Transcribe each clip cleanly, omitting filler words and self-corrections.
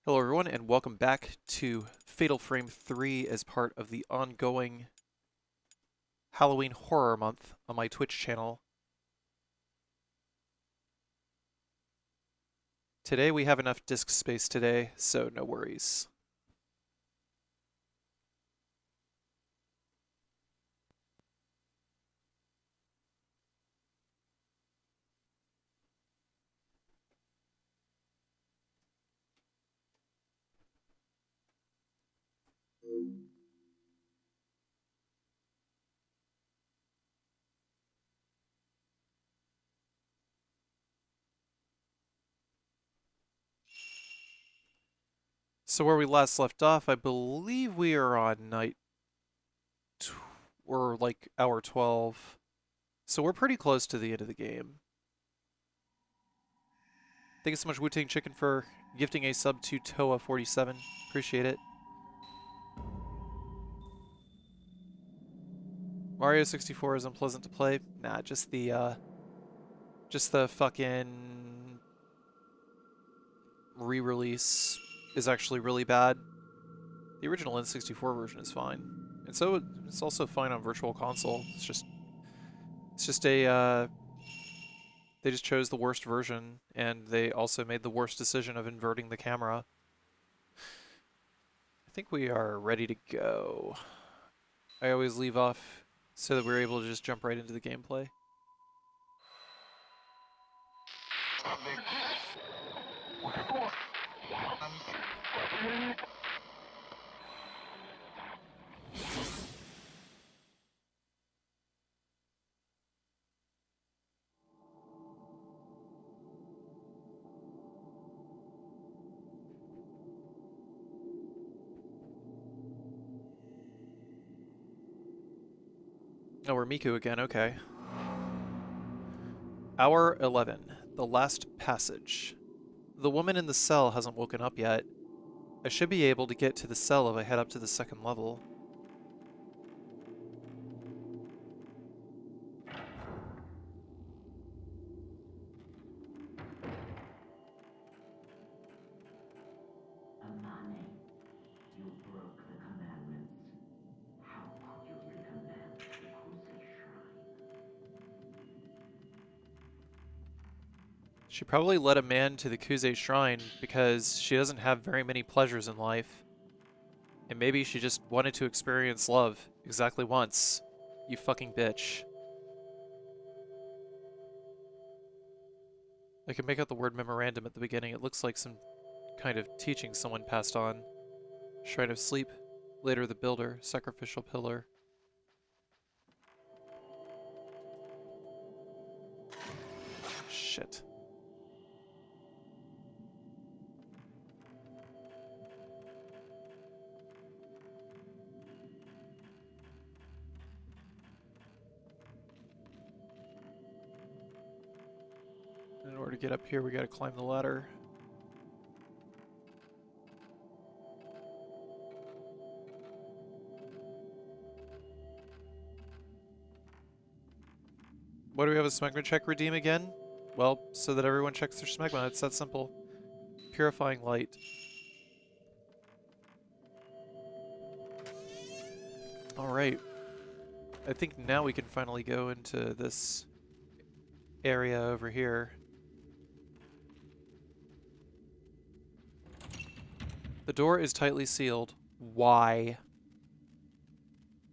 Hello everyone and welcome back to Fatal Frame 3 as part of the ongoing Halloween Horror Month on my Twitch channel. Today we have enough disk space today, so no worries. So where we last left off, I believe we are on or like hour 12. So we're pretty close to the end of the game. Thank you so much Wu-Tang Chicken for gifting a sub to Toa47. Appreciate it. Mario 64 is unpleasant to play. Nah, just the fucking re-release is actually really bad. The original N64 version is fine, and so it's also fine on Virtual Console. It's just they just chose the worst version, and they also made the worst decision of inverting the camera. I think we are ready to go. I always leave off so that we're able to just jump right into the gameplay. Oh, we're Miku again, okay. Hour 11, the last passage. The woman in the cell hasn't woken up yet. I should be able to get to the cell if I head up to the second level. Amane, you broke the commandments. How could you recommend the Crusade Shrine? She probably led a man to the Kuze shrine because she doesn't have very many pleasures in life. And maybe she just wanted to experience love exactly once. You fucking bitch. I can make out the word memorandum at the beginning. It looks like some kind of teaching someone passed on. Shrine of Sleep. Later the Builder. Sacrificial Pillar. Shit. In order to get up here, we gotta climb the ladder. Why do we have a smegma check redeem again? Well, so that everyone checks their smegma. It's that simple. Purifying light. Alright. I think now we can finally go into this area over here. The door is tightly sealed. Why?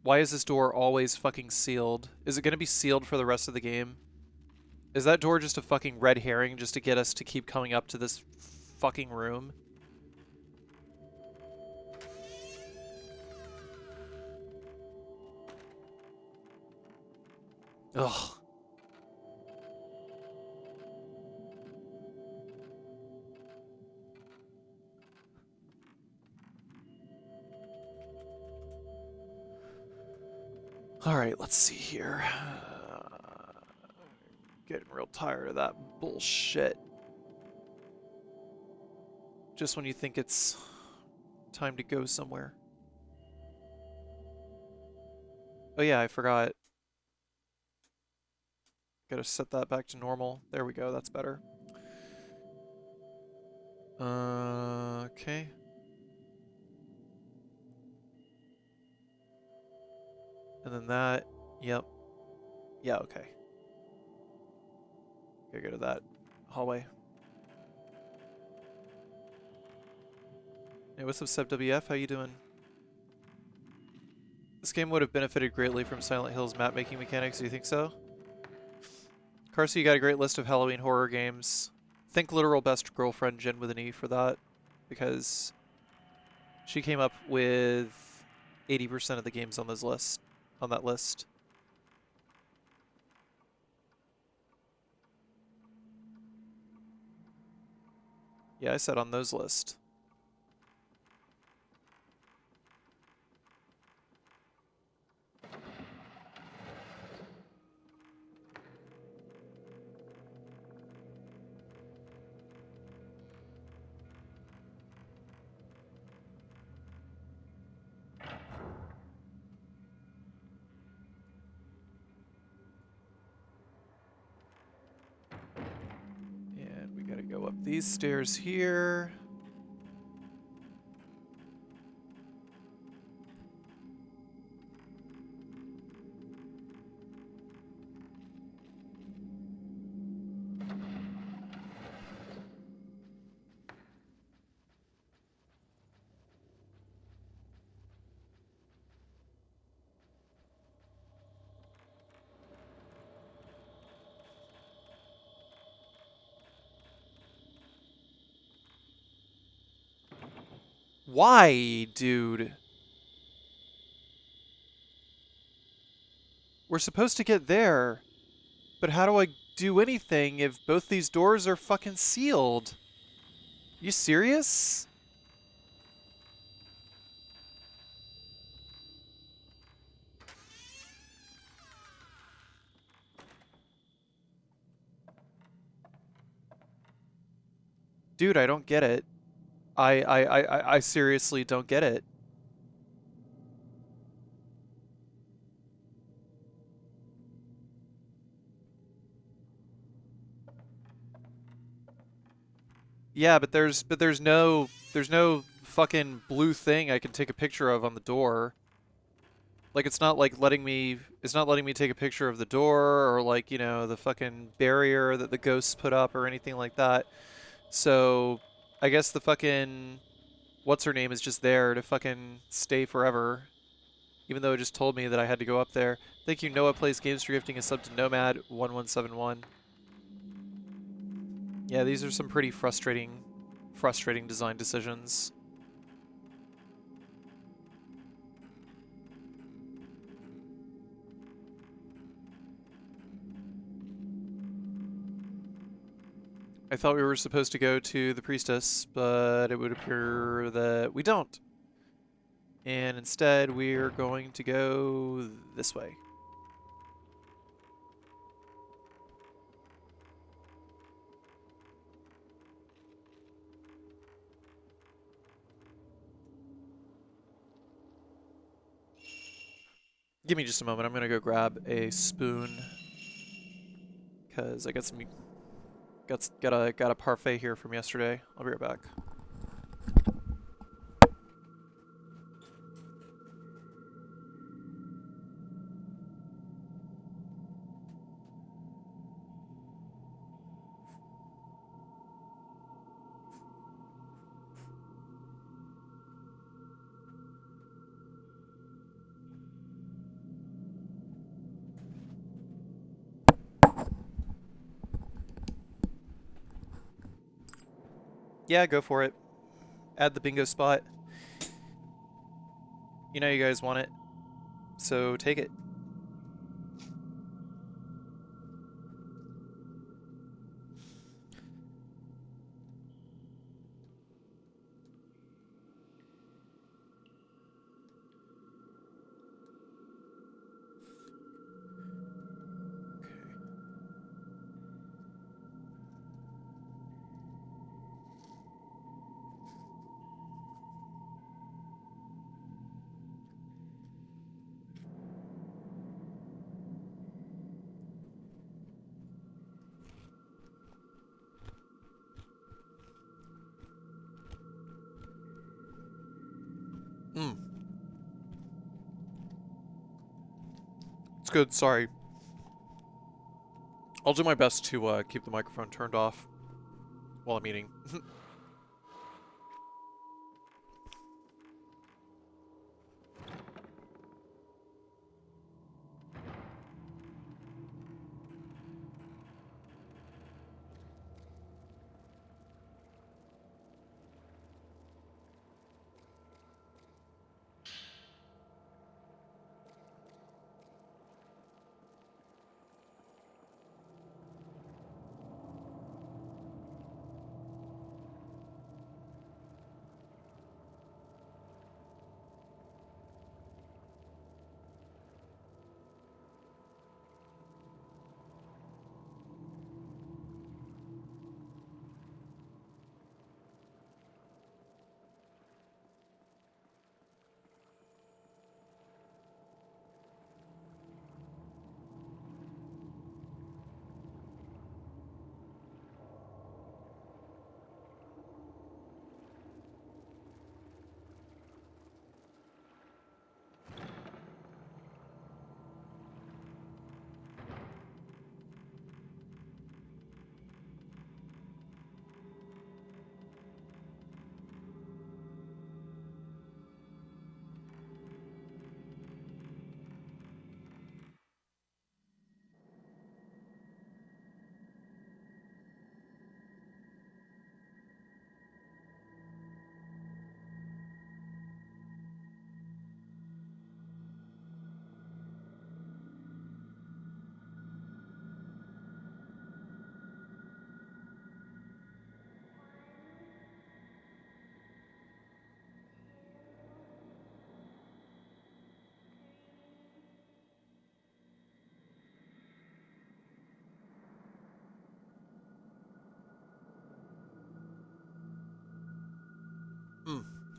Why is this door always fucking sealed? Is it gonna be sealed for the rest of the game? Is that door just a fucking red herring just to get us to keep coming up to this fucking room? Ugh. Alright, let's see here. Getting real tired of that bullshit. Just when you think it's time to go somewhere. Oh yeah, I forgot. Gotta set that back to normal. There we go, that's better. Okay. that. Yep. Yeah, okay. Gotta go to that hallway. Hey, what's up, SebWF? How you doing? This game would have benefited greatly from Silent Hill's map-making mechanics. Do you think so? Carci, you got a great list of Halloween horror games. Think literal best girlfriend Jen with an E for that, because she came up with 80% of the games on this list. On that list. Yeah, I said on those lists. And we gotta go up these stairs here. Why, dude? We're supposed to get there. But how do I do anything if both these doors are fucking sealed? You serious? Dude, I don't get it. I seriously don't get it. Yeah, but there's no fucking blue thing I can take a picture of on the door. Like it's not like letting me take a picture of the door or like, you know, the fucking barrier that the ghosts put up or anything like that. So, I guess the fucking what's her name is just there to fucking stay forever. Even though it just told me that I had to go up there. Thank you, Noah Plays Games for gifting a sub to Nomad1171. Yeah, these are some pretty frustrating design decisions. I thought we were supposed to go to the priestess, but it would appear that we don't. And instead, we're going to go this way. Give me just a moment. I'm going to go grab a spoon because I got some got a parfait here from yesterday. I'll be right back. Yeah, go for it. Add the bingo spot. You know you guys want it, so take it. It's good, sorry. I'll do my best to keep the microphone turned off while I'm eating.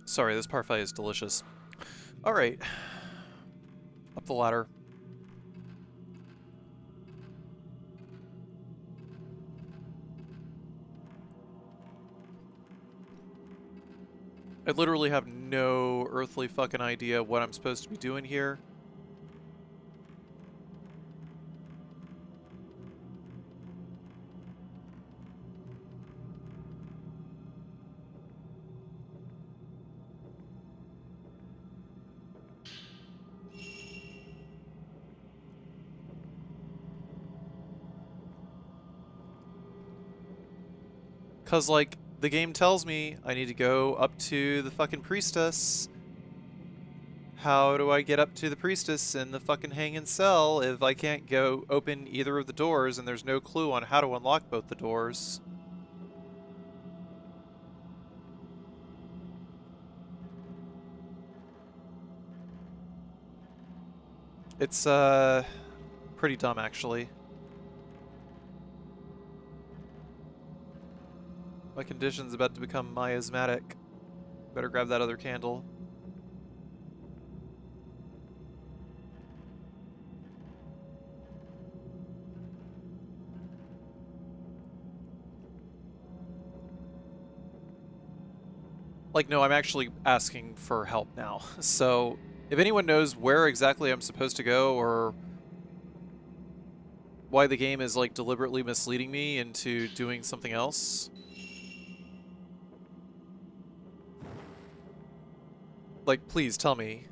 Sorry, this parfait is delicious. Alright. Up the ladder. I literally have no earthly fucking idea what I'm supposed to be doing here. Cause, like, the game tells me I need to go up to the fucking priestess. How do I get up to the priestess in the fucking hanging cell if I can't go open either of the doors and there's no clue on how to unlock both the doors? It's, pretty dumb, actually. My condition's about to become miasmatic. Better grab that other candle. Like, no, I'm actually asking for help now. So, if anyone knows where exactly I'm supposed to go or why the game is, like, deliberately misleading me into doing something else, like, please tell me.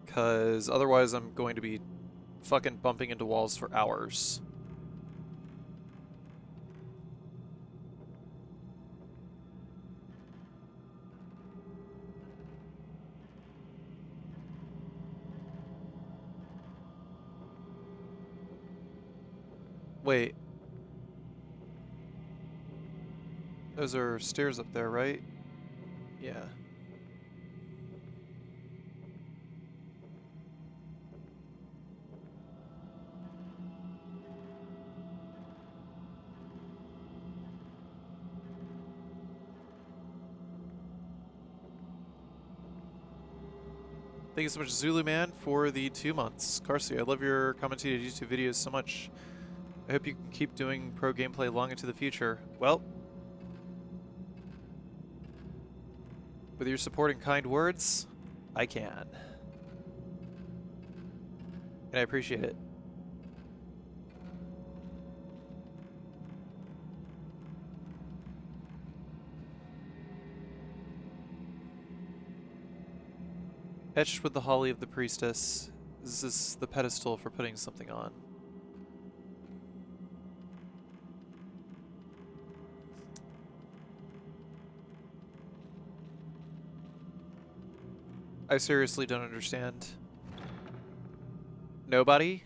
Because otherwise I'm going to be fucking bumping into walls for hours. Wait. Those are stairs up there, right? Yeah. Thank you so much, Zulu Man, for the 2 months. Carci, I love your commentated YouTube videos so much. I hope you can keep doing pro gameplay long into the future. Well, with your support and kind words, I can. and I appreciate it. Etched with the holly of the priestess. This is the pedestal for putting something on. I seriously don't understand. Nobody?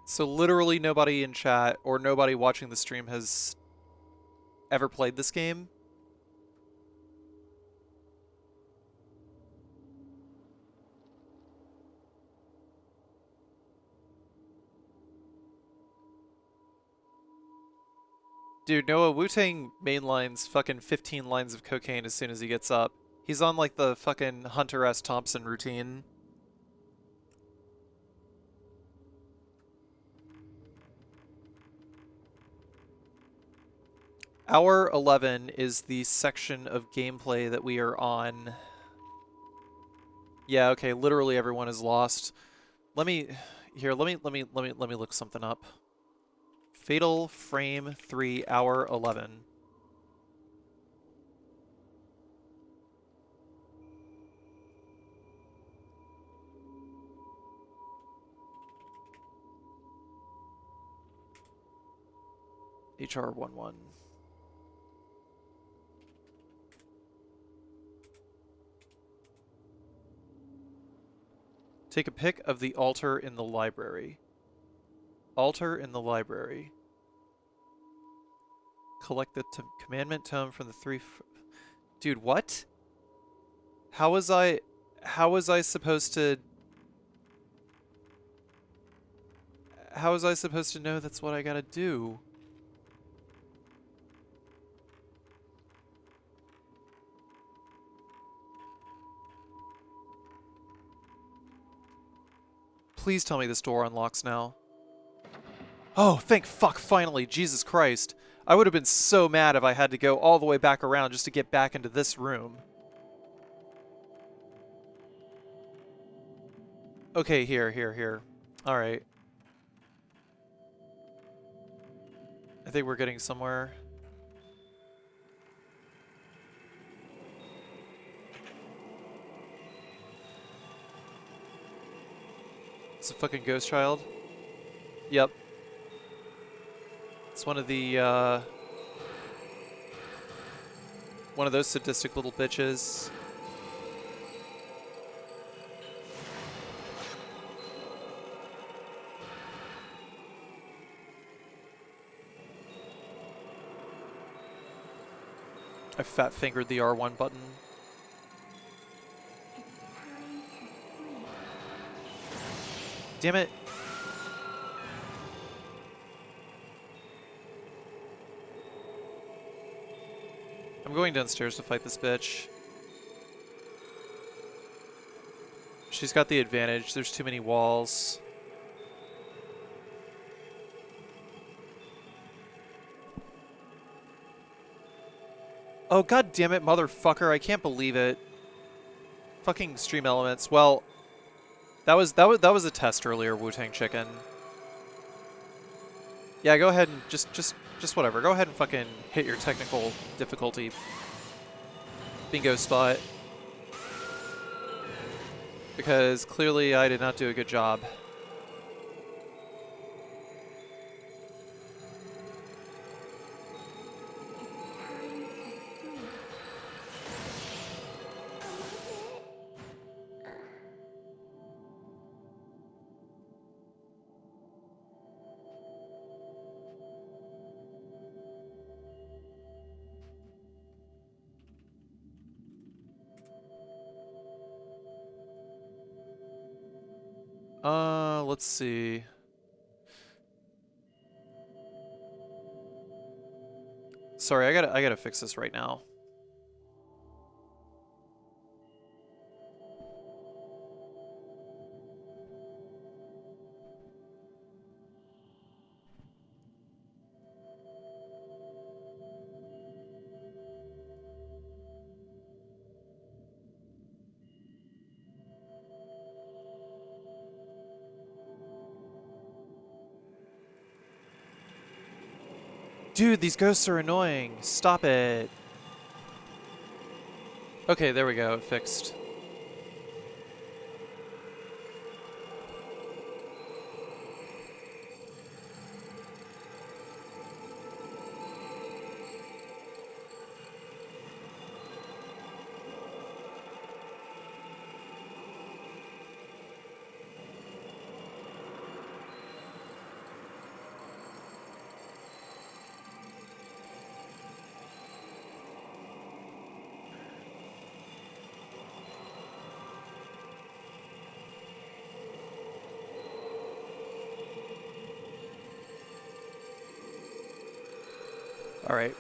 So literally nobody in chat or nobody watching the stream has ever played this game? Dude, Noah, Wu-Tang mainlines fucking 15 lines of cocaine as soon as he gets up. He's on like the fucking Hunter S. Thompson routine. Hour 11 is the section of gameplay that we are on. Yeah, okay, literally everyone is lost. Let me look something up. Fatal Frame 3 Hour 11. HR11. Take a pic of the altar in the library. Altar in the library. Collect the commandment tome from the Dude, what? How was I supposed to... How was I supposed to know that's what I gotta do? Please tell me this door unlocks now. Oh, thank fuck, finally, Jesus Christ. I would have been so mad if I had to go all the way back around just to get back into this room. Okay, here. Alright. I think we're getting somewhere. It's a fucking ghost child. Yep. It's one of the, one of those sadistic little bitches. I fat-fingered the R1 button. Damn it. I'm going downstairs to fight this bitch. She's got the advantage. There's too many walls. Oh, god damn it, motherfucker. I can't believe it. Fucking stream elements. Well, that was a test earlier, Wu-Tang Chicken. Yeah, go ahead and just whatever. Go ahead and fucking hit your technical difficulty bingo spot. Because clearly I did not do a good job. Let's see. Sorry, I gotta fix this right now. Dude, these ghosts are annoying. Stop it. Okay, there we go. It fixed. All right.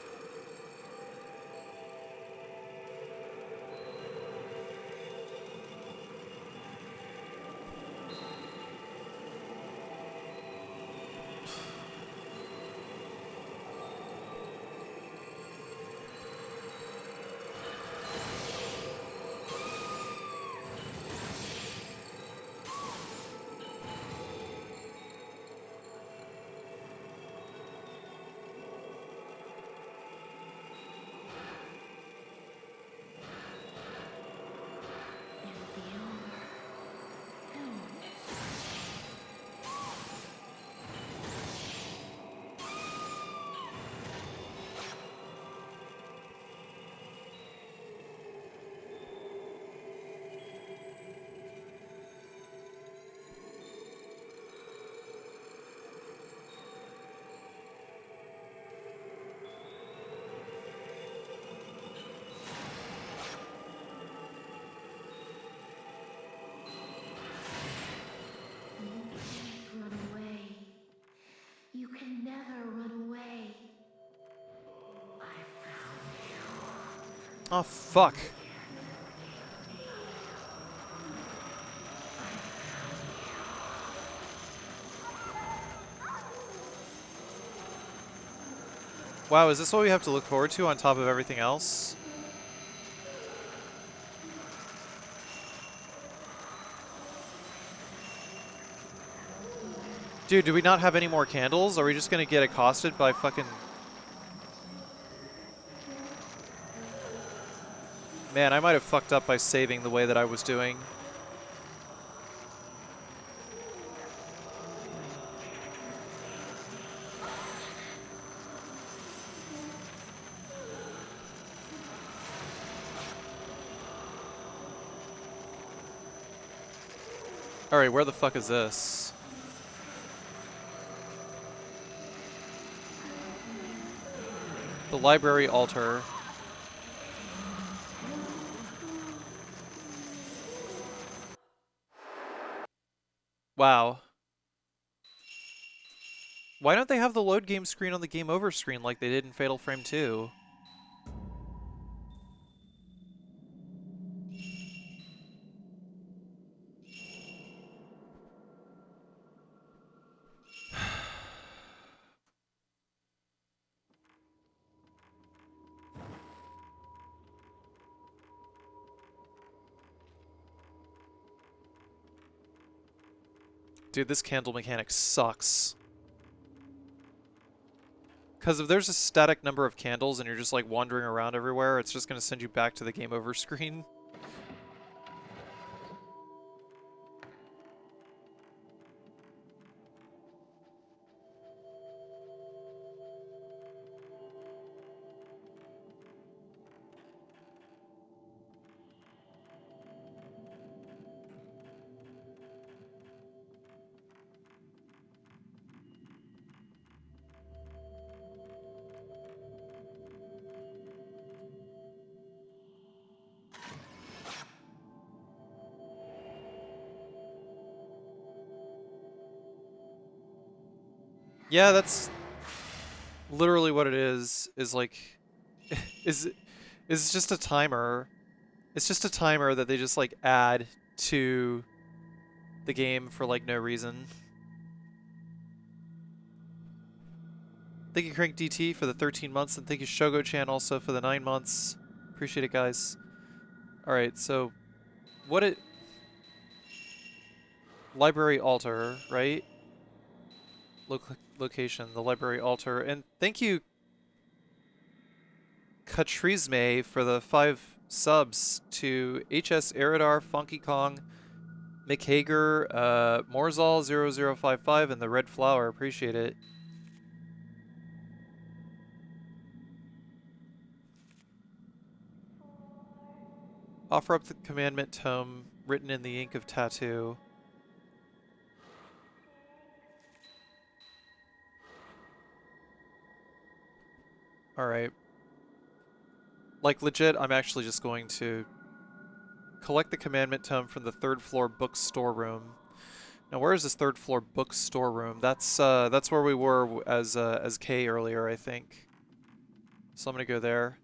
It'll be over soon. You can't run away. You can never run away. I found you. Oh, fuck. Wow, is this what we have to look forward to on top of everything else? Dude, do we not have any more candles? Are we just gonna get accosted by fucking... Man, I might have fucked up by saving the way that I was doing. Alright, where the fuck is this? The library altar. Wow. Why don't they have the load game screen on the game over screen like they did in Fatal Frame 2? Dude, this candle mechanic sucks. Because if there's a static number of candles and you're just like wandering around everywhere, it's just going to send you back to the game over screen. Yeah, that's literally what it is like, is just a timer. It's just a timer that they just like add to the game for like no reason. Thank you Crank DT for the 13 months and thank you Shogo Chan also for the 9 months. Appreciate it, guys. Alright, so what it... Library altar, right? Location, the library altar. And thank you Katrizme for the 5 subs to HS Eridar, Funky Kong, Mick Hager, Morzal0055, and the Red Flower. Appreciate it. Offer up the commandment tome written in the ink of tattoo. Alright. Like, legit, I'm actually just going to collect the commandment tome from the 3rd floor bookstore room. Now, where is this 3rd floor bookstore room? That's where we were as Kay earlier, I think. So I'm gonna go there.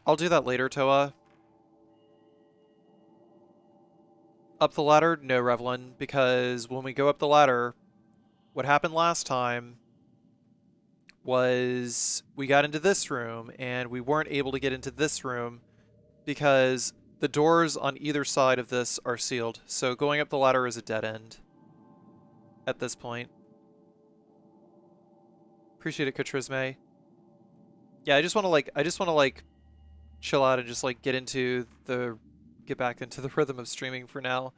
I'll do that later, Toa. Up the ladder? No, Revlin, because when we go up the ladder, what happened last time was we got into this room, and we weren't able to get into this room because the doors on either side of this are sealed. So going up the ladder is a dead end at this point. Appreciate it, Katrizme. Yeah, I just want to like chill out and just like get back into the rhythm of streaming for now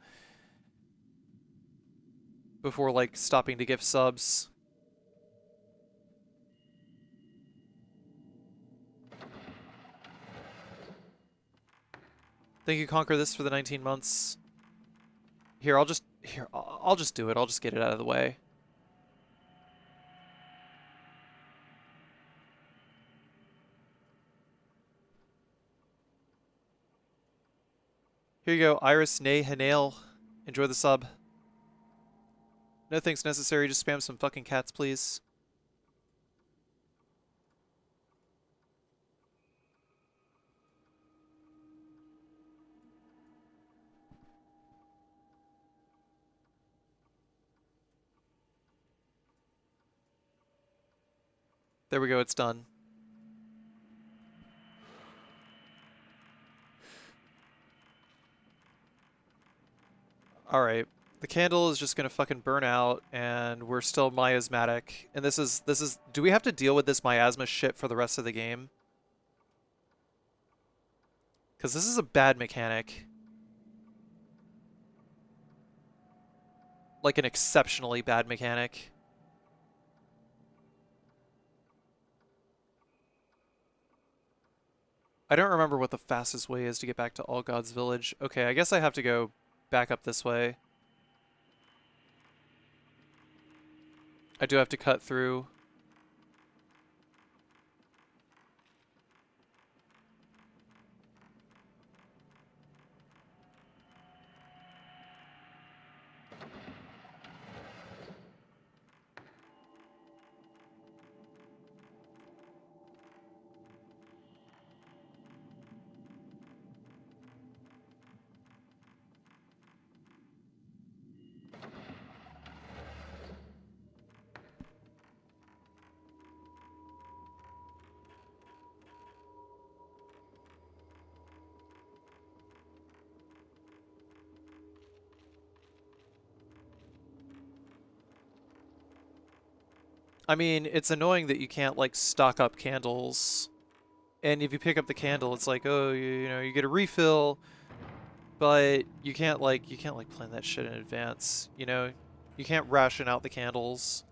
before like stopping to give subs. Thank you, Conquer This, for the 19 months. Here, I'll just do it. I'll just get it out of the way. Here you go, Iris Nay Hanail. Enjoy the sub. No thanks necessary, just spam some fucking cats, please. There we go, it's done. Alright. The candle is just gonna fucking burn out, and we're still miasmatic. And this is... Do we have to deal with this miasma shit for the rest of the game? Because this is a bad mechanic. Like an exceptionally bad mechanic. I don't remember what the fastest way is to get back to All Gods Village. Okay, I guess I have to go back up this way. I do have to cut through. I mean, it's annoying that you can't, like, stock up candles. And if you pick up the candle, it's like, oh, you know, you get a refill, but you can't plan that shit in advance, you know? You can't ration out the candles.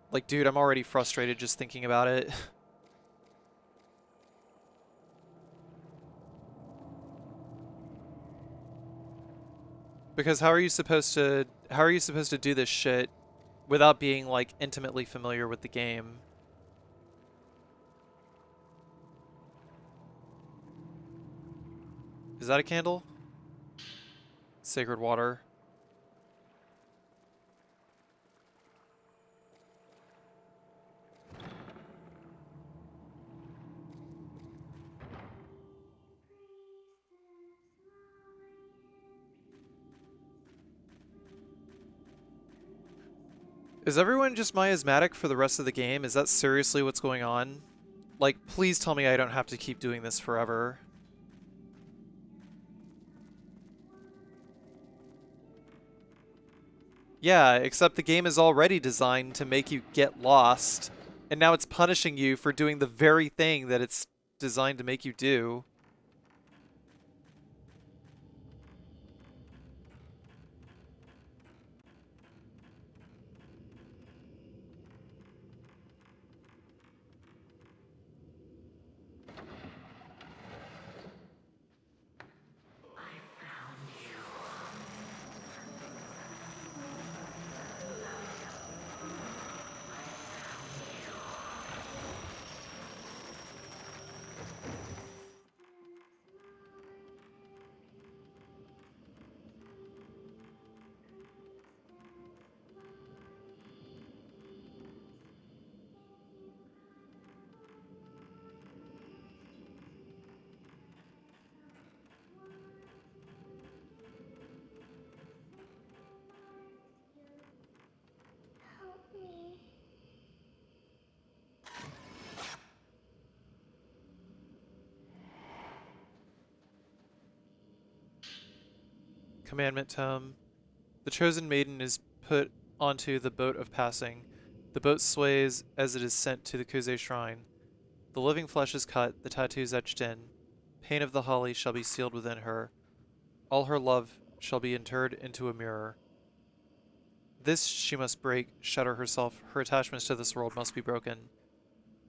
Like, dude, I'm already frustrated just thinking about it. Because how are you supposed to do this shit without being, like, intimately familiar with the game? Is that a candle? Sacred water. Is everyone just miasmatic for the rest of the game? Is that seriously what's going on? Like, please tell me I don't have to keep doing this forever. Yeah, except the game is already designed to make you get lost, and now it's punishing you for doing the very thing that it's designed to make you do. Help me. Commandment Tome. The chosen maiden is put onto the boat of passing. The boat sways as it is sent to the Kuze shrine. The living flesh is cut, the tattoos etched in. Pain of the holly shall be sealed within her. All her love shall be interred into a mirror. This she must break, shatter herself. Her attachments to this world must be broken.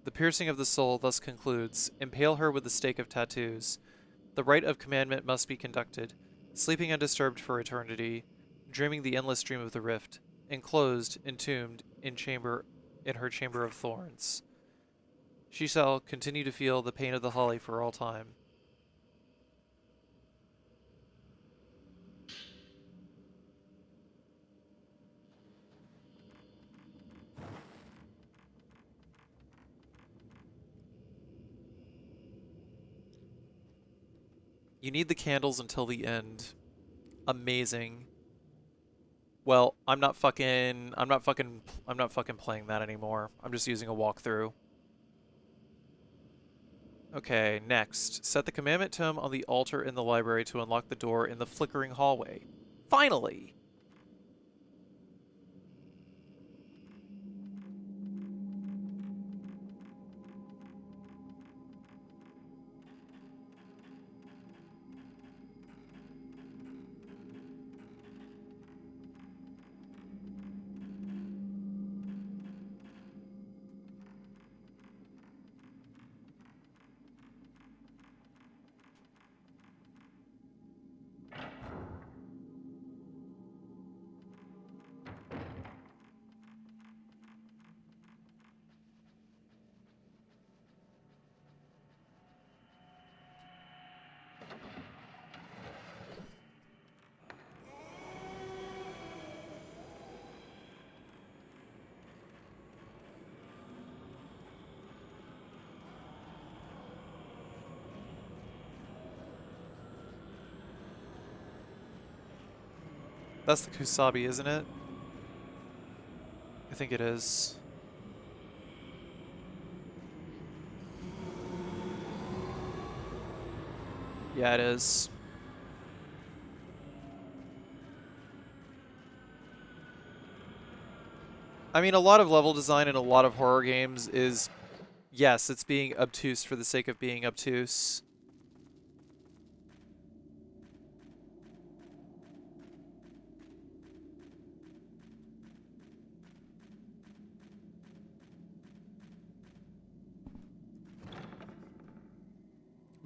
The piercing of the soul thus concludes. Impale her with the stake of tattoos. The rite of commandment must be conducted, sleeping undisturbed for eternity, dreaming the endless dream of the rift, enclosed, entombed in her chamber of thorns. She shall continue to feel the pain of the holly for all time. You need the candles until the end. Amazing. Well, I'm not fucking playing that anymore. I'm just using a walkthrough. Okay, next. Set the commandment tome on the altar in the library to unlock the door in the flickering hallway. Finally! That's the Kusabi, isn't it? I think it is. Yeah, it is. I mean, a lot of level design in a lot of horror games is, yes, it's being obtuse for the sake of being obtuse.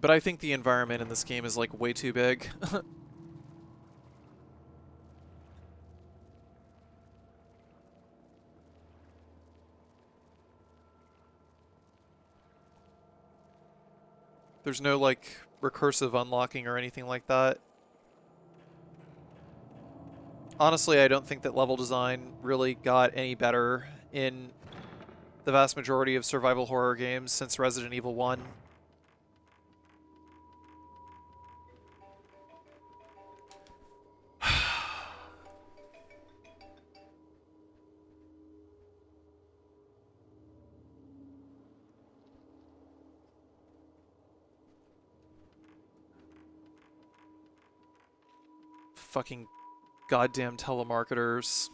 But I think the environment in this game is like way too big. There's no like recursive unlocking or anything like that. Honestly, I don't think that level design really got any better in the vast majority of survival horror games since Resident Evil 1. Fucking goddamn telemarketers.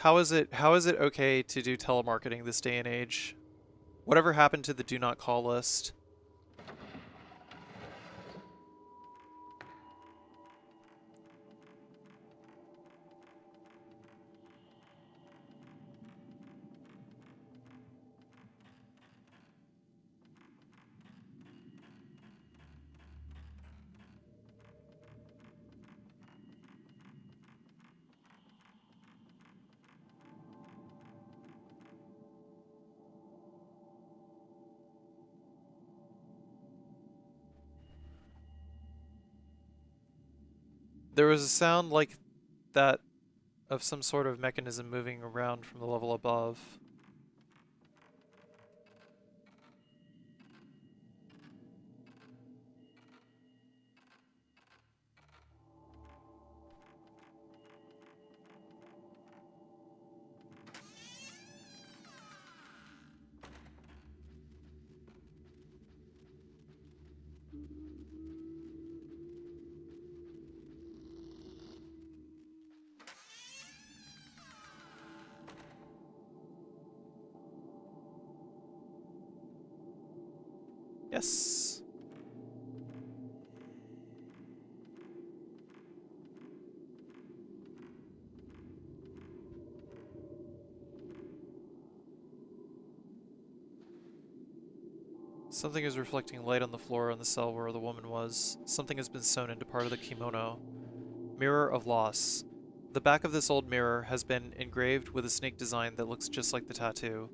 How is it okay to do telemarketing this day and age? Whatever happened to the do not call list? There was a sound like that of some sort of mechanism moving around from the level above. Yes. Something is reflecting light on the floor in the cell where the woman was. Something has been sewn into part of the kimono. Mirror of Loss. The back of this old mirror has been engraved with a snake design that looks just like the tattoo.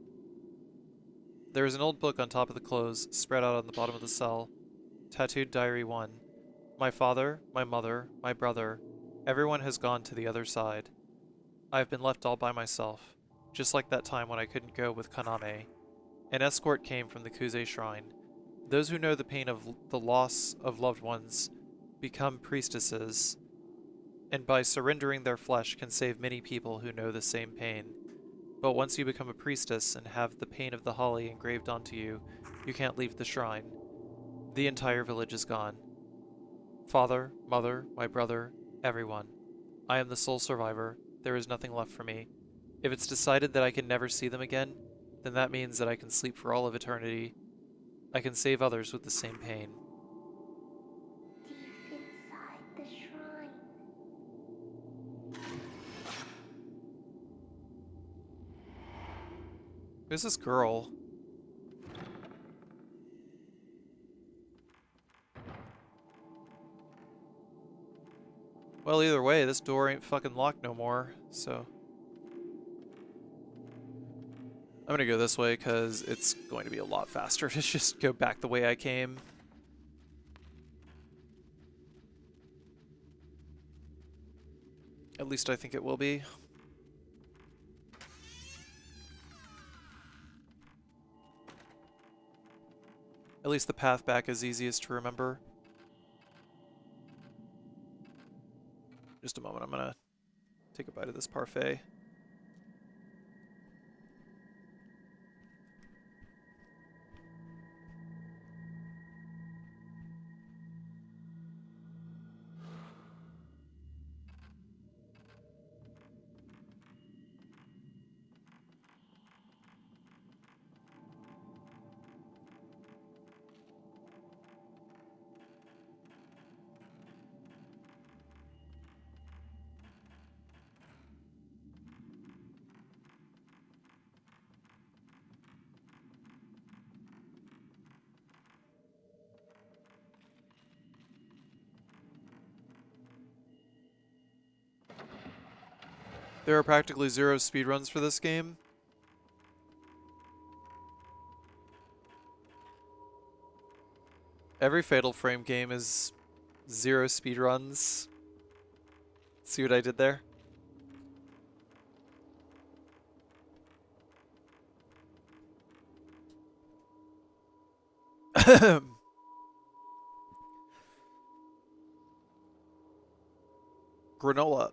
There is an old book on top of the clothes, spread out on the bottom of the cell. Tattooed Diary 1. My father, my mother, my brother, everyone has gone to the other side. I have been left all by myself, just like that time when I couldn't go with Kaname. An escort came from the Kuze shrine. Those who know the pain of the loss of loved ones become priestesses, and by surrendering their flesh can save many people who know the same pain. But once you become a priestess and have the pain of the holly engraved onto you, you can't leave the shrine. The entire village is gone. Father, mother, my brother, everyone. I am the sole survivor. There is nothing left for me. If it's decided that I can never see them again, then that means that I can sleep for all of eternity. I can save others with the same pain. Deep inside the shrine. Who's this girl? Well, either way, this door ain't fucking locked no more, so... I'm gonna go this way, because it's going to be a lot faster to just go back the way I came. At least I think it will be. At least the path back is easiest to remember. Just a moment, I'm gonna take a bite of this parfait. There are practically zero speedruns for this game. Every Fatal Frame game is zero speedruns. See what I did there? Granola.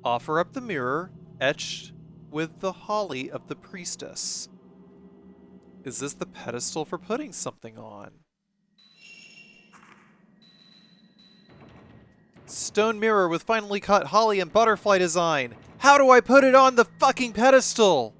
Offer up the mirror, etched with the holly of the priestess. Is this the pedestal for putting something on? Stone mirror with finely cut holly and butterfly design. How do I put it on the fucking pedestal?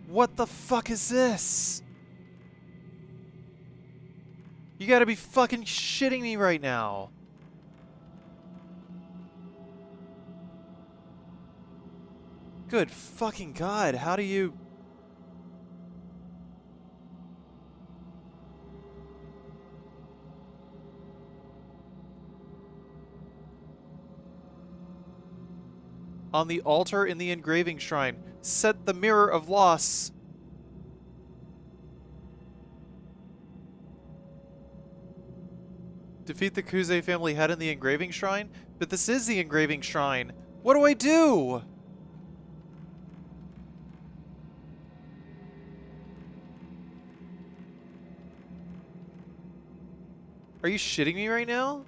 What the fuck is this? You gotta be fucking shitting me right now. Good fucking god, how do you... On the altar in the engraving shrine, set the mirror of loss. Defeat the Kuze family head in the engraving shrine? But this is the engraving shrine. What do I do? Are you shitting me right now?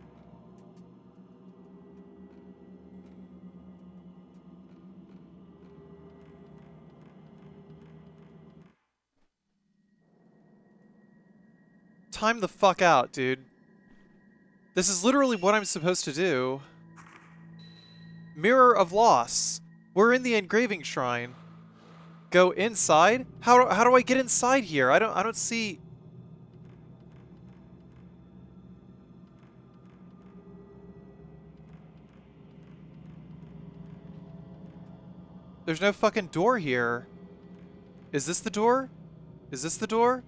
Time the fuck out, dude. This is literally what I'm supposed to do. Mirror of Loss. We're in the engraving shrine. Go inside? How do I get inside here? I don't see... There's no fucking door here. Is this the door? Is this the door?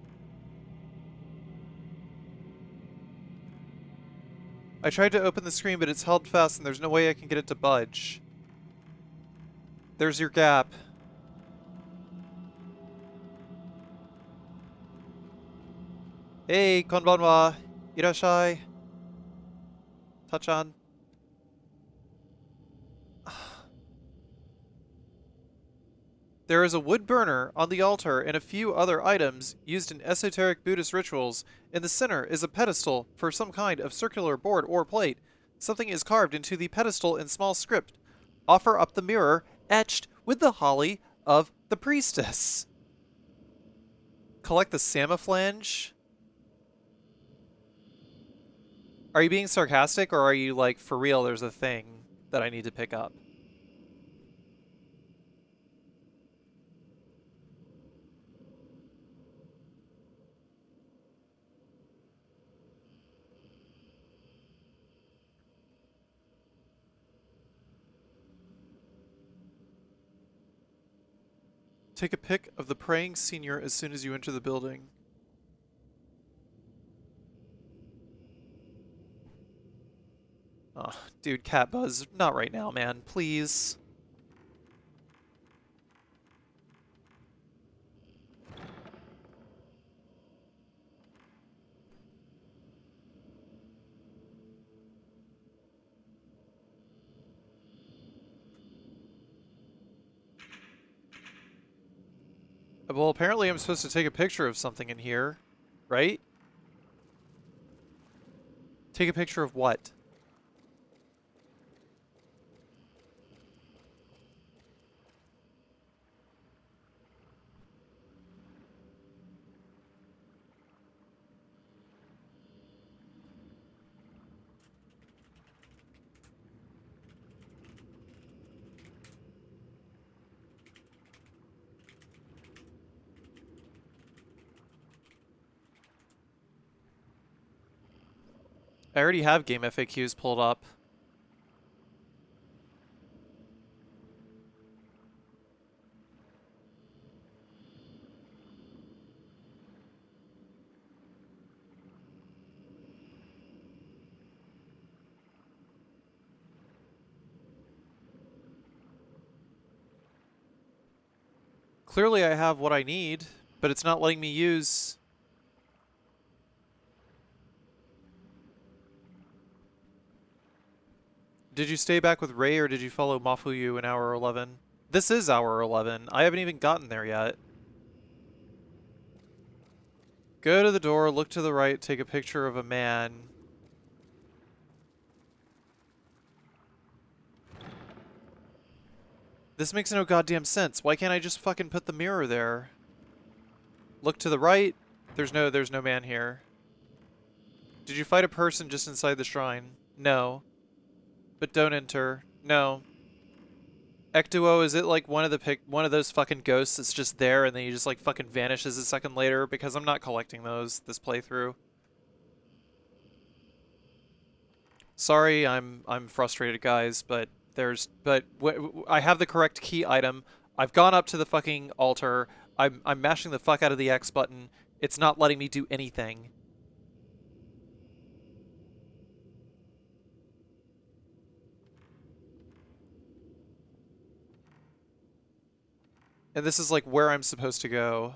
I tried to open the screen, but it's held fast and there's no way I can get it to budge. There's your gap. Hey, konbanwa. Irashai. Tachan. There is a wood burner on the altar and a few other items used in esoteric Buddhist rituals. In the center is a pedestal for some kind of circular board or plate. Something is carved into the pedestal in small script. Offer up the mirror, etched with the holly of the priestess. Collect the Samaflange. Are you being sarcastic, or are you like, for real, there's a thing that I need to pick up? Take a pic of the praying senior as soon as you enter the building. Oh, dude, cat buzz. Not right now, man. Please. Well, apparently I'm supposed to take a picture of something in here, right? Take a picture of what? I already have game FAQs pulled up. Clearly I have what I need. But it's not letting me use... Did you stay back with Ray or did you follow Mafuyu in hour 11? This is hour 11. I haven't even gotten there yet. Go to the door, look to the right, take a picture of a man. This makes no goddamn sense. Why can't I just fucking put the mirror there? Look to the right. There's no man here. Did you fight a person just inside the shrine? No. But don't enter. No. Ectuo, is it like one of those fucking ghosts that's just there and then he just like fucking vanishes a second later? Because I'm not collecting those this playthrough. Sorry, I'm frustrated, guys, but I have the correct key item. I've gone up to the fucking altar. I'm mashing the fuck out of the X button. It's not letting me do anything. And this is like where I'm supposed to go.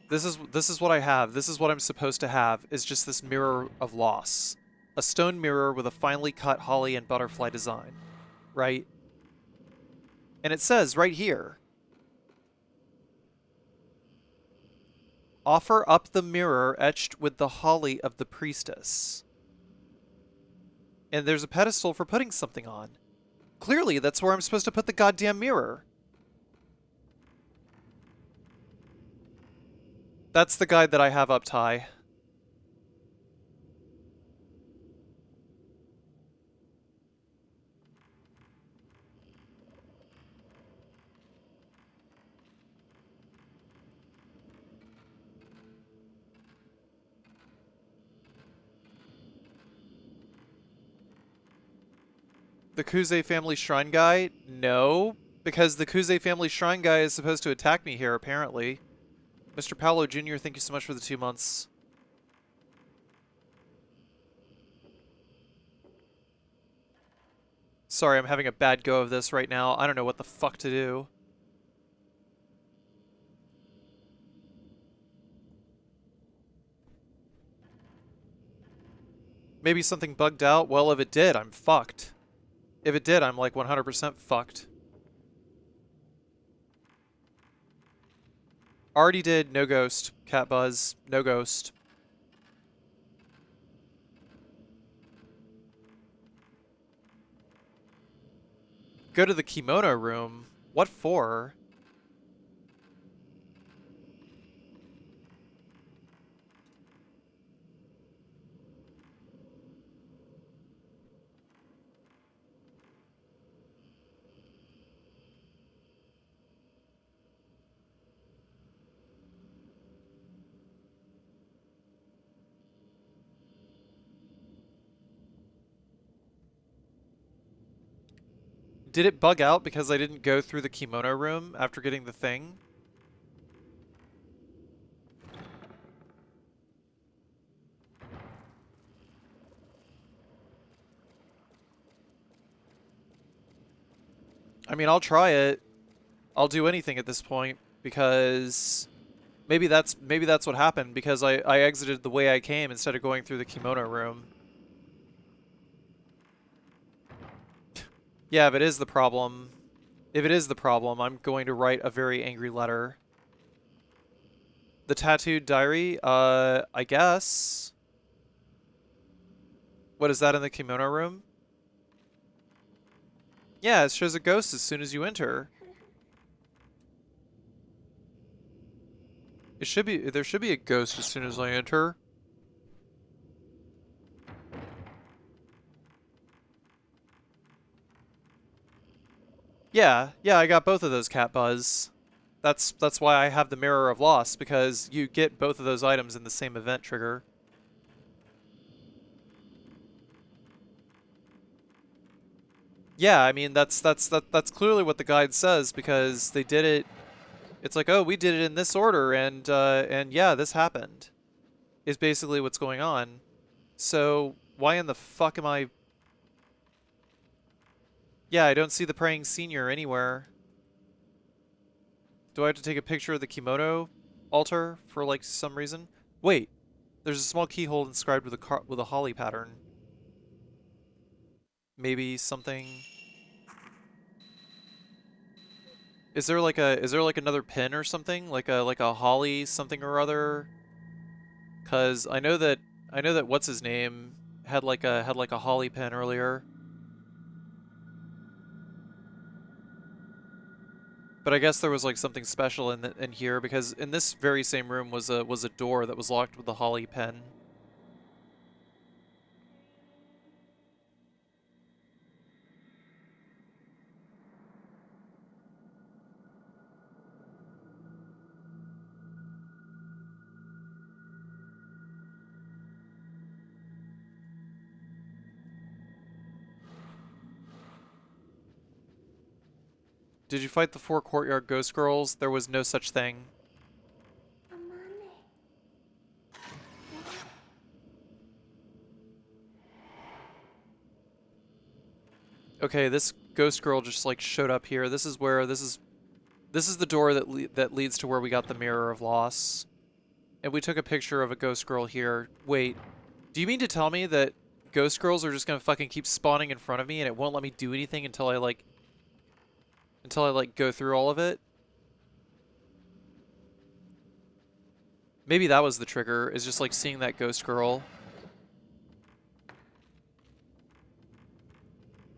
This is what I have. This is what I'm supposed to have, is just this mirror of loss. A stone mirror with a finely cut holly and butterfly design. Right? And it says right here, offer up the mirror etched with the holly of the priestess. And there's a pedestal for putting something on. Clearly, that's where I'm supposed to put the goddamn mirror. That's the guide that I have up, Ty. The Kuze family shrine guy? No, because the Kuze family shrine guy is supposed to attack me here, apparently. Mr. Paolo Jr., thank you so much for the 2 months. Sorry, I'm having a bad go of this right now. I don't know what the fuck to do. Maybe something bugged out? Well, if it did, I'm fucked. If it did, I'm like 100% fucked. Already did, no ghost. Cat buzz, no ghost. Go to the kimono room? What for? Did it bug out because I didn't go through the kimono room after getting the thing? I mean, I'll try it. I'll do anything at this point because maybe that's what happened because I exited the way I came instead of going through the kimono room. Yeah, if it is the problem, I'm going to write a very angry letter. The tattooed diary, I guess. What is that in the kimono room? Yeah, it shows a ghost as soon as you enter. There should be a ghost as soon as I enter. Yeah, I got both of those, Cat Buzz. That's why I have the Mirror of Loss, because you get both of those items in the same event trigger. Yeah, I mean that's clearly what the guide says because they did it It's like, oh, we did it in this order, and yeah, this happened. Is basically what's going on. So why in the fuck am I? Yeah, I don't see the praying senior anywhere. Do I have to take a picture of the kimono altar for like some reason? Wait, there's a small keyhole inscribed with a holly pattern. Maybe something. Is there like another pin or something? Like a holly something or other? 'Cause I know that what's his name had like a holly pin earlier. But I guess there was like something special in here because in this very same room was a door that was locked with a holly pin. Did you fight the 4 courtyard ghost girls? There was no such thing. Amane. Okay, this ghost girl just like showed up here. This is the door that leads to where we got the mirror of loss. And we took a picture of a ghost girl here. Wait, do you mean to tell me that ghost girls are just gonna fucking keep spawning in front of me and it won't let me do anything until I go through all of it? Maybe that was the trigger, is just like seeing that ghost girl.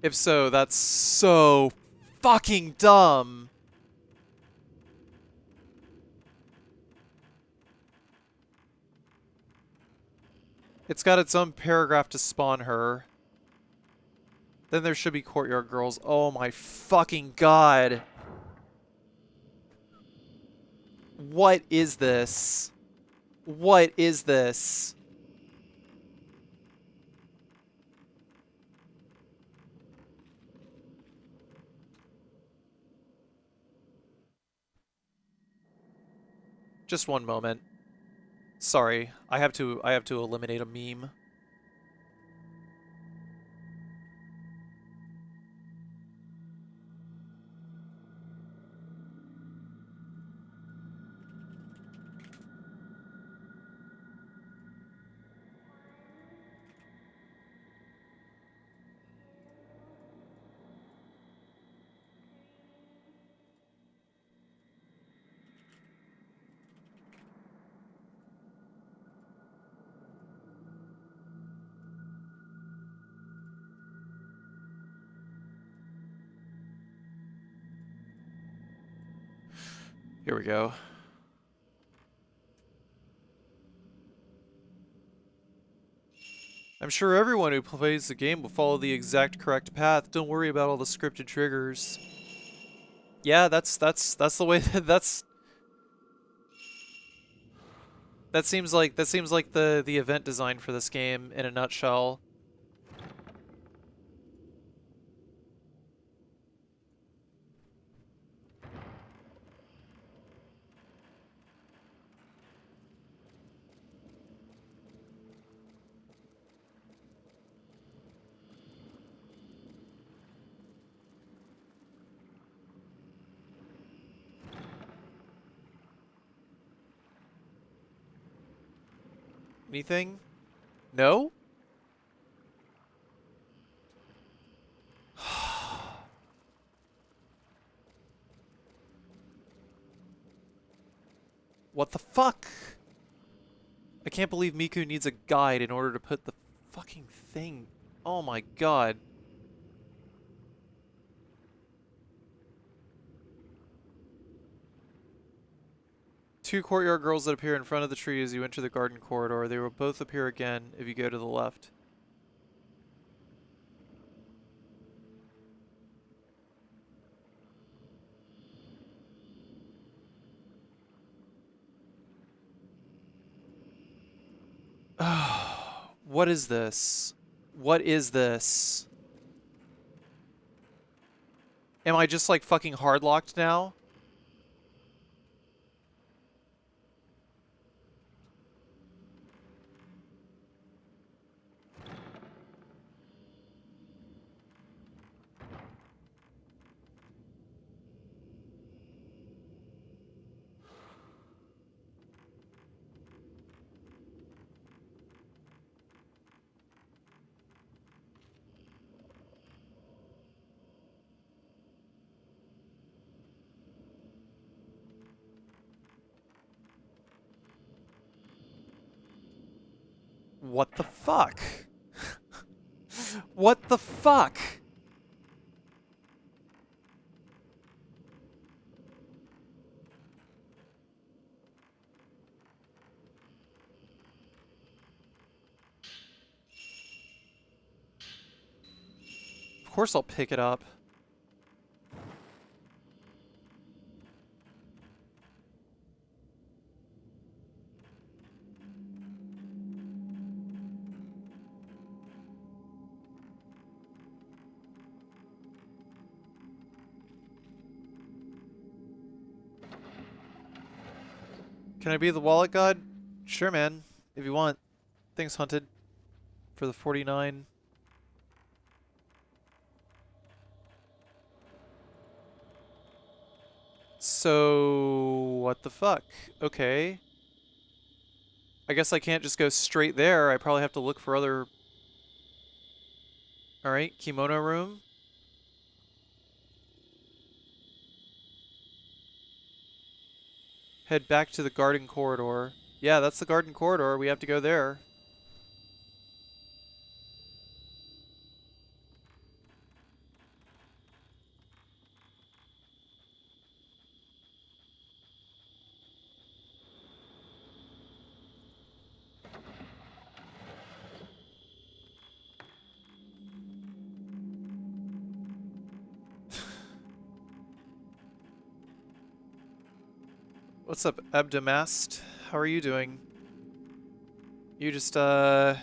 If so, that's so fucking dumb. It's got its own paragraph to spawn her. Then there should be courtyard girls. Oh my fucking god. What is this? What is this? Just one moment. Sorry, I have to eliminate a meme. Here we go. I'm sure everyone who plays the game will follow the exact correct path. Don't worry about all the scripted triggers. Yeah, that's the way that seems like the event design for this game in a nutshell. Anything? No? What the fuck? I can't believe Miku needs a guide in order to put the fucking thing. Oh my god. Two courtyard girls that appear in front of the tree as you enter the garden corridor. They will both appear again if you go to the left. What is this? What is this? Am I just like fucking hardlocked now? What the fuck? What the fuck? Of course I'll pick it up. Can I be the wallet god? Sure, man. If you want. Things hunted for the 49. So, what the fuck? Okay. I guess I can't just go straight there. I probably have to look for other... Alright, kimono room. Head back to the garden corridor. Yeah, that's the garden corridor. We have to go there. What's up, Abdamast? How are you doing? You just, you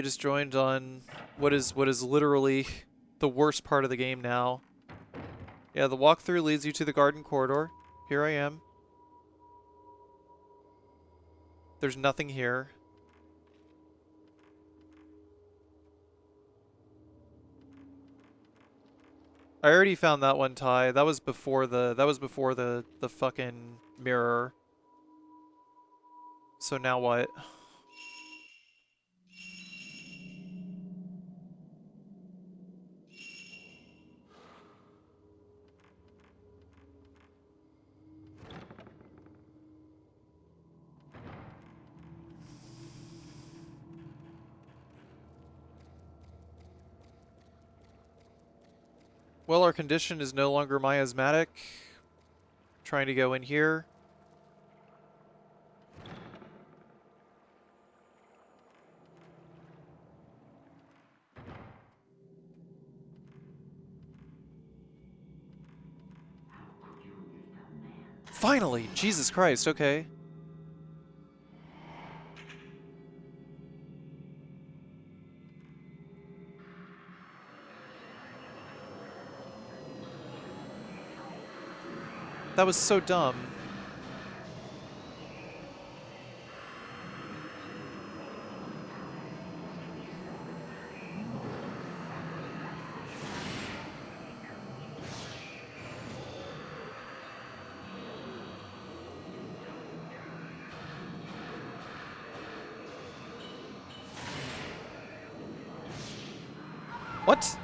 just joined on what is literally the worst part of the game now. Yeah, the walkthrough leads you to the garden corridor. Here I am. There's nothing here. I already found that one, Ty. That was before the fucking mirror. So now what? Well, our condition is no longer miasmatic. Trying to go in here. Finally! Jesus Christ, okay. That was so dumb. What?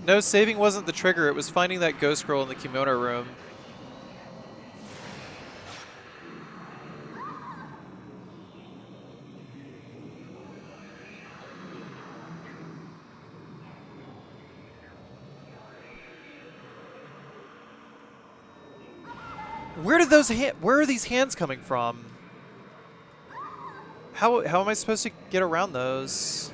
No, saving wasn't the trigger. It was finding that ghost girl in the kimono room. Where are these hands coming from? How am I supposed to get around those?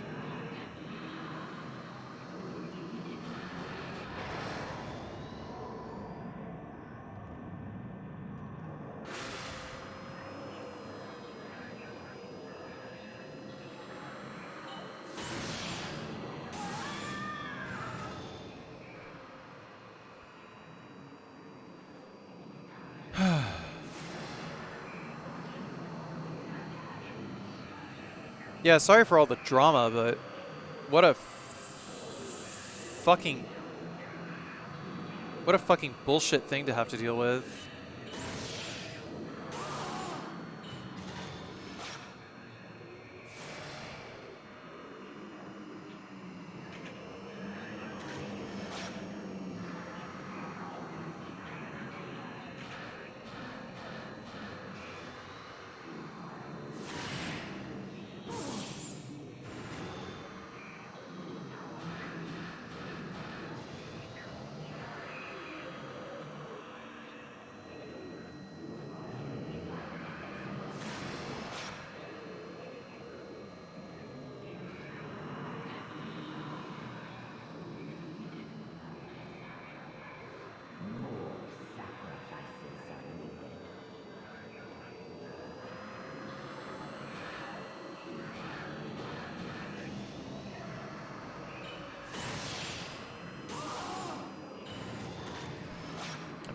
Yeah, sorry for all the drama, but what a fucking bullshit thing to have to deal with.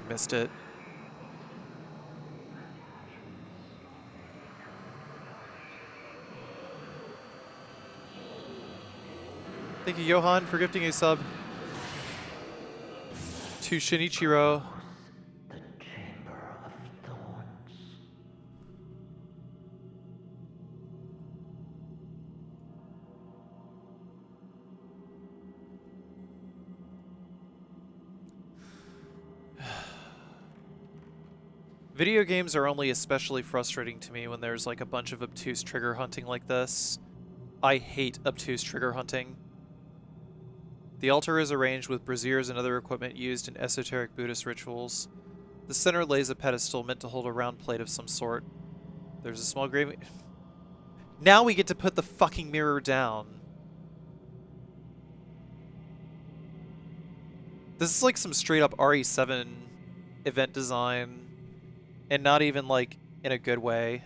missed it. Thank you, Johan, for gifting a sub to Shinichiro. The Chamber of Thorns. Video games are only especially frustrating to me when there's like a bunch of obtuse trigger hunting like this. I hate obtuse trigger hunting. The altar is arranged with braziers and other equipment used in esoteric Buddhist rituals. The center lays a pedestal meant to hold a round plate of some sort. There's a small grave. Now we get to put the fucking mirror down. This is like some straight up RE7 event design. And not even like in a good way.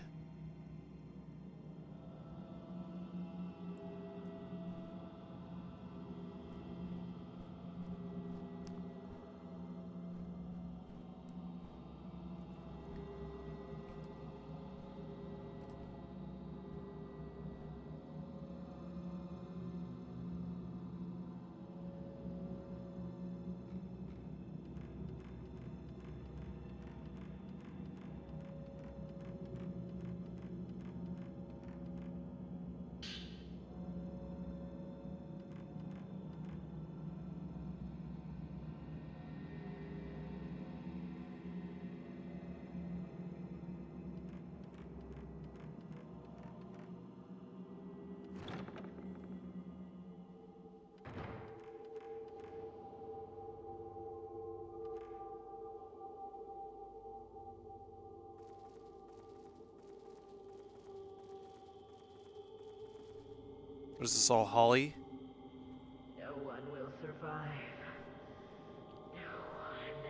What is this, all holly? No one will survive. No one.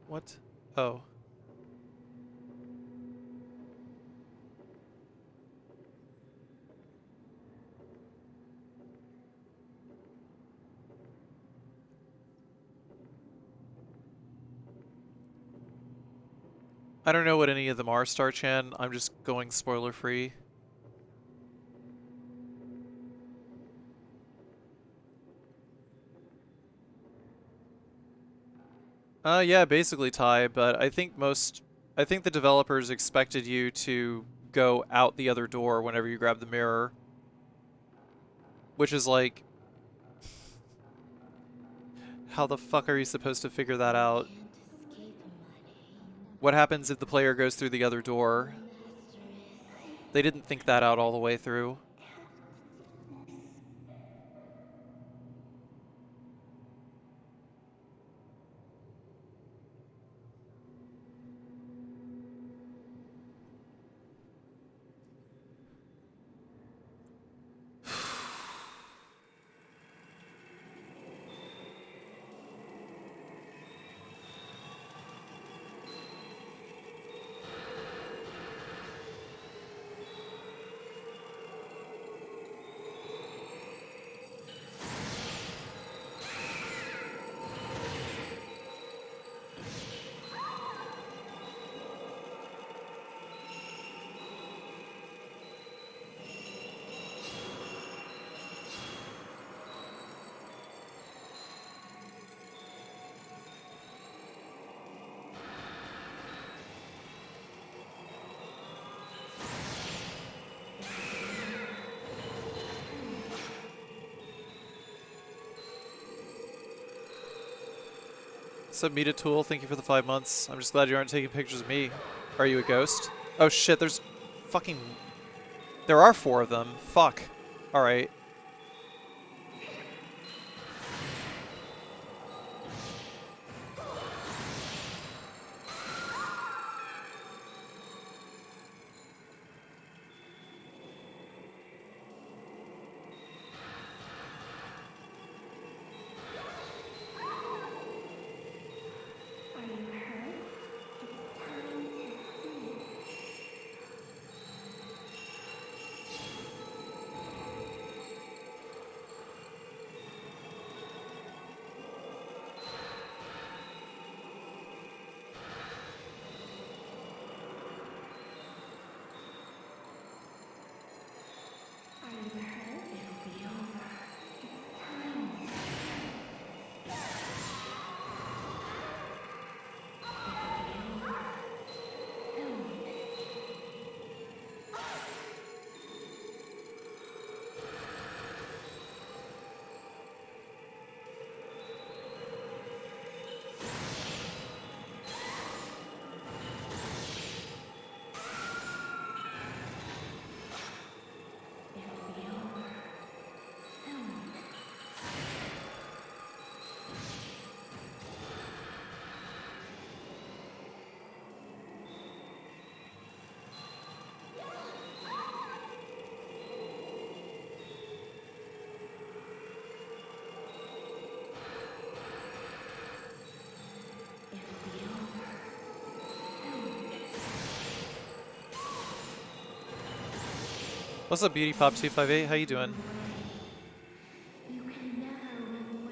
What? Oh. I don't know what any of them are, Star-chan. I'm just going spoiler-free. Yeah, basically, Ty, but I think the developers expected you to go out the other door whenever you grab the mirror. Which is like... How the fuck are you supposed to figure that out? What happens if the player goes through the other door? They didn't think that out all the way through. Submita Tool, thank you for the 5 months. I'm just glad you aren't taking pictures of me. Are you a ghost? Oh shit, there's fucking... There are 4 of them. Fuck. Alright. What's up, Beauty Pop 258? How you doing? You can never run away.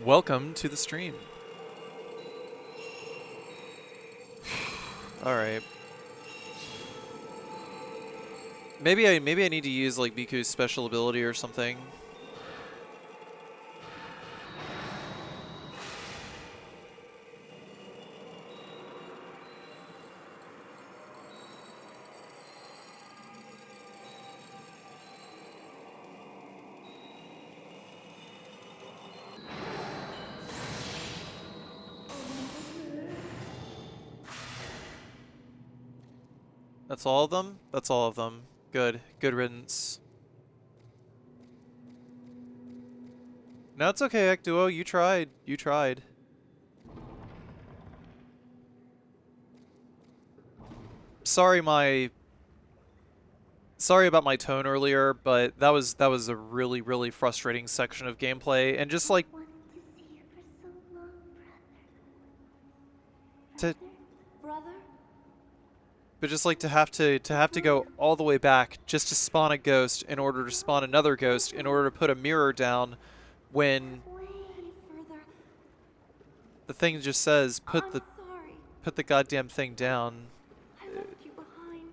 Welcome to the stream. All right. Maybe I need to use like Biku's special ability or something. That's all of them? That's all of them. Good. Good riddance. No, it's okay, Ekduo. You tried. You tried. Sorry about my tone earlier, but that was a really frustrating section of gameplay, and just like I wanted to see you for so long, to brother. but just like to have to go all the way back just to spawn a ghost in order to spawn another ghost in order to put a mirror down when Way any further. the thing just says I'm sorry. put the goddamn thing down. I left you behind.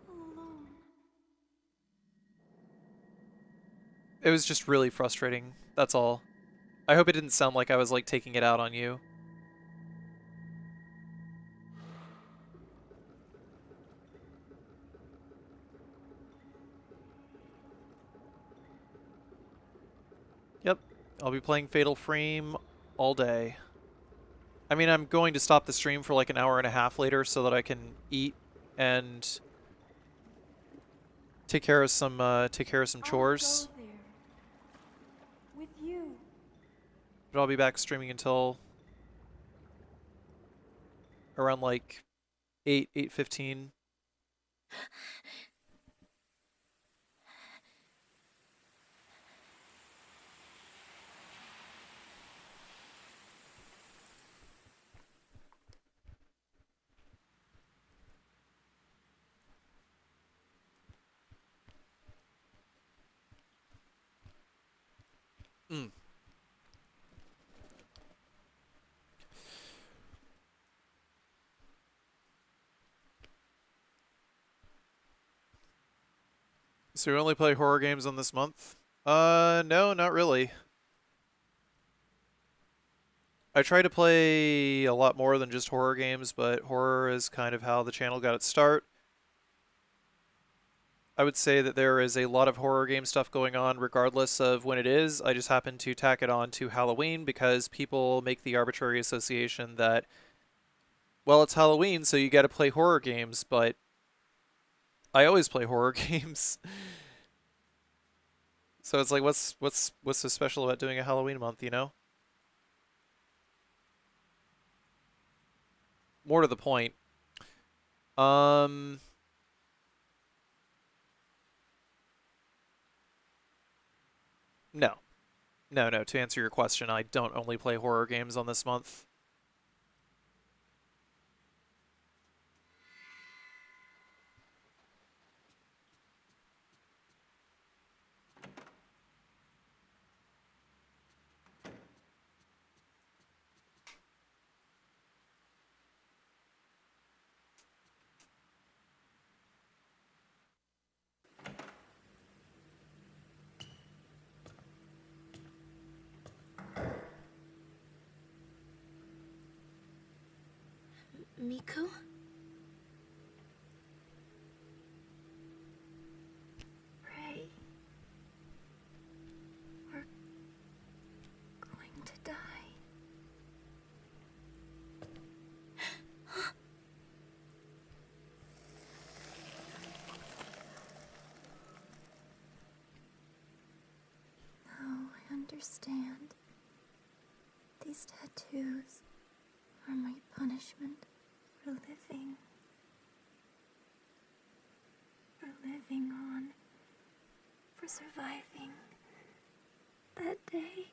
All alone. It was just really frustrating. That's all. I hope it didn't sound like I was like taking it out on you. Yep, I'll be playing Fatal Frame all day. I mean, I'm going to stop the stream for like an hour and a half later so that I can eat and take care of some chores. I'll go there. With you. But I'll be back streaming until around like 8:15. Mm. So you only play horror games on this month? No, not really. I try to play a lot more than just horror games, but horror is kind of how the channel got its start. I would say that there is a lot of horror game stuff going on regardless of when it is. I just happen to tack it on to Halloween because people make the arbitrary association that, well, it's Halloween, so you got to play horror games, but I always play horror games. So it's like, what's so special about doing a Halloween month, you know? More to the point. Um, no. No, no, to answer your question, I don't only play horror games on this month. Miku? Pray. We're going to die. Now I understand. These tattoos are my punishment for living. For living on. For surviving that day.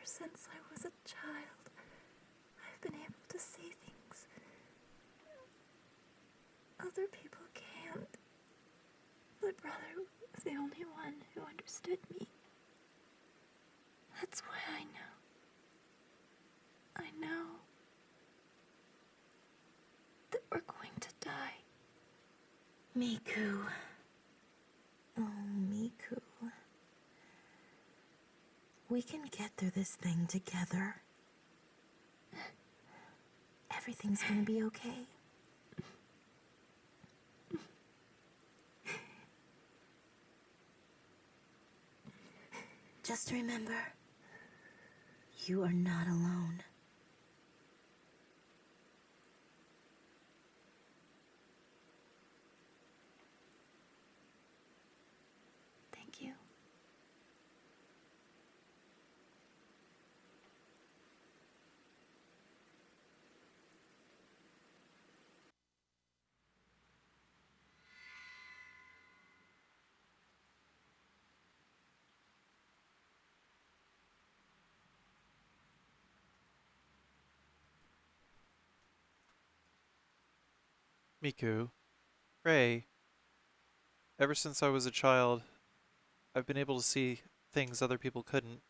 since I was a child, I've been able to see things other people can't. My brother was the only one who understood me. That's why I know. I know that we're going to die. Miku. Oh, Miku. We can get through this thing together. Everything's gonna be okay. Just remember, you are not alone. Thank you. Miku, Ray, ever since I was a child, I've been able to see things other people couldn't.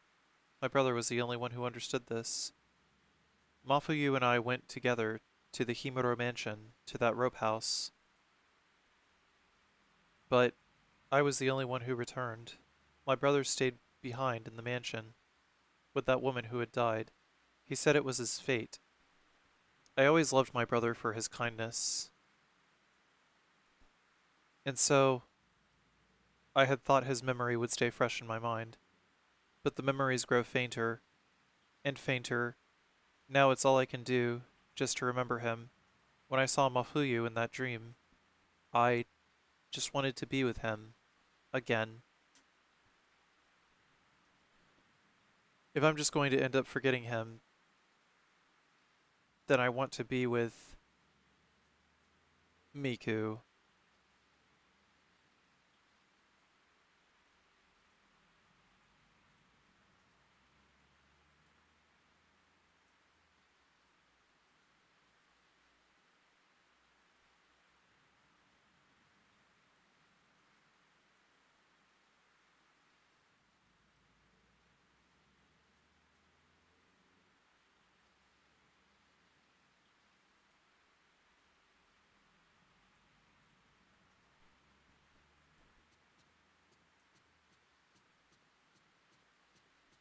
My brother was the only one who understood this. Mafuyu and I went together to the Himuro mansion, to that rope house, but I was the only one who returned. My brother stayed behind in the mansion with that woman who had died. He said it was his fate. I always loved my brother for his kindness, and so I had thought his memory would stay fresh in my mind. But the memories grow fainter and fainter. Now it's all I can do just to remember him. When I saw Mafuyu in that dream, I just wanted to be with him again. If I'm just going to end up forgetting him, then I want to be with Miku.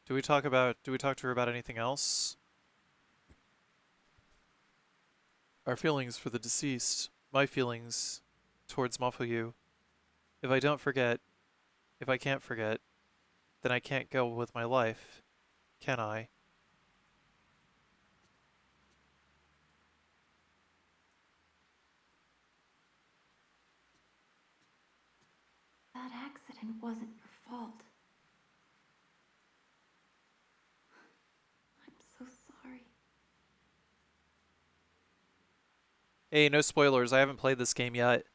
Do we talk to her about anything else? Our feelings for the deceased, my feelings towards Mafuyu. If I don't forget, if I can't forget, then I can't go with my life, can I? That accident wasn't your fault. I'm so sorry. Hey, no spoilers, I haven't played this game yet.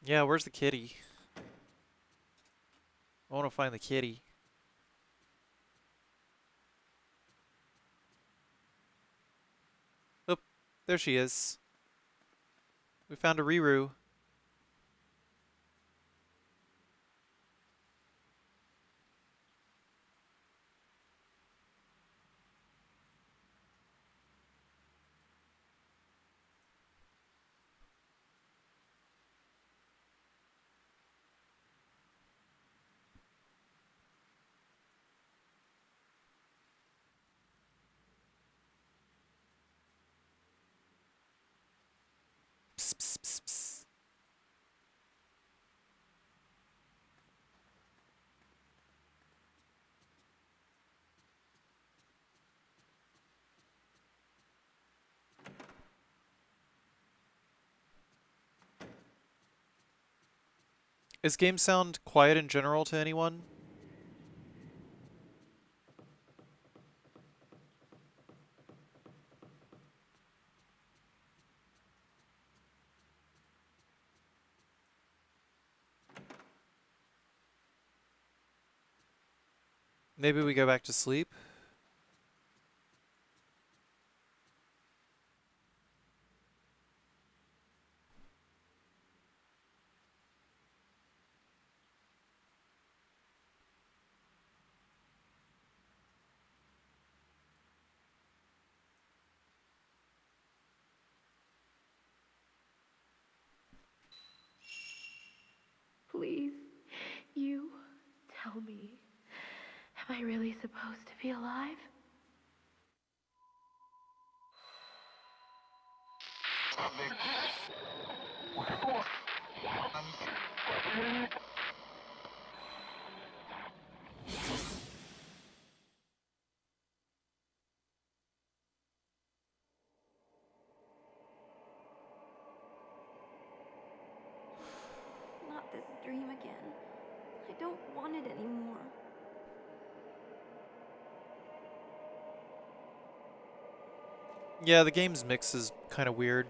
Yeah, where's the kitty? I want to find the kitty. Oh, there she is. We found a Riru. Psst, psst, psst, psst. Is game sound quiet in general to anyone? Maybe we go back to sleep? Please, you tell me. Am I really supposed to be alive? Not this dream again. I don't want it anymore. Yeah, the game's mix is kind of weird.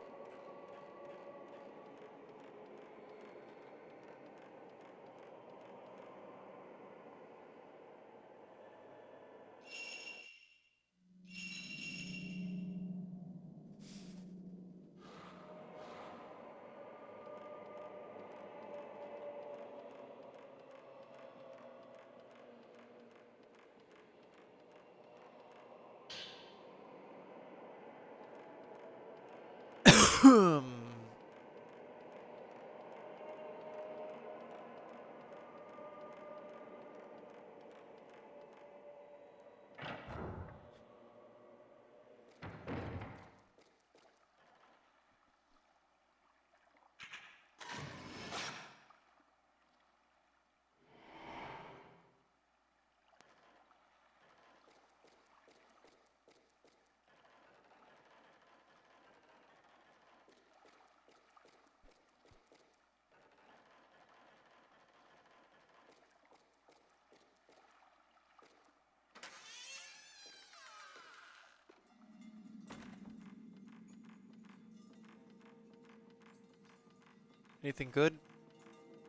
Anything good?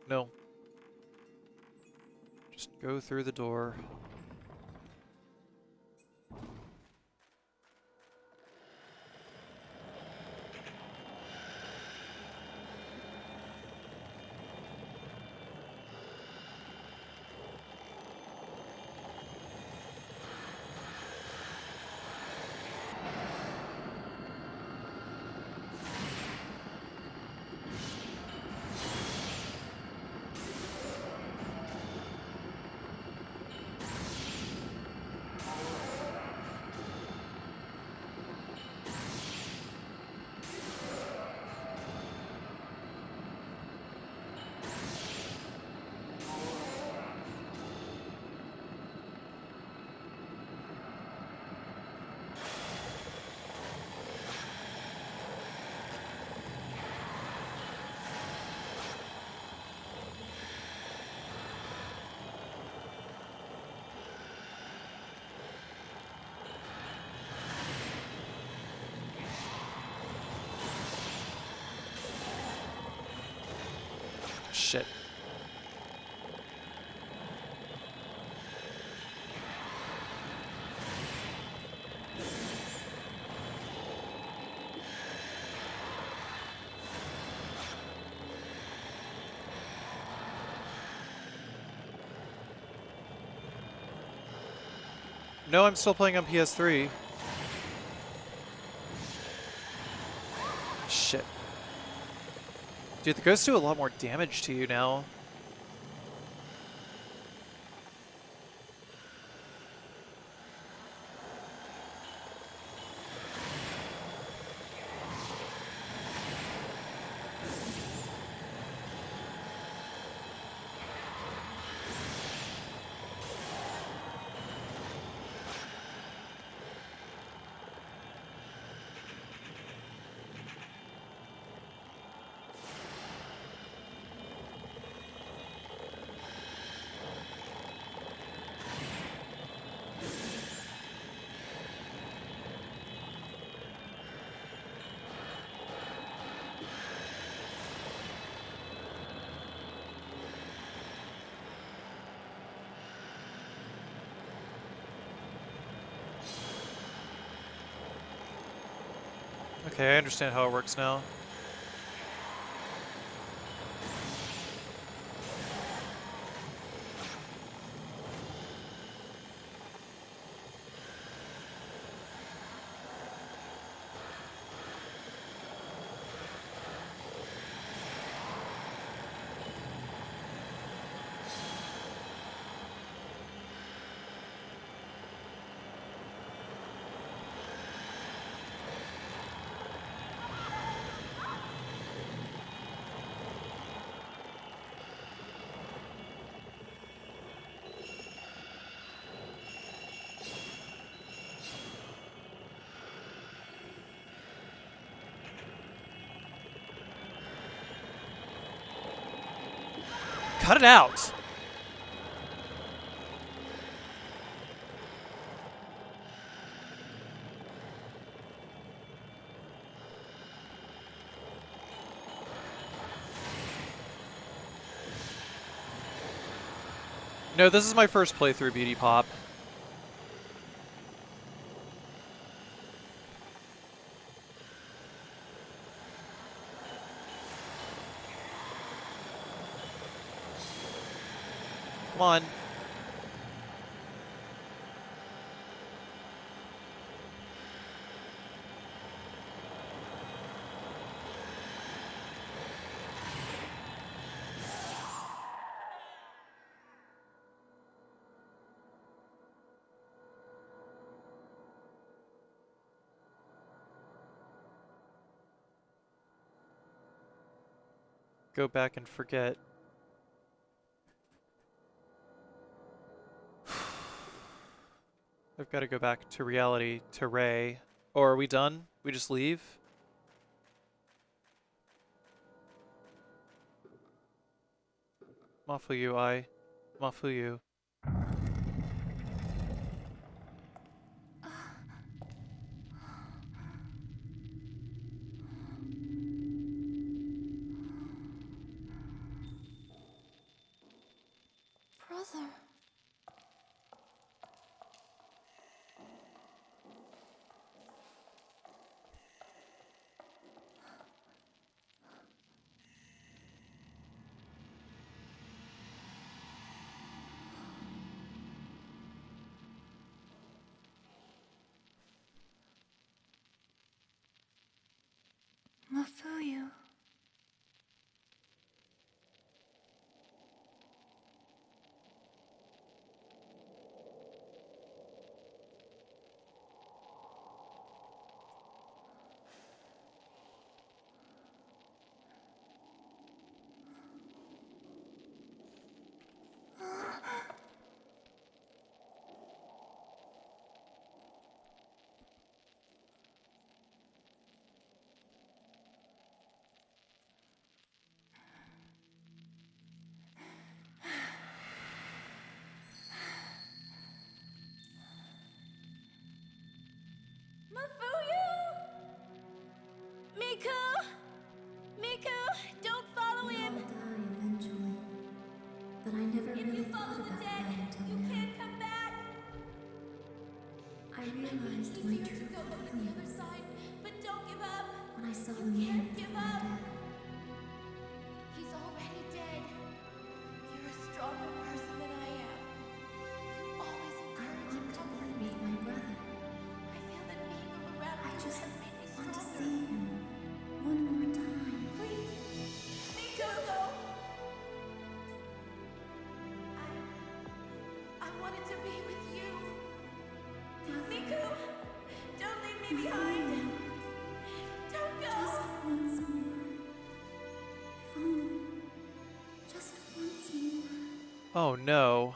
No. Just go through the door. Shit. No, I'm still playing on PS3. Shit. Dude, the ghosts do a lot more damage to you now. Okay, I understand how it works now. Cut it out! No, this is my first playthrough, Beauty Pop. Come on. Go back and forget. I've got to go back to reality, to Ray. Or are we done? We just leave? Mafuyu, Mafuyu. Brother. Mafuyu. Mafuyu! Miku! Miku! Don't follow We him! all die eventually. But I never If really you thought follow the about dead, that until you now. can't come back! I It might realized be my easier to true go over the feeling other side, but don't give up! when I saw You the man can't before give my up! death. He's already dead. You're a stronger person than I am. You always I encourage want and to comfort live me. with my behind him. Don't go. Just once more. If only. Just once more. Oh no.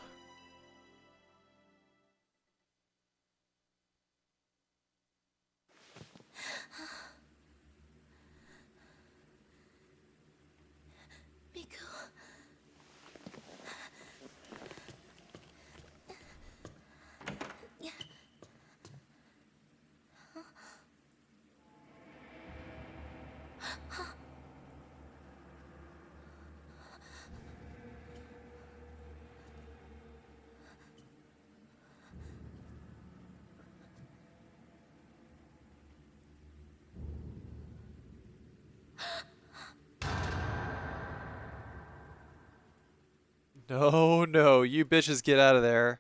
Miku. No, no, you bitches get out of there.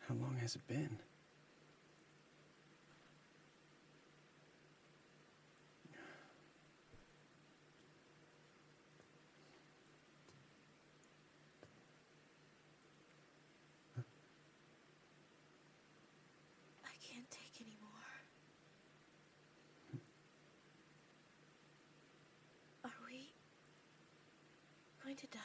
How long has it been? I can't take any more. Are we going to die?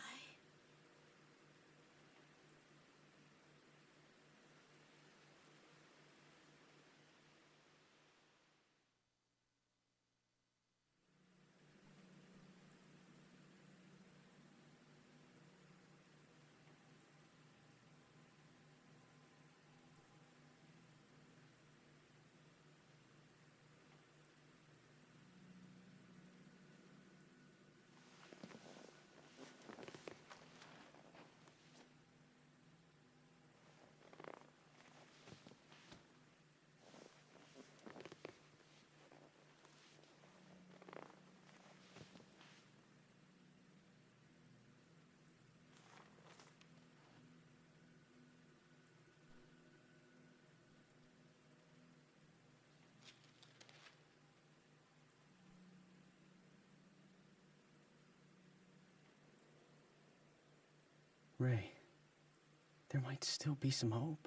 Ray, there might still be some hope.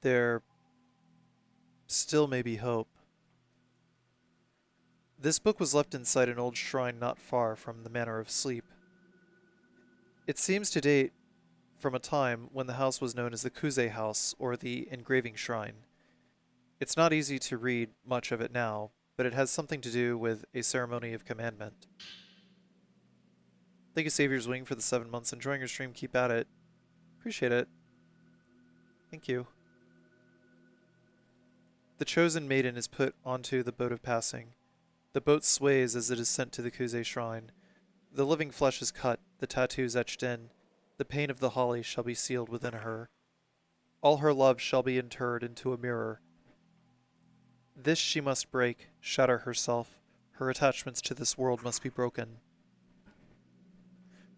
There still may be hope. This book was left inside an old shrine not far from the Manor of Sleep. It seems to date from a time when the house was known as the Kuze House, or the Engraving Shrine. It's not easy to read much of it now, but it has something to do with a ceremony of commandment. Thank you, Savior's Wing, for the 7 months. Enjoying your stream. Keep at it. Appreciate it. Thank you. The chosen maiden is put onto the boat of passing. The boat sways as it is sent to the Kuze shrine. The living flesh is cut, the tattoos etched in. The pain of the holly shall be sealed within her. All her love shall be interred into a mirror. This she must break, shatter herself. Her attachments to this world must be broken.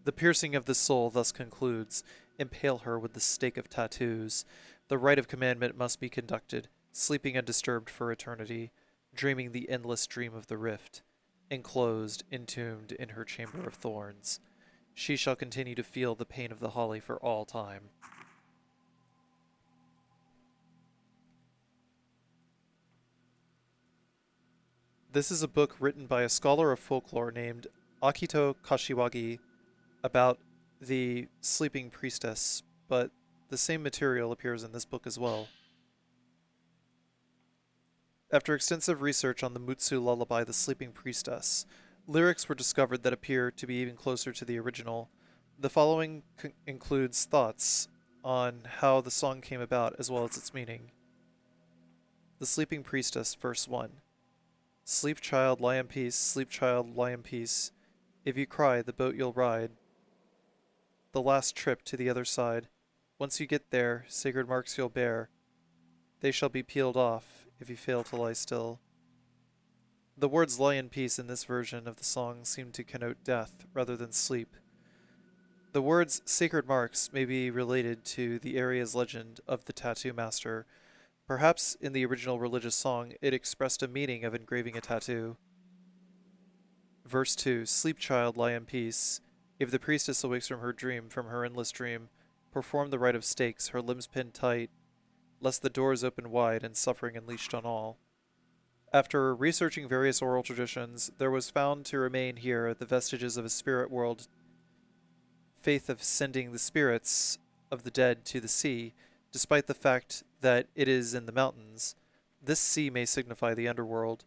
The piercing of the soul thus concludes. Impale her with the stake of tattoos. The rite of commandment must be conducted, sleeping undisturbed for eternity, dreaming the endless dream of the rift. enclosed, entombed in her chamber of thorns. She shall continue to feel the pain of the holly for all time. This is a book written by a scholar of folklore named Akito Kashiwagi about the sleeping priestess, but the same material appears in this book as well. After extensive research on the Mutsu lullaby, The Sleeping Priestess, lyrics were discovered that appear to be even closer to the original. The following includes thoughts on how the song came about as well as its meaning. The Sleeping Priestess, verse 1. Sleep, child, lie in peace, sleep, child, lie in peace. If you cry, the boat you'll ride. The last trip to the other side. Once you get there, sacred marks you'll bear. They shall be peeled off if you fail to lie still. The words lie in peace in this version of the song seem to connote death rather than sleep. The words sacred marks may be related to the area's legend of the tattoo master. Perhaps in the original religious song it expressed a meaning of engraving a tattoo. Verse 2. Sleep, child, lie in peace. If the priestess awakes from her dream, from her endless dream, perform the rite of stakes, her limbs pinned tight, lest the doors open wide and suffering unleashed on all. After researching various oral traditions, there was found to remain here the vestiges of a spirit world, faith of sending the spirits of the dead to the sea, despite the fact that it is in the mountains. This sea may signify the underworld.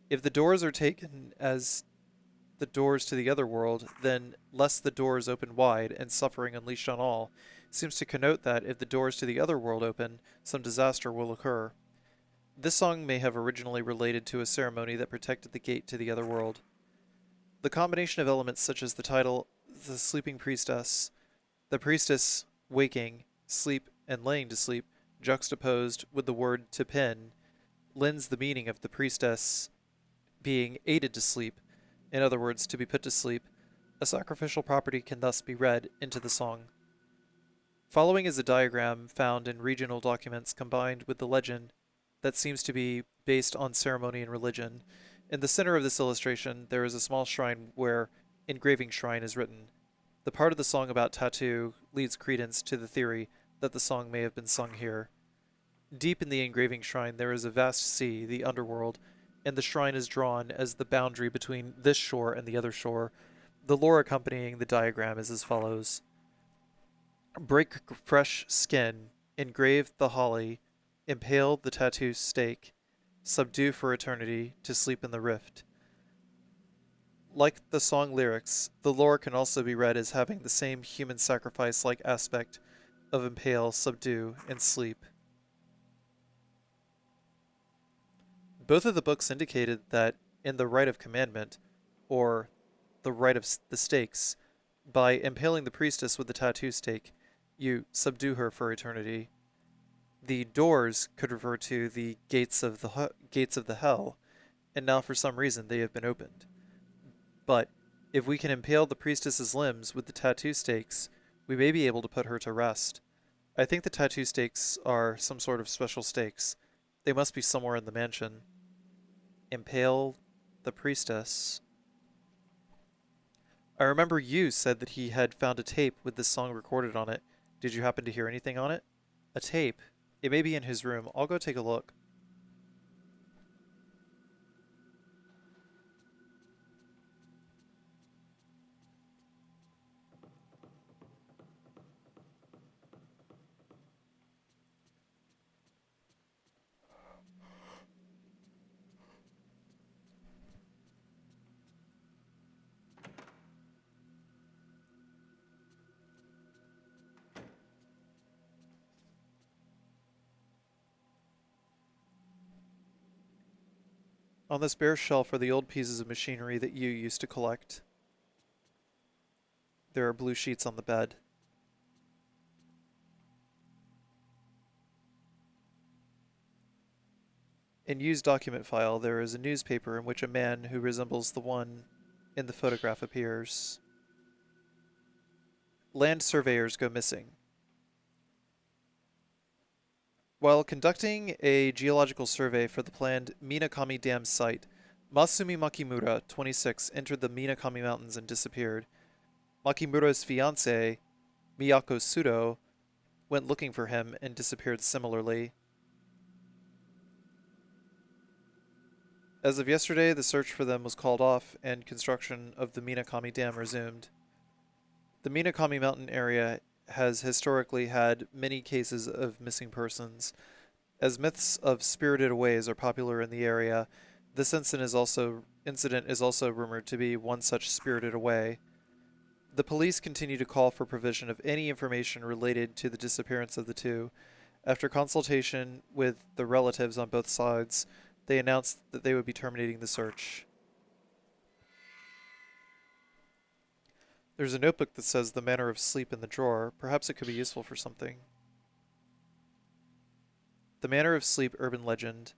If the doors are taken as the doors to the other world, then lest the doors open wide and suffering unleashed on all seems to connote that if the doors to the other world open, some disaster will occur. This song may have originally related to a ceremony that protected the gate to the other world. The combination of elements such as the title, the sleeping priestess, the priestess waking, sleep, and laying to sleep, juxtaposed with the word to pin, lends the meaning of the priestess being aided to sleep, in other words, to be put to sleep. A sacrificial property can thus be read into the song. Following is a diagram found in regional documents combined with the legend that seems to be based on ceremony and religion. In the center of this illustration, there is a small shrine where engraving shrine is written. The part of the song about tattoo leads credence to the theory that the song may have been sung here. Deep in the engraving shrine there is a vast sea, the underworld, and the shrine is drawn as the boundary between this shore and the other shore. The lore accompanying the diagram is as follows. Break fresh skin, engrave the holly, impale the tattoo stake, subdue for eternity, to sleep in the rift. Like the song lyrics, the lore can also be read as having the same human sacrifice-like aspect of impale, subdue, and sleep. Both of the books indicated that in the rite of commandment, or the rite of the stakes, by impaling the priestess with the tattoo stake, you subdue her for eternity. The doors could refer to the gates of the hell, and now for some reason they have been opened. But if we can impale the priestess's limbs with the tattoo stakes, we may be able to put her to rest. I think the tattoo stakes are some sort of special stakes. They must be somewhere in the mansion. Impale the priestess. I remember you said that he had found a tape with this song recorded on it. Did you happen to hear anything on it? A tape. It may be in his room. I'll go take a look. On this bare shelf are the old pieces of machinery that you used to collect. There are blue sheets on the bed. In Yu's document file, there is a newspaper in which a man who resembles the one in the photograph appears. Land surveyors go missing. While conducting a geological survey for the planned Minakami Dam site, Masumi Makimura, 26, entered the Minakami Mountains and disappeared. Makimura's fiancée, Miyako Sudo, went looking for him and disappeared similarly. As of yesterday, the search for them was called off and construction of the Minakami Dam resumed. The Minakami Mountain area has historically had many cases of missing persons. As myths of spirited aways are popular in the area, this incident is also rumored to be one such spirited away. The police continue to call for provision of any information related to the disappearance of the two. After consultation with the relatives on both sides, they announced that they would be terminating the search. There's a notebook that says the manner of sleep in the drawer. Perhaps it could be useful for something. The Manner of Sleep Urban Legend.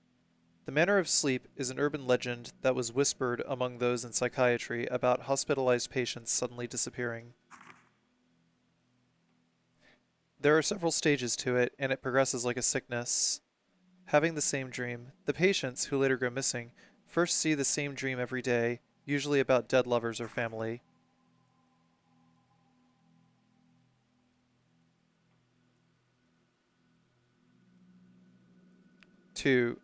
The Manner of Sleep is an urban legend that was whispered among those in psychiatry about hospitalized patients suddenly disappearing. There are several stages to it, and it progresses like a sickness. Having the same dream, the patients, who later go missing, first see the same dream every day, usually about dead lovers or family. Two,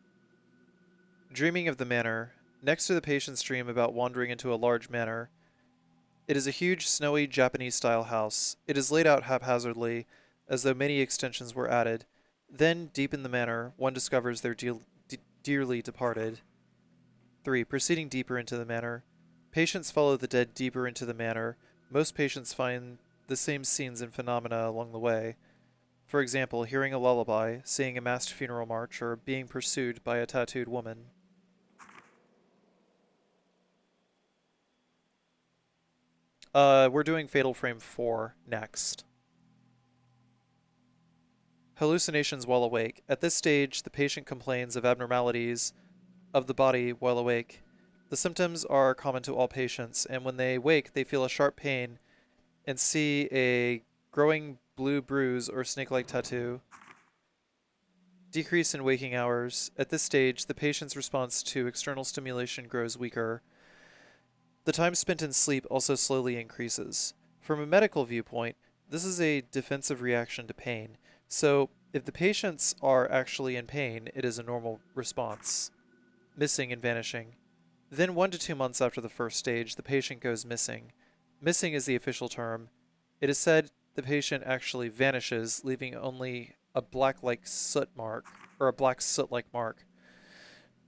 dreaming of the manor. Next to the patient's dream about wandering into a large manor. It is a huge, snowy, Japanese-style house. It is laid out haphazardly, as though many extensions were added. Then, deep in the manor, one discovers their dearly departed. 3. Proceeding deeper into the manor. Patients follow the dead deeper into the manor. Most patients find the same scenes and phenomena along the way. For example, hearing a lullaby, seeing a massed funeral march, or being pursued by a tattooed woman. We're doing Fatal Frame 4 next. Hallucinations while awake. At this stage, the patient complains of abnormalities of the body while awake. The symptoms are common to all patients, and when they wake, they feel a sharp pain and see a growing blue bruise or snake-like tattoo. Decrease in waking hours. At this stage, the patient's response to external stimulation grows weaker. The time spent in sleep also slowly increases. From a medical viewpoint, this is a defensive reaction to pain. So, if the patients are actually in pain, it is a normal response. Missing and vanishing. Then 1 to 2 months after the first stage, the patient goes missing. Missing is the official term. It is said the patient actually vanishes, leaving only a black-like soot mark, or a black soot-like mark.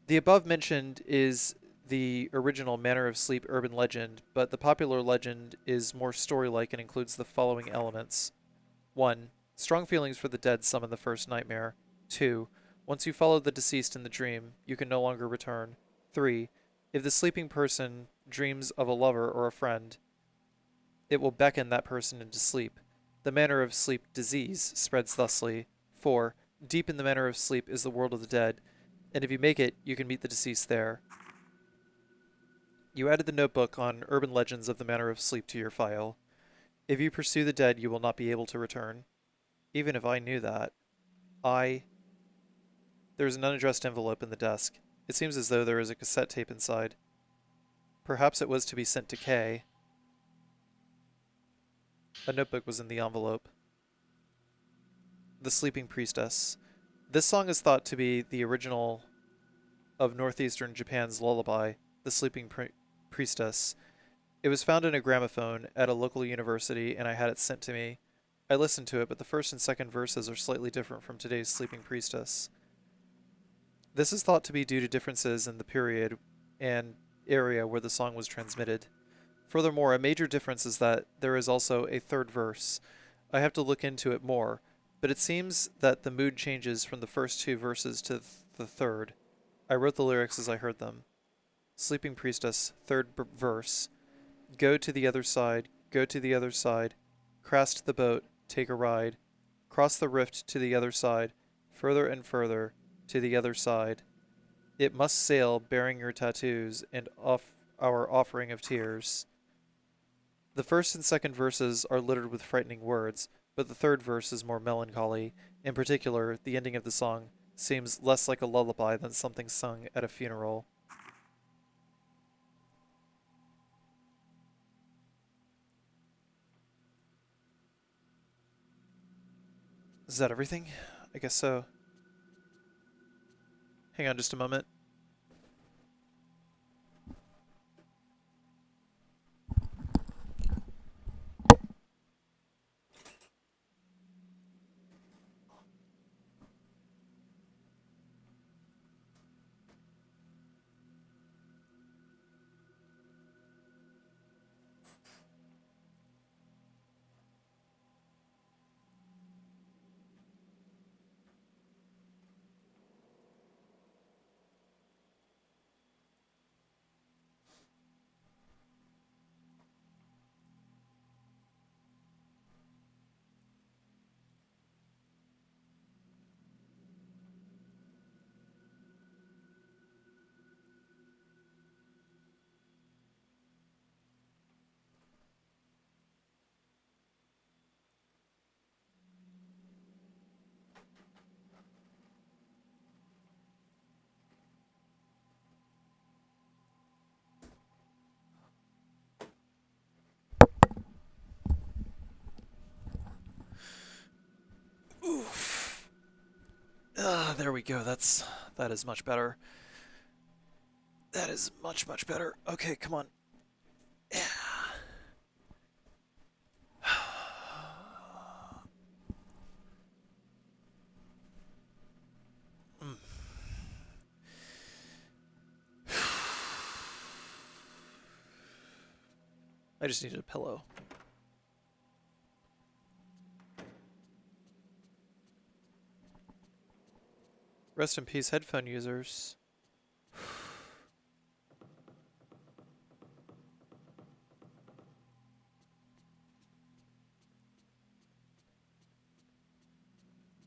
The above mentioned is the original Manner of Sleep urban legend, but the popular legend is more story-like and includes the following elements. 1. Strong feelings for the dead summon the first nightmare. 2. Once you follow the deceased in the dream, you can no longer return. 3. If the sleeping person dreams of a lover or a friend, it will beckon that person into sleep. The manner of sleep disease spreads thusly. 4. Deep in the manner of sleep is the world of the dead, and if you make it, you can meet the deceased there. You added the notebook on urban legends of the manner of sleep to your file. If you pursue the dead, you will not be able to return. Even if I knew that. There is an unaddressed envelope in the desk. It seems as though there is a cassette tape inside. Perhaps it was to be sent to Kay. A notebook was in the envelope. The Sleeping Priestess. This song is thought to be the original of northeastern Japan's lullaby, The Sleeping Priestess. It was found in a gramophone at a local university, and I had it sent to me. I listened to it, but the first and second verses are slightly different from today's Sleeping Priestess. This is thought to be due to differences in the period and area where the song was transmitted. Furthermore, a major difference is that there is also a third verse. I have to look into it more, but it seems that the mood changes from the first 2 verses to the third. I wrote the lyrics as I heard them. Sleeping Priestess, third verse. Go to the other side, go to the other side. Crast the boat, take a ride. Cross the rift to the other side, further and further, to the other side. It must sail bearing your tattoos and our offering of tears. The first and second verses are littered with frightening words, but the third verse is more melancholy. In particular, the ending of the song seems less like a lullaby than something sung at a funeral. Is that everything? I guess so. Hang on just a moment. Oof. There we go. That is much better. That is much, much better. Okay, come on. Yeah. Mm. I just needed a pillow. Rest in peace, headphone users.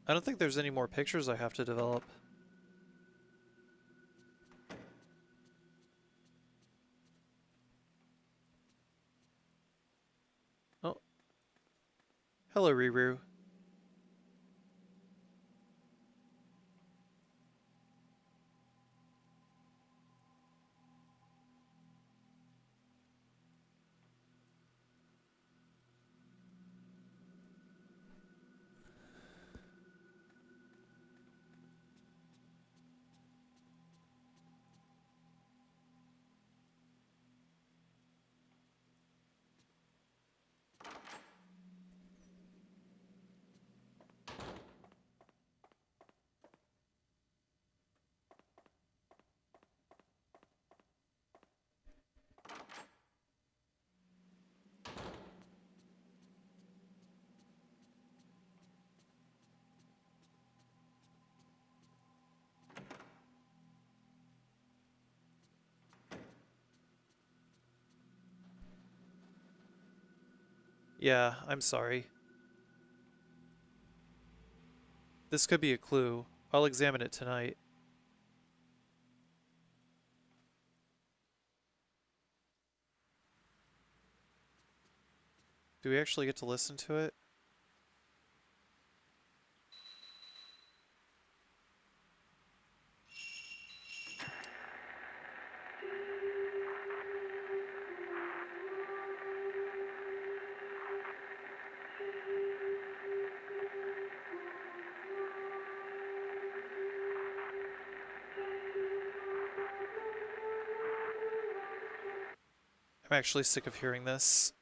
I don't think there's any more pictures I have to develop. Oh. Hello, Riru. Yeah, I'm sorry. This could be a clue. I'll examine it tonight. Do we actually get to listen to it? I'm actually sick of hearing this.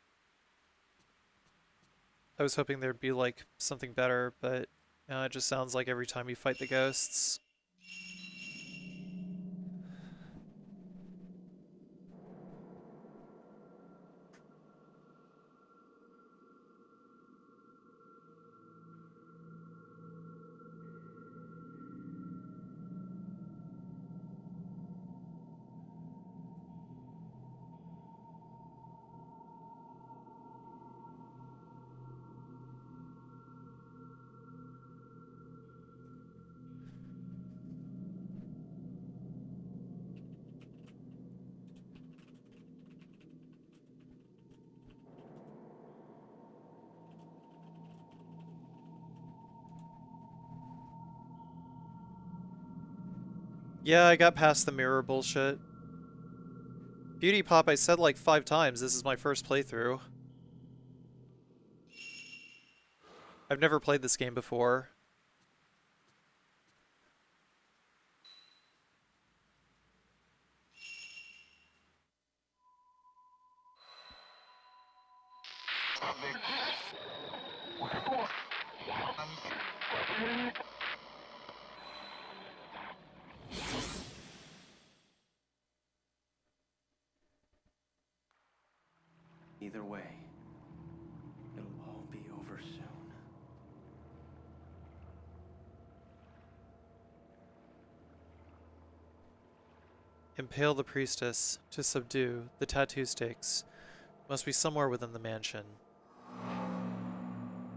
I was hoping there'd be like something better, but it just sounds like every time you fight the ghosts. Yeah, I got past the mirror bullshit. Beauty Pop, I said like 5 times, this is my first playthrough. I've never played this game before. Either way, it'll all be over soon. Impale the priestess to subdue the tattoo stakes. Must be somewhere within the mansion.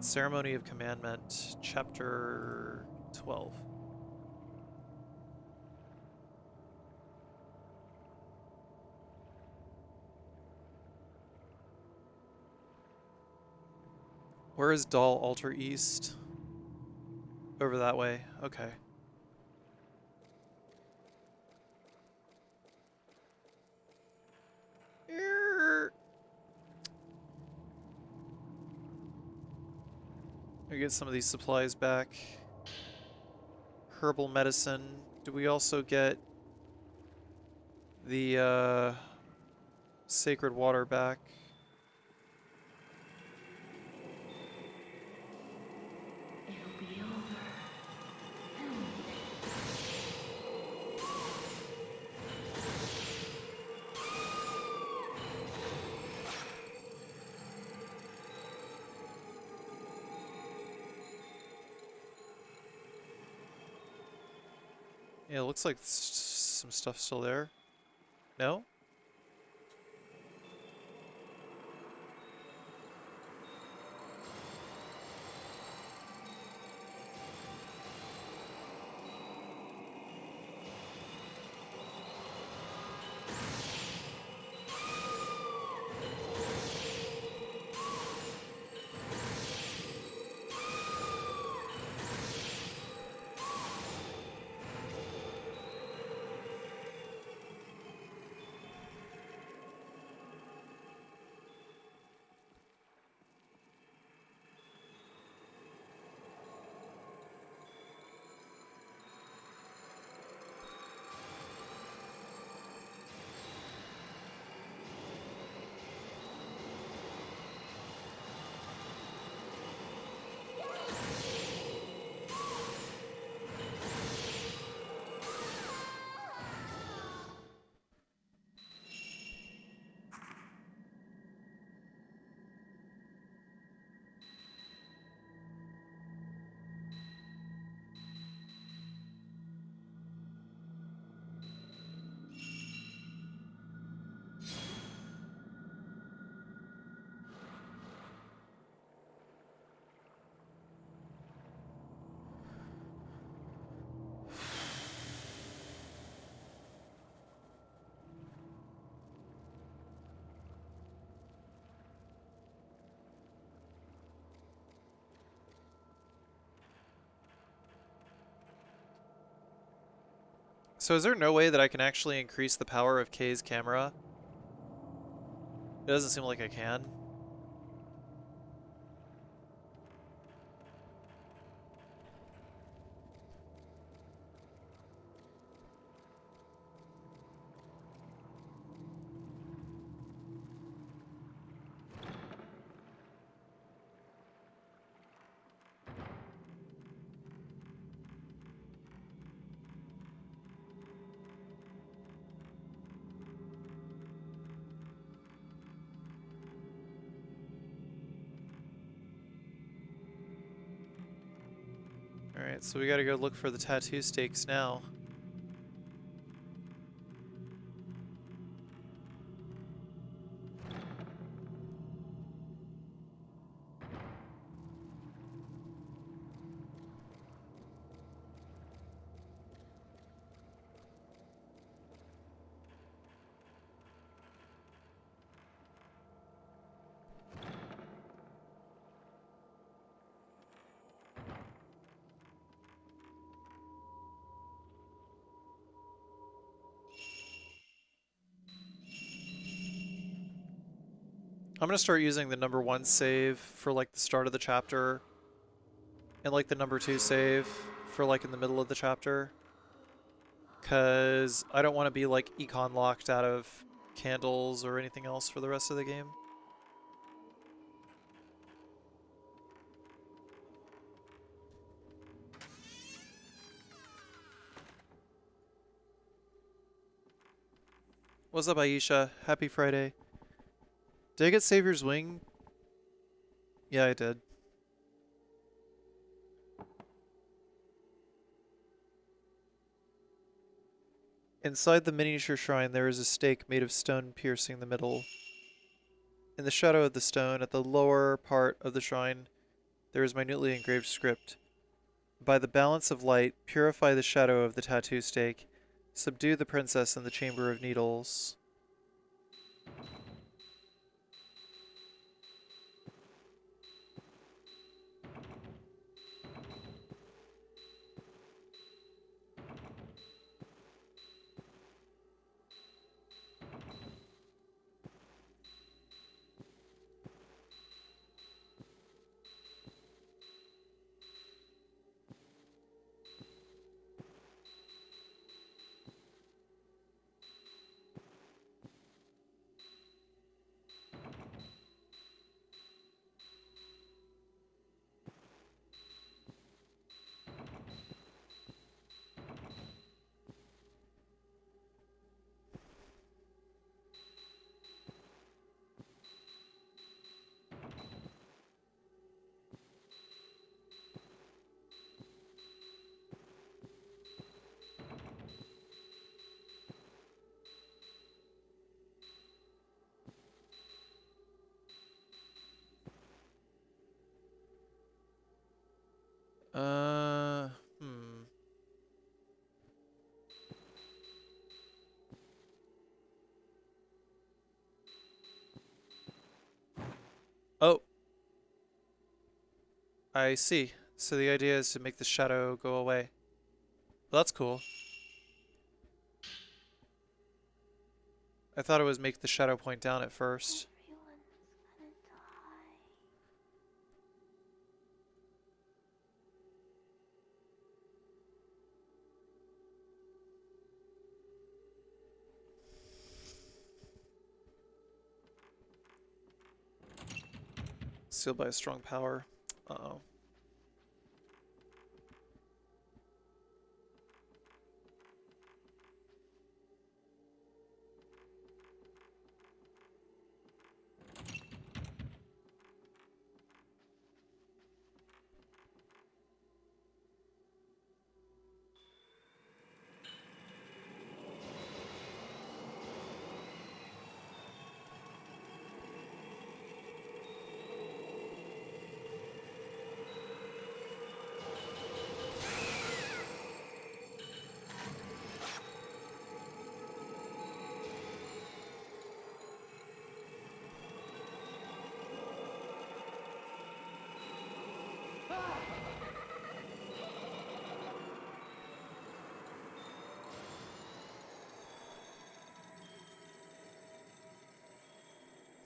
Ceremony of Commandment, Chapter 12. Where is Doll Altar East? Over that way. Okay. We get some of these supplies back. Herbal medicine. Do we also get the sacred water back? It'll be over. Yeah, it looks like some stuff still there. No? So is there no way that I can actually increase the power of Kay's camera? It doesn't seem like I can. Alright, so we gotta go look for the tattoo stakes now. I'm gonna start using the #1 save for like the start of the chapter and like the number 2 save for like in the middle of the chapter. Because I don't want to be like econ locked out of candles or anything else for the rest of the game. What's up, Aisha? Happy Friday. Did I get Savior's Wing? Yeah, I did. Inside the miniature shrine, there is a stake made of stone piercing the middle. In the shadow of the stone, at the lower part of the shrine, there is minutely engraved script. By the balance of light, purify the shadow of the tattoo stake. Subdue the princess in the chamber of needles. Hmm. Oh, I see. So the idea is to make the shadow go away. Well, that's cool. I thought it was make the shadow point down at first. Everyone's gonna die. Sealed by a strong power. Uh-oh.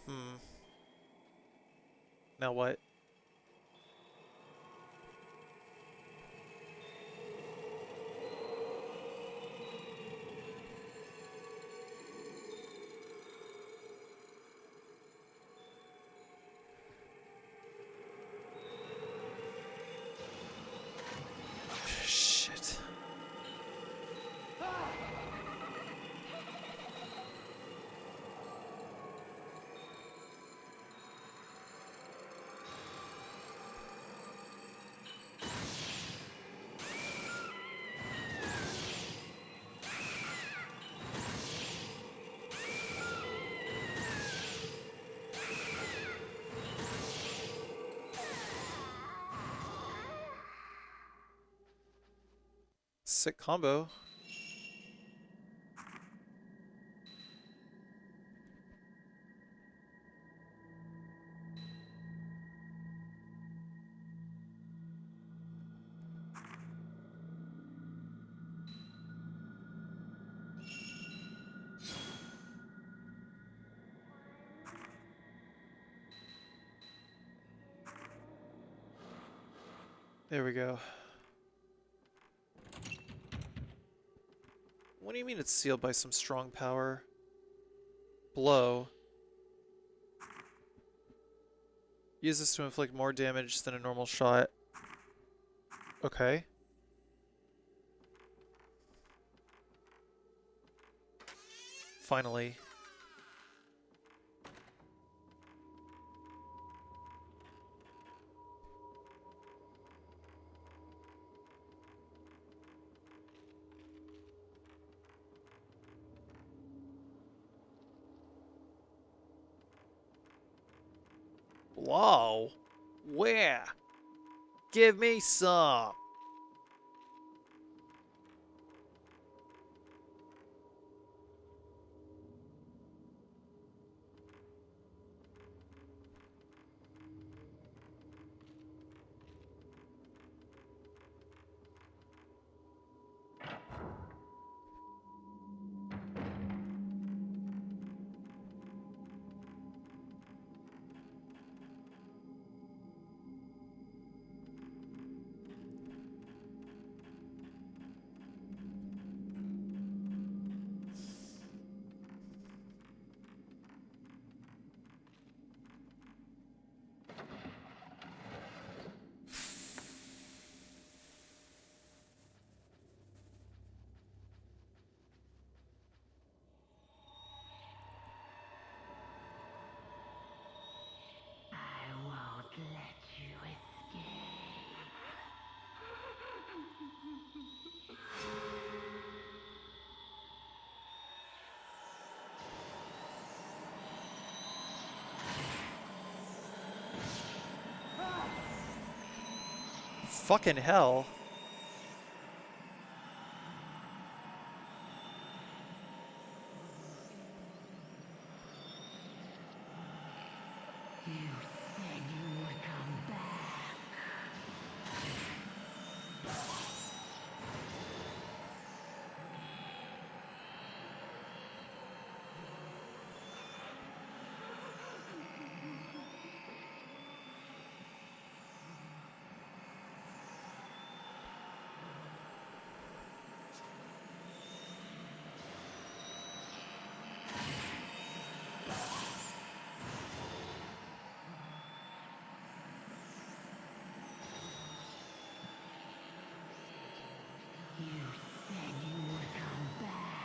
Hmm. Now what? Shit. Sick combo. There we go. What do you mean it's sealed by some strong power? Blow. Use this to inflict more damage than a normal shot. Okay. Finally. Whoa. Where? Give me some. I won't let you escape. Fucking hell. You said you would come back. You said you would come back.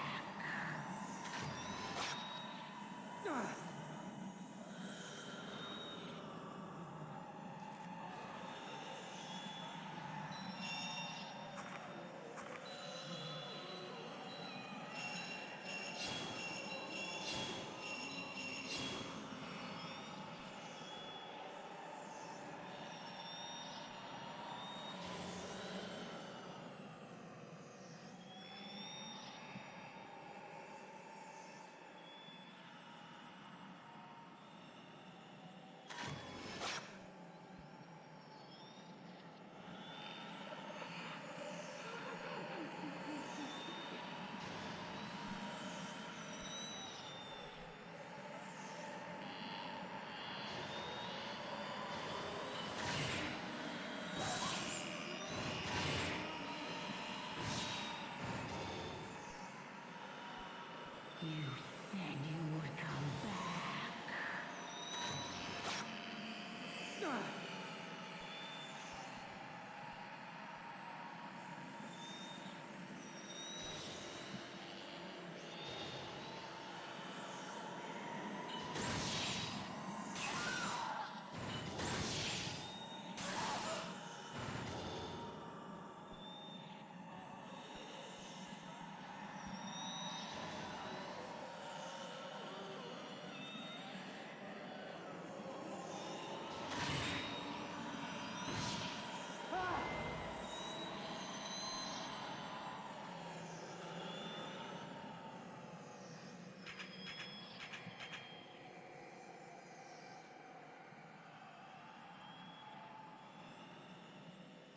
You said you would come back.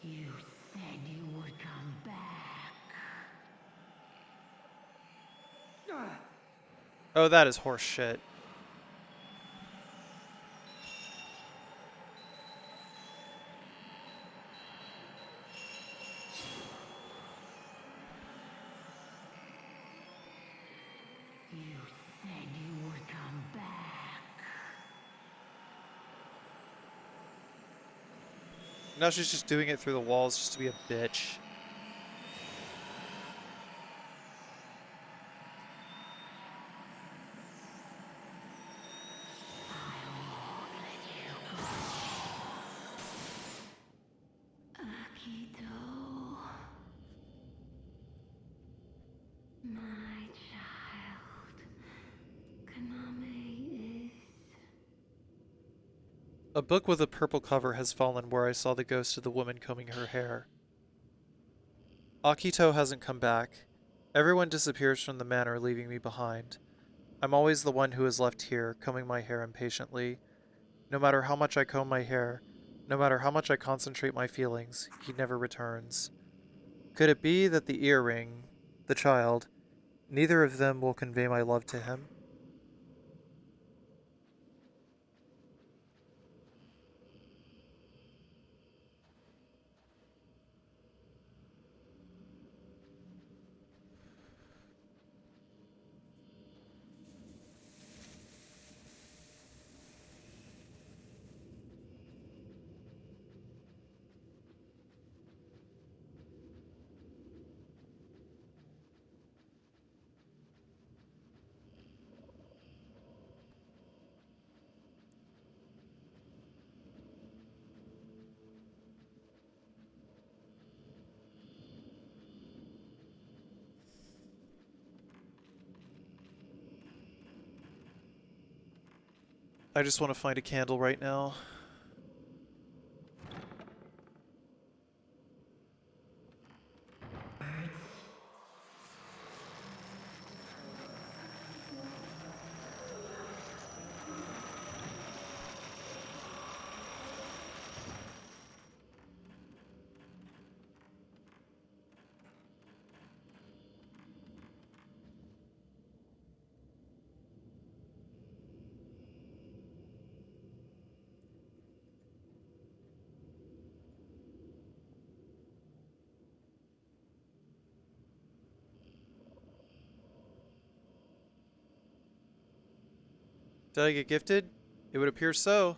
You said you would come back. Oh, that is horse shit. Now she's just doing it through the walls just to be a bitch. Akito, my child, Kaname is. A book with a purple cover has fallen where I saw the ghost of the woman combing her hair. Akito hasn't come back. Everyone disappears from the manor, leaving me behind. I'm always the one who is left here, combing my hair impatiently. No matter how much I comb my hair, no matter how much I concentrate my feelings, he never returns. Could it be that the earring, the child, neither of them will convey my love to him? I just want to find a candle right now. Did I get gifted? It would appear so.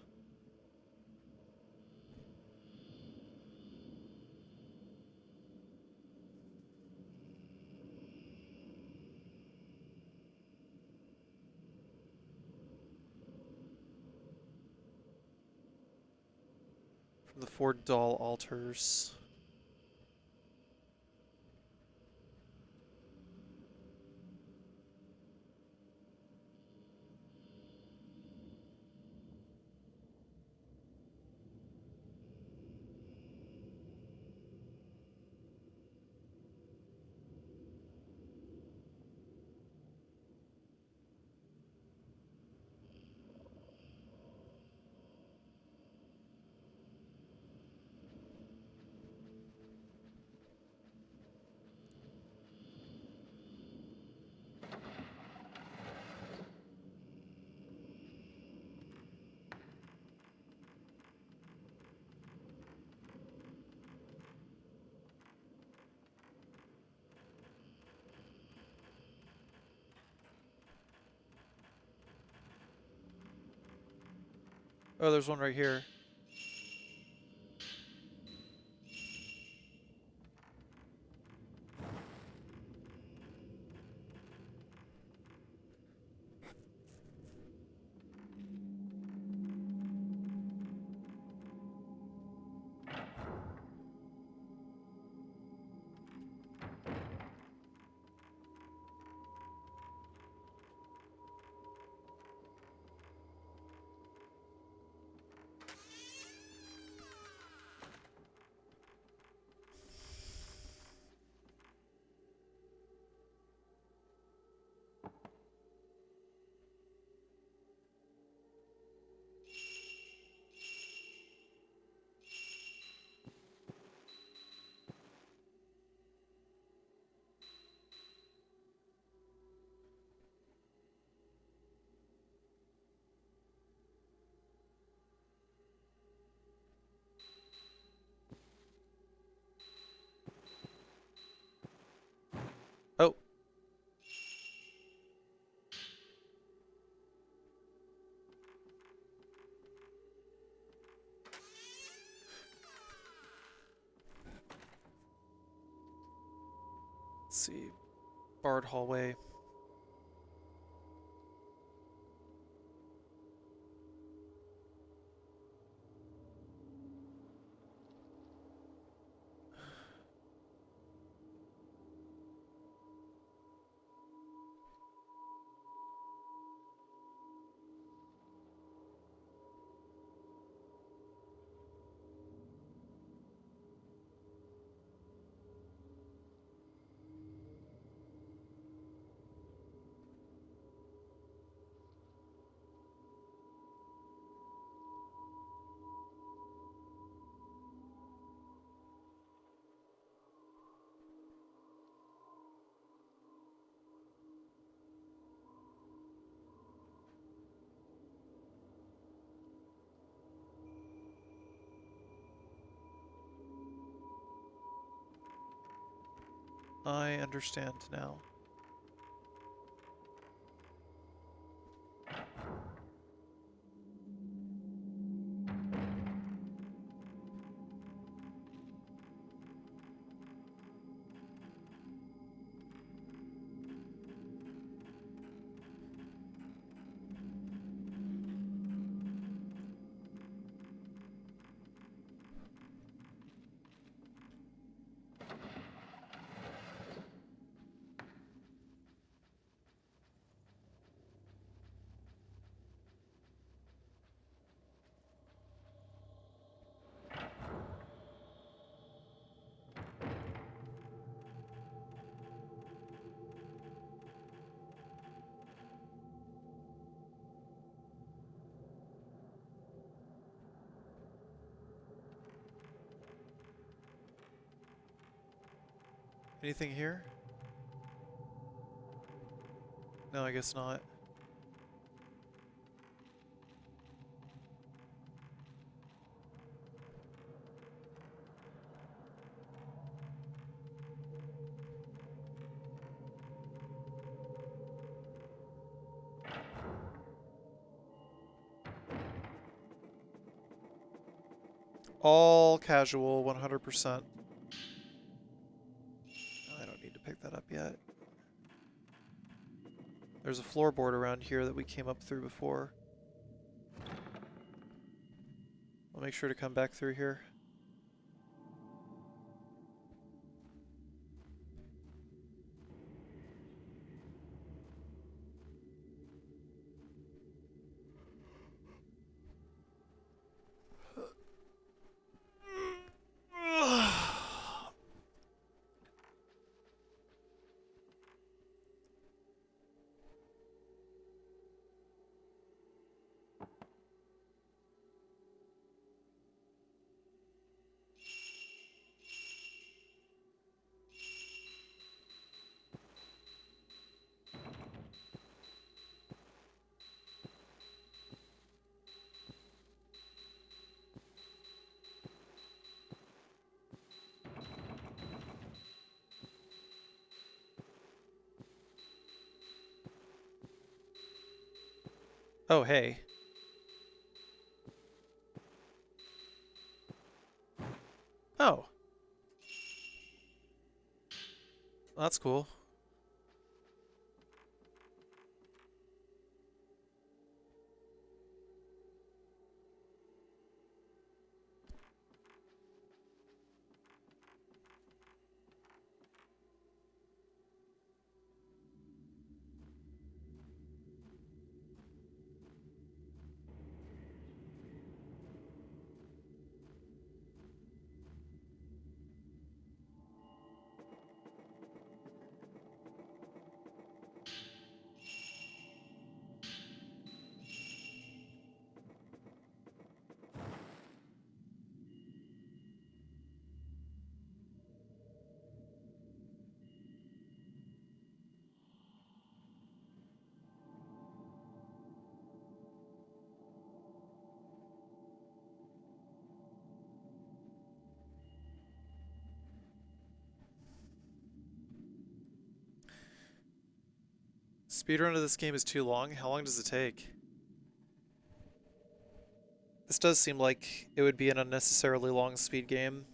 From the 4 doll altars. Oh, there's one right here. Let's see. Barred hallway. I understand now. Anything here? No, I guess not. All casual, 100%. I don't need to pick that up yet. There's a floorboard around here that we came up through before. I'll make sure to come back through here. Oh, hey. Oh. That's cool. Speedrun of this game is too long. How long does it take? This does seem like it would be an unnecessarily long speed game.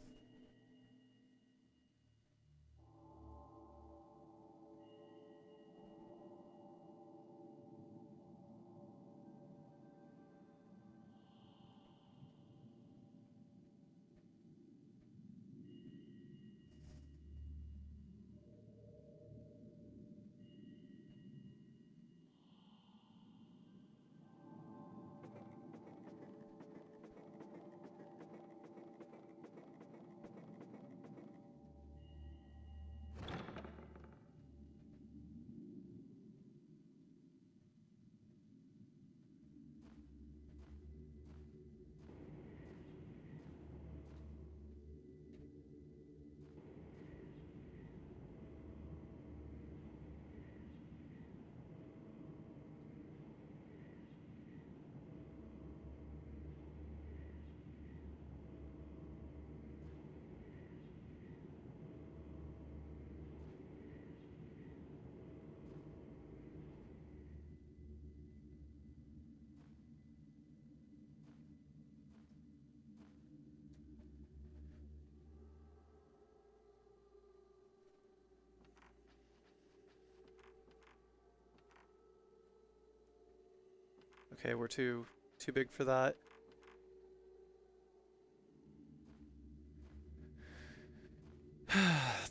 Okay, we're too big for that.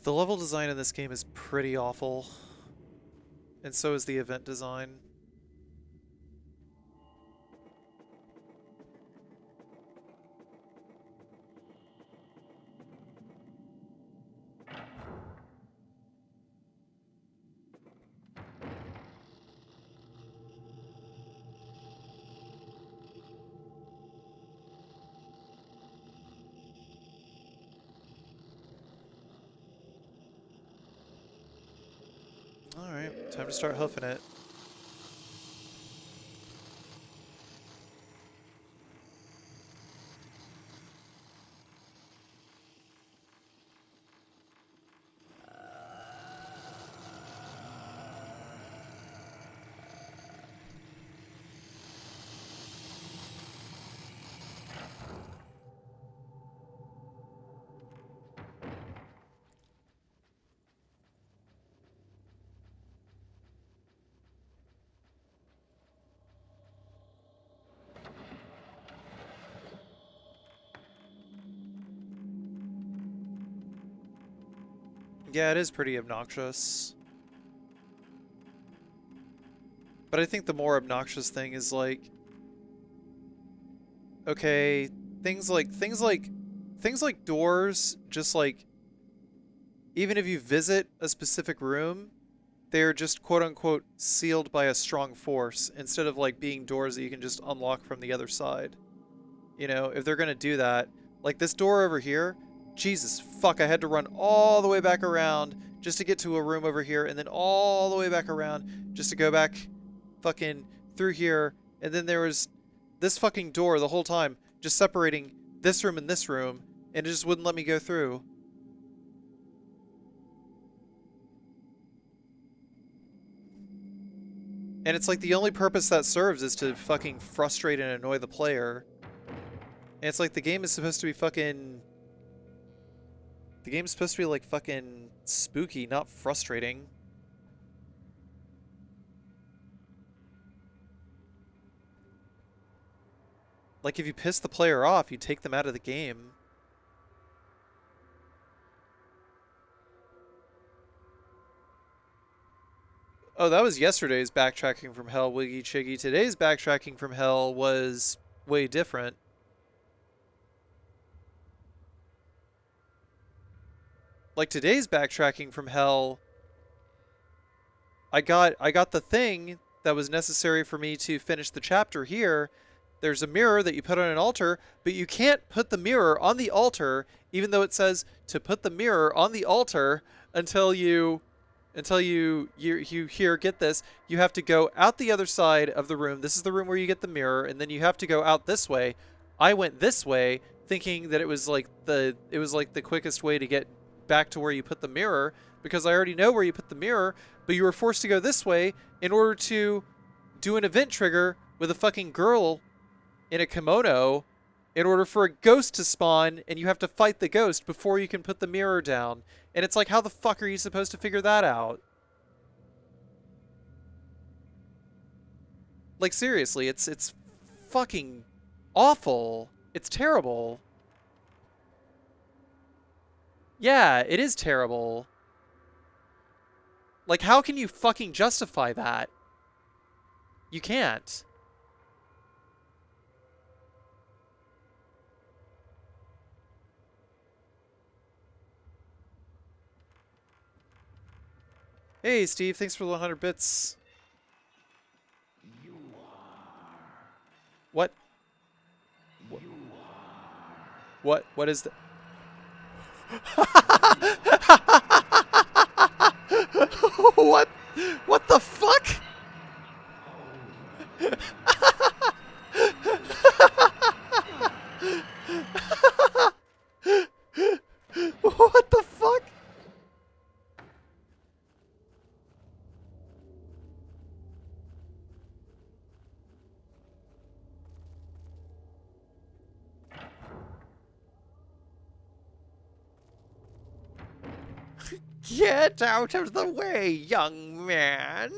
The level design in this game is pretty awful. And so is the event design. Alright, time to start hoofing it. Yeah, it is pretty obnoxious. But I think the more obnoxious thing is like, okay, things like doors, just like, even if you visit a specific room, they're just quote unquote sealed by a strong force instead of like being doors that you can just unlock from the other side. You know, if they're gonna do that, like this door over here, Jesus fuck, I had to run all the way back around just to get to a room over here, and then all the way back around just to go back fucking through here, and then there was this fucking door the whole time just separating this room and this room, and it just wouldn't let me go through. And it's like the only purpose that serves is to fucking frustrate and annoy the player. And it's like the game is supposed to be fucking... The game's supposed to be like fucking spooky, not frustrating. Like if you piss the player off, you take them out of the game. Oh, that was yesterday's backtracking from hell, Wiggy Chiggy. Today's backtracking from hell was way different. Like today's backtracking from hell, I got the thing that was necessary for me to finish the chapter here. There's a mirror that you put on an altar, but you can't put the mirror on the altar, even though it says to put the mirror on the altar until you here, get this, you have to go out the other side of the room. This is the room where you get the mirror, and then you have to go out this way. I went this way thinking that it was like the quickest way to get back to where you put the mirror, because I already know where you put the mirror, but you were forced to go this way in order to do an event trigger with a fucking girl in a kimono in order for a ghost to spawn, and you have to fight the ghost before you can put the mirror down. And it's like, how the fuck are you supposed to figure that out? Like, seriously, it's fucking awful. It's terrible. Yeah, it is terrible. Like, how can you fucking justify that? You can't. Hey, Steve, thanks for the 100 bits. What? What is that? What? What the fuck? What the fuck? Get out of the way, young man!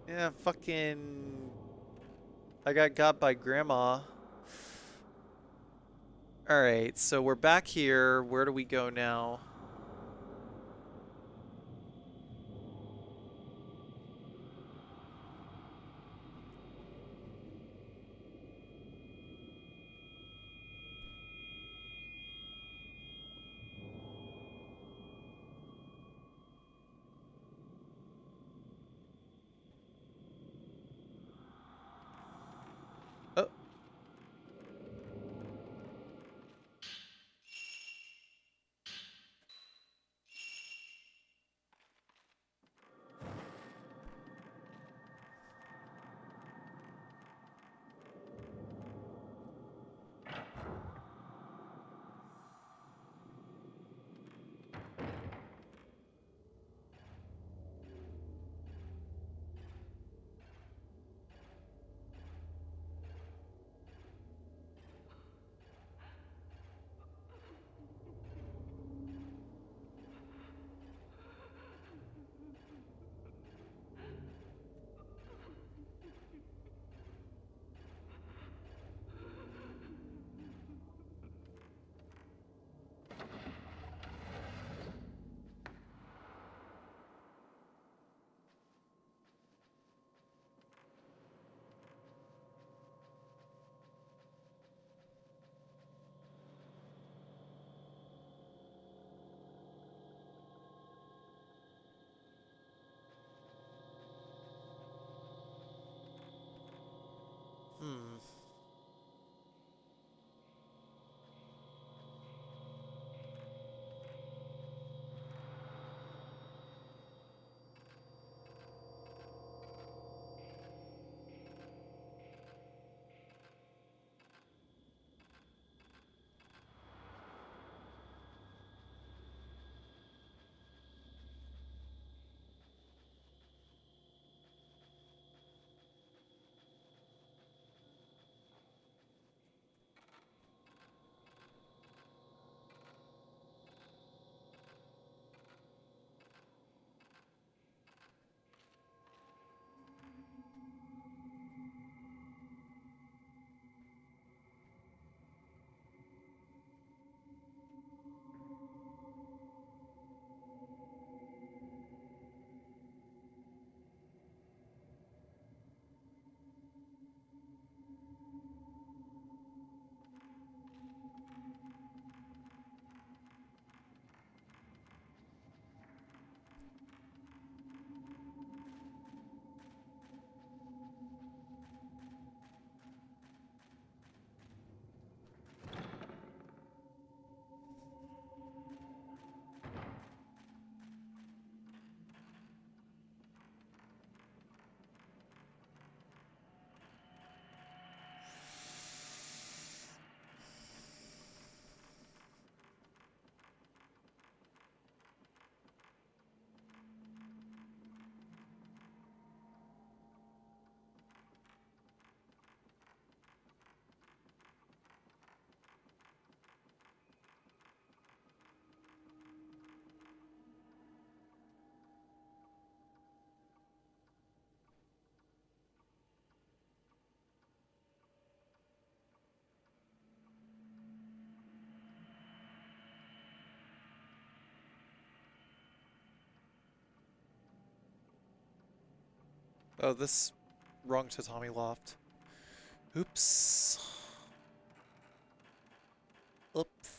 Yeah, fucking... I got by Grandma. Alright, so we're back here. Where do we go now? Oh. Hmm. Oh, this... Wrong tatami loft. Oops. Oops.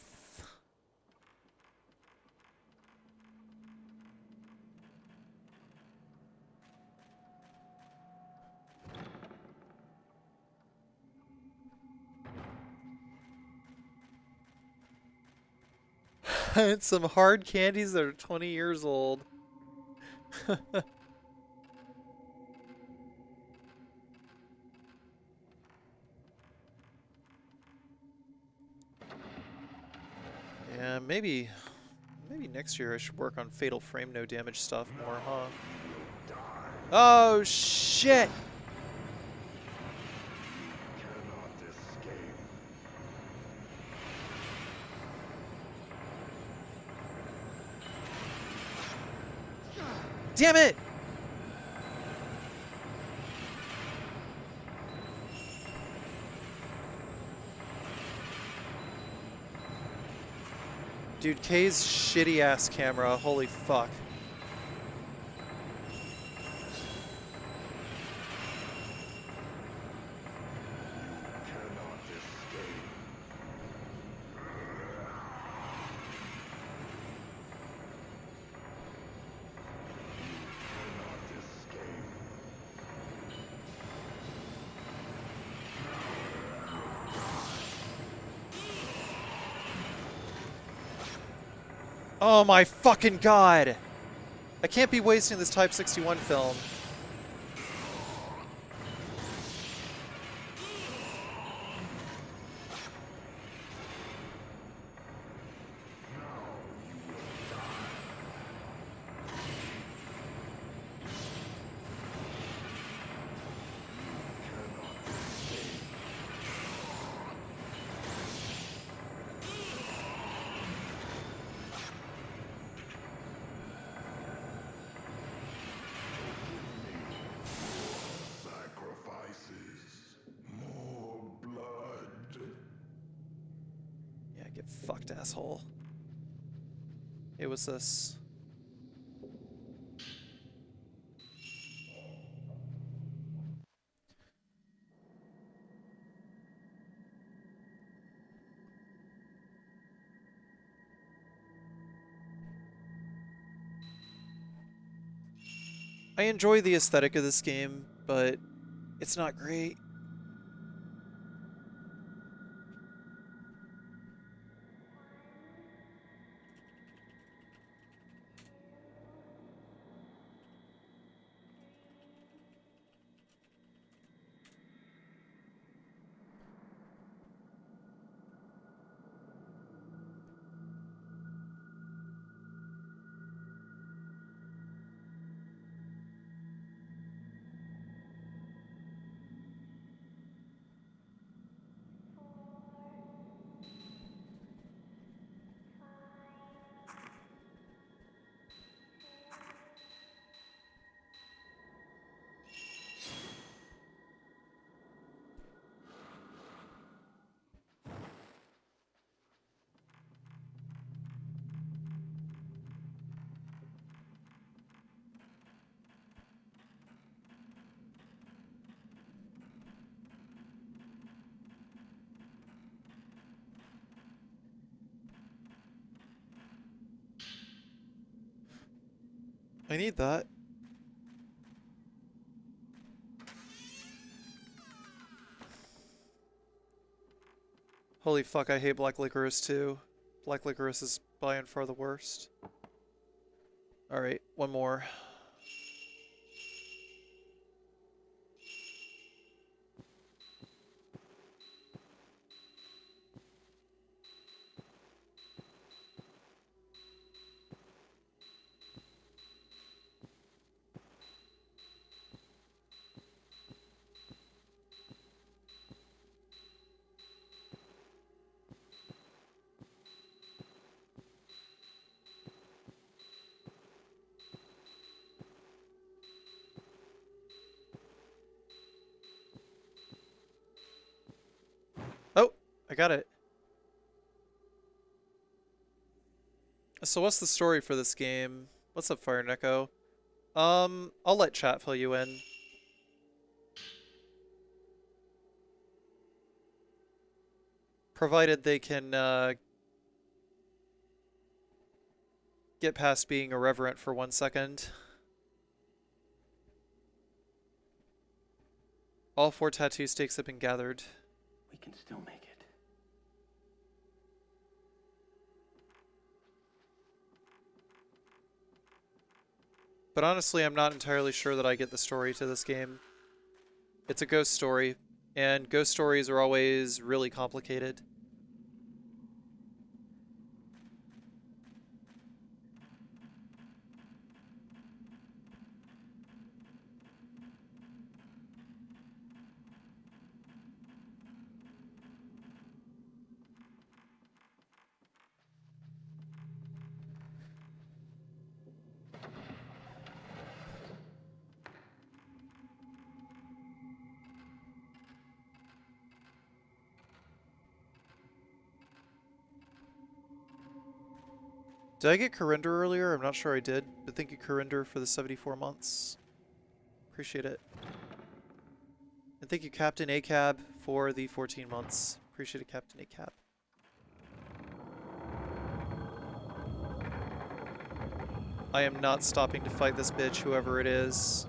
And some hard candies that are 20 years old. Yeah, maybe next year I should work on fatal frame no damage stuff more, huh? Oh shit! Damn it! Dude, Kay's shitty ass camera. Holy fuck. Oh my fucking god! I can't be wasting this Type 61 film. Yeah, get fucked, asshole. Hey, what's this? I enjoy the aesthetic of this game, but it's not great. I need that. Holy fuck, I hate Black Licorice too. Black Licorice is by and far the worst. Alright, one more. Oh, I got it. So what's the story for this game? What's up, Fire Neko? I'll let chat fill you in. Provided they can, get past being irreverent for 1 second. All 4 tattoo stakes have been gathered. We can still make it. But honestly, I'm not entirely sure that I get the story to this game. It's a ghost story, and ghost stories are always really complicated. Did I get Corinder earlier? I'm not sure I did, but thank you, Corinder, for the 74 months. Appreciate it. And thank you, Captain ACAB, for the 14 months. Appreciate it, Captain ACAB. I am not stopping to fight this bitch, whoever it is.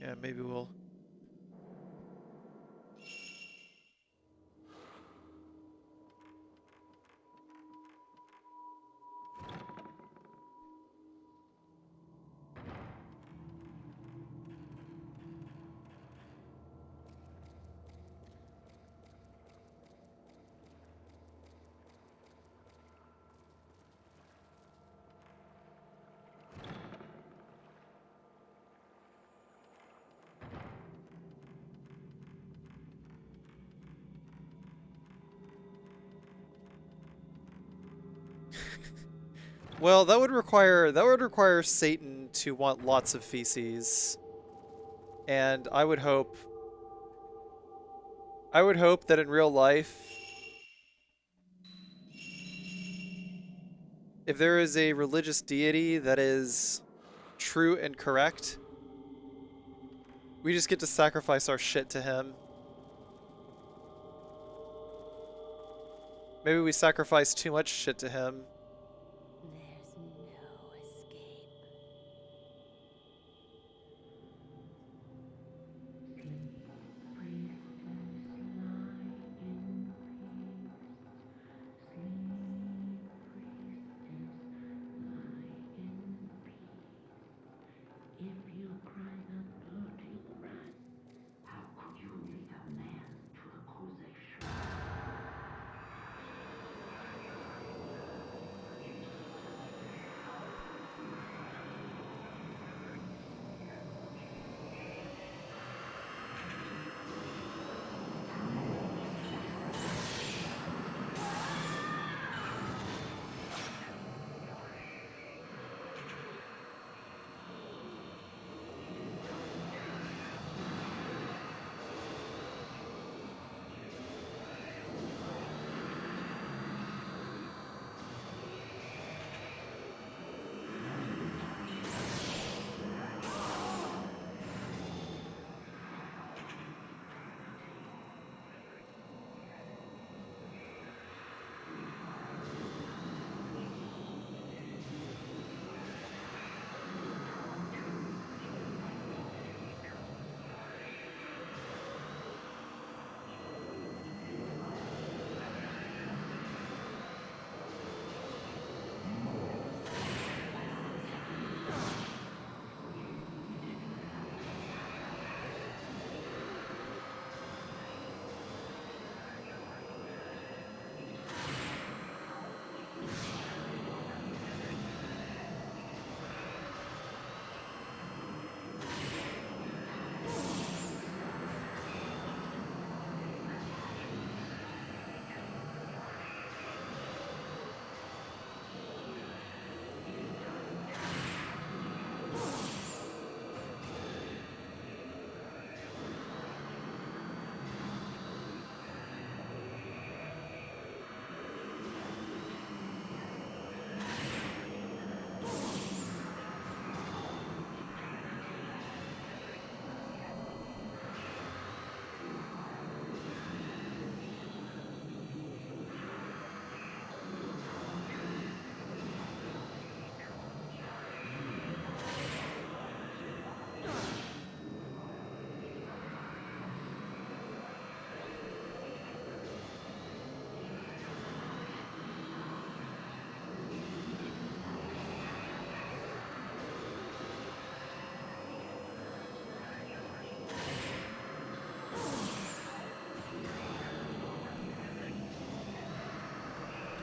Yeah, maybe we'll... Well, that would require Satan to want lots of feces. And I would hope that in real life, if there is a religious deity that is true and correct, we just get to sacrifice our shit to him. Maybe we sacrifice too much shit to him. There's no escape. If you cry the blood you run, how could you lead a man to the crucial shrine?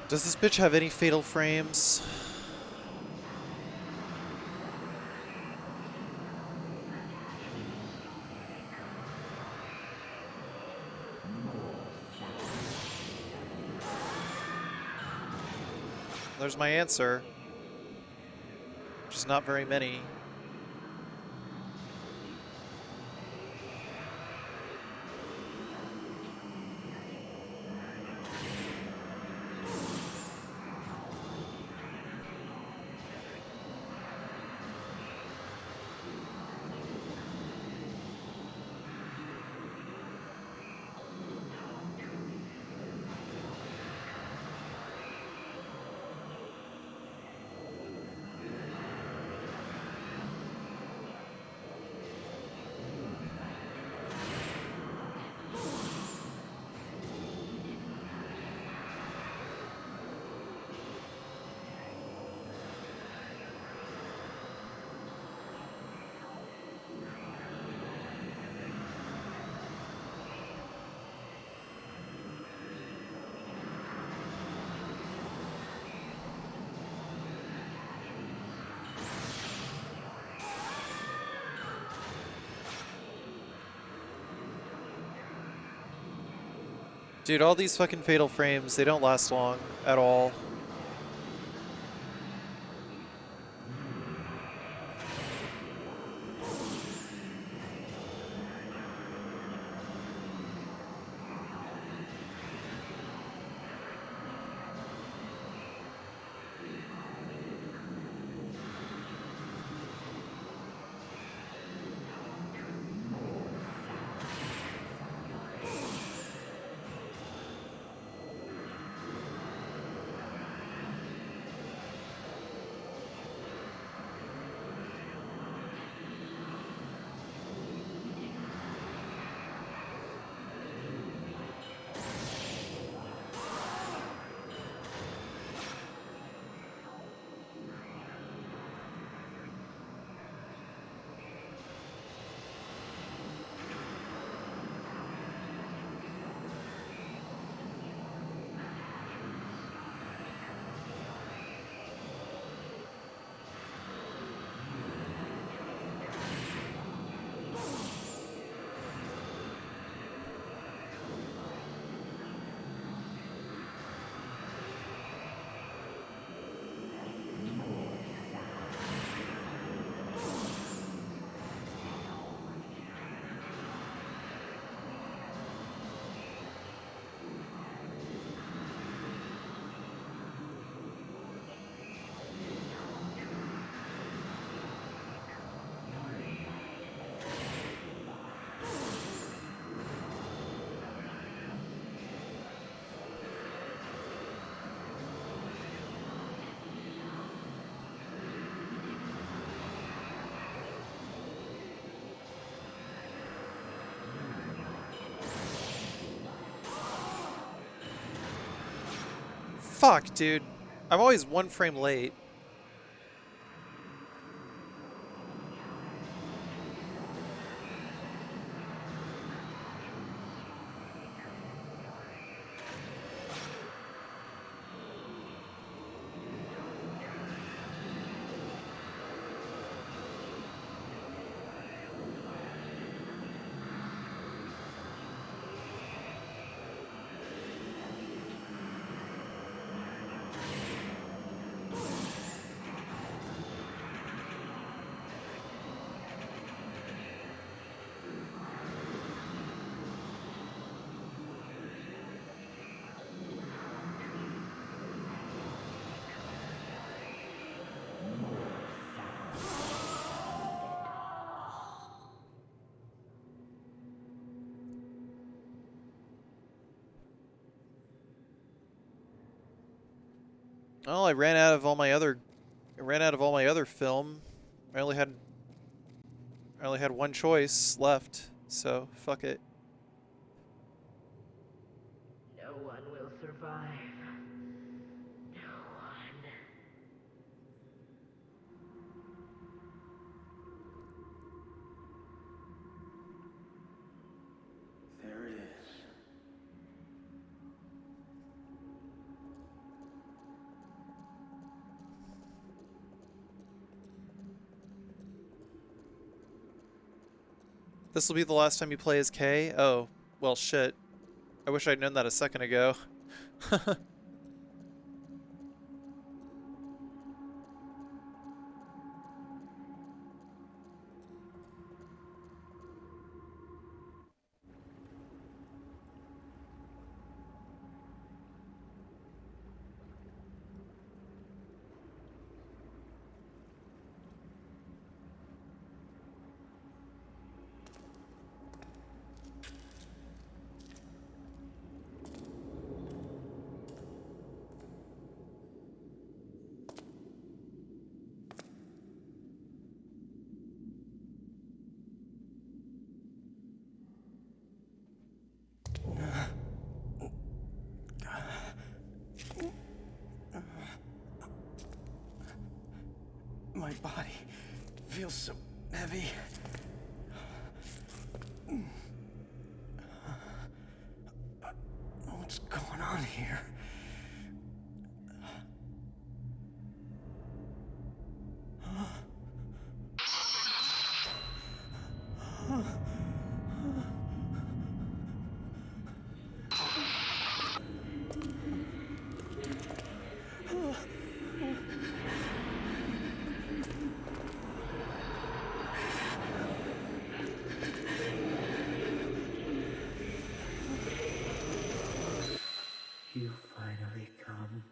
Does this bitch have any fatal frames? There's my answer. Which is not very many. Dude, all these fucking fatal frames, they don't last long at all. Fuck, dude. I'm always one frame late. Well, I ran out of all my other film. I only had one choice left, so fuck it. No one will survive. No one. There it is. This will be the last time you play as Kay? Oh, well, shit. I wish I'd known that a second ago. My body feels so heavy. What's going on here? You finally come.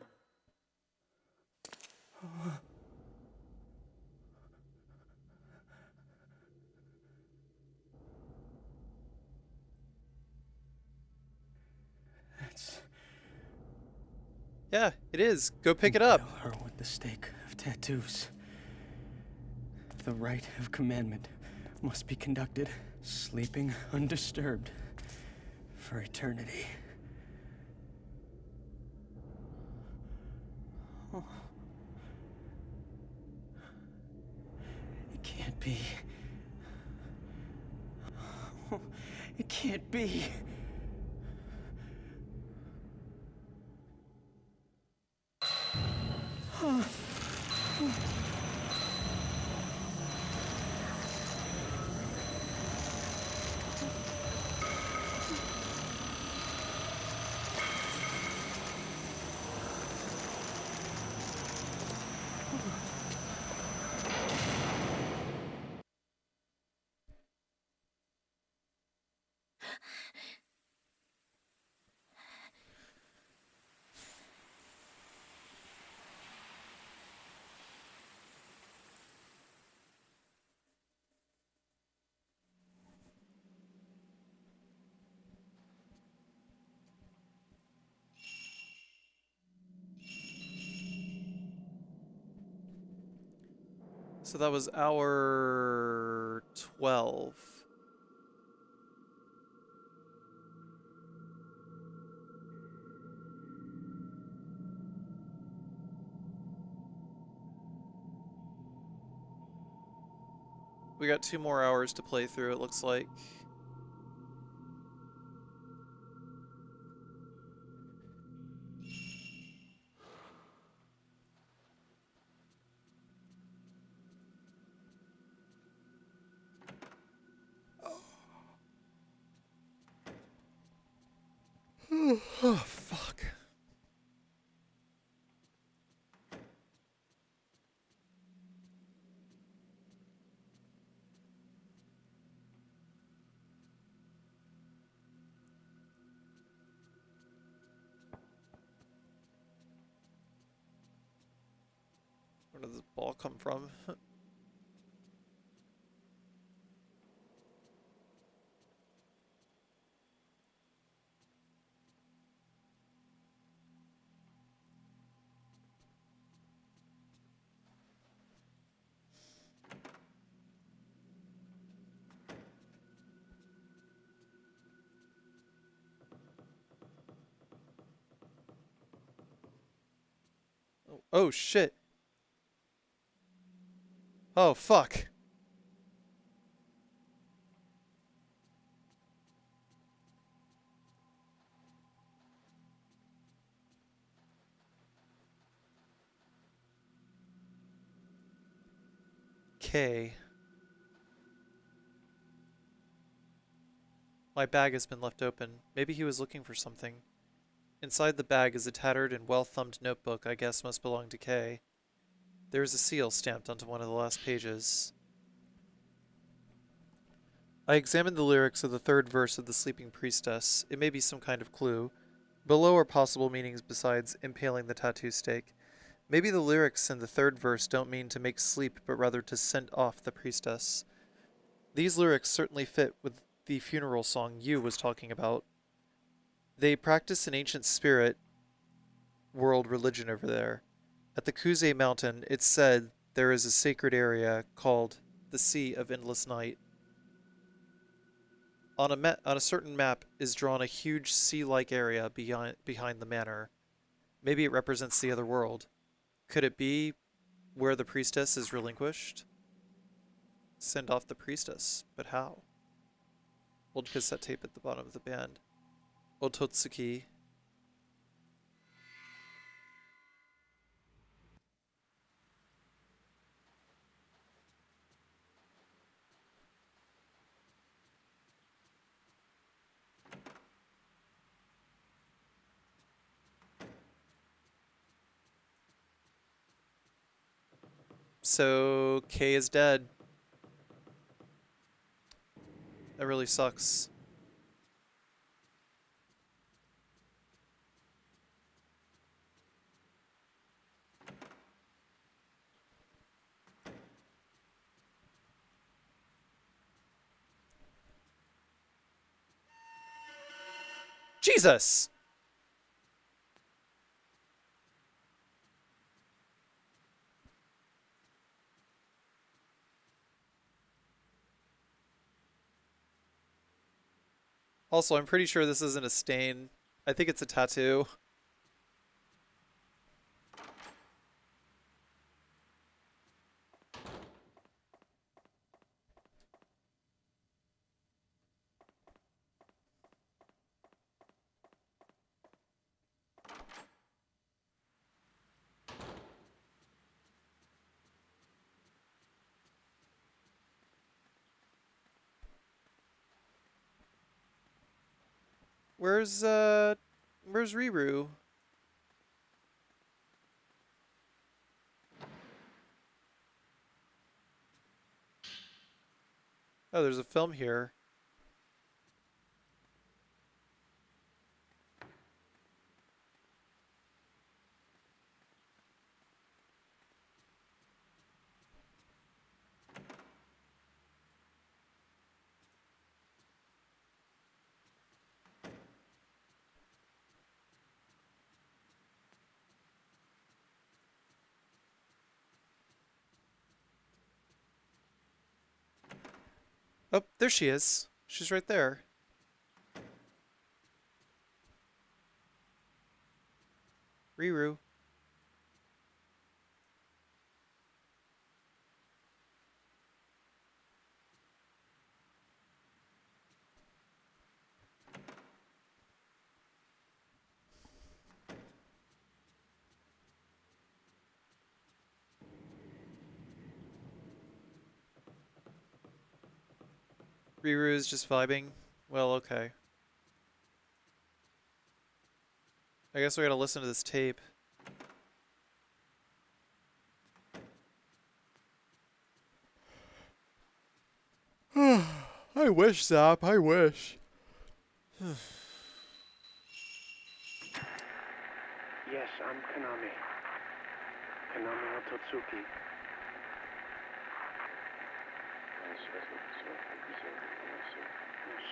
That's Yeah, it is. Go pick it up. Impale her with the stake of tattoos. The rite of commandment must be conducted, sleeping undisturbed for eternity. Oh. It can't be. Oh, it can't be. So that was hour 12. We got 2 more hours to play through, it looks like. Oh, fuck. Where did this ball come from? Oh, shit. Oh, fuck. Okay. My bag has been left open. Maybe he was looking for something. Inside the bag is a tattered and well-thumbed notebook I guess must belong to Kay. There is a seal stamped onto one of the last pages. I examined the lyrics of the third verse of The Sleeping Priestess. It may be some kind of clue. Below are possible meanings besides impaling the tattoo stake. Maybe the lyrics in the third verse don't mean to make sleep, but rather to send off the priestess. These lyrics certainly fit with the funeral song Yu was talking about. They practice an ancient spirit world religion over there. At the Kuze Mountain, it's said there is a sacred area called the Sea of Endless Night. On a certain map is drawn a huge sea-like area behind the manor. Maybe it represents the other world. Could it be where the priestess is relinquished? Send off the priestess, but how? Old cassette tape at the bottom of the band. Ototsuki. So, Kay is dead. That really sucks. Jesus! Also, I'm pretty sure this isn't a stain. I think it's a tattoo. Where's Riru? Oh, there's a film here. Oh, there she is. She's right there. Riru. Riru is just vibing. Well, okay. I guess we gotta listen to this tape. I wish, Zap. I wish. Yes, I'm Kaname. Kaname Ototsuki.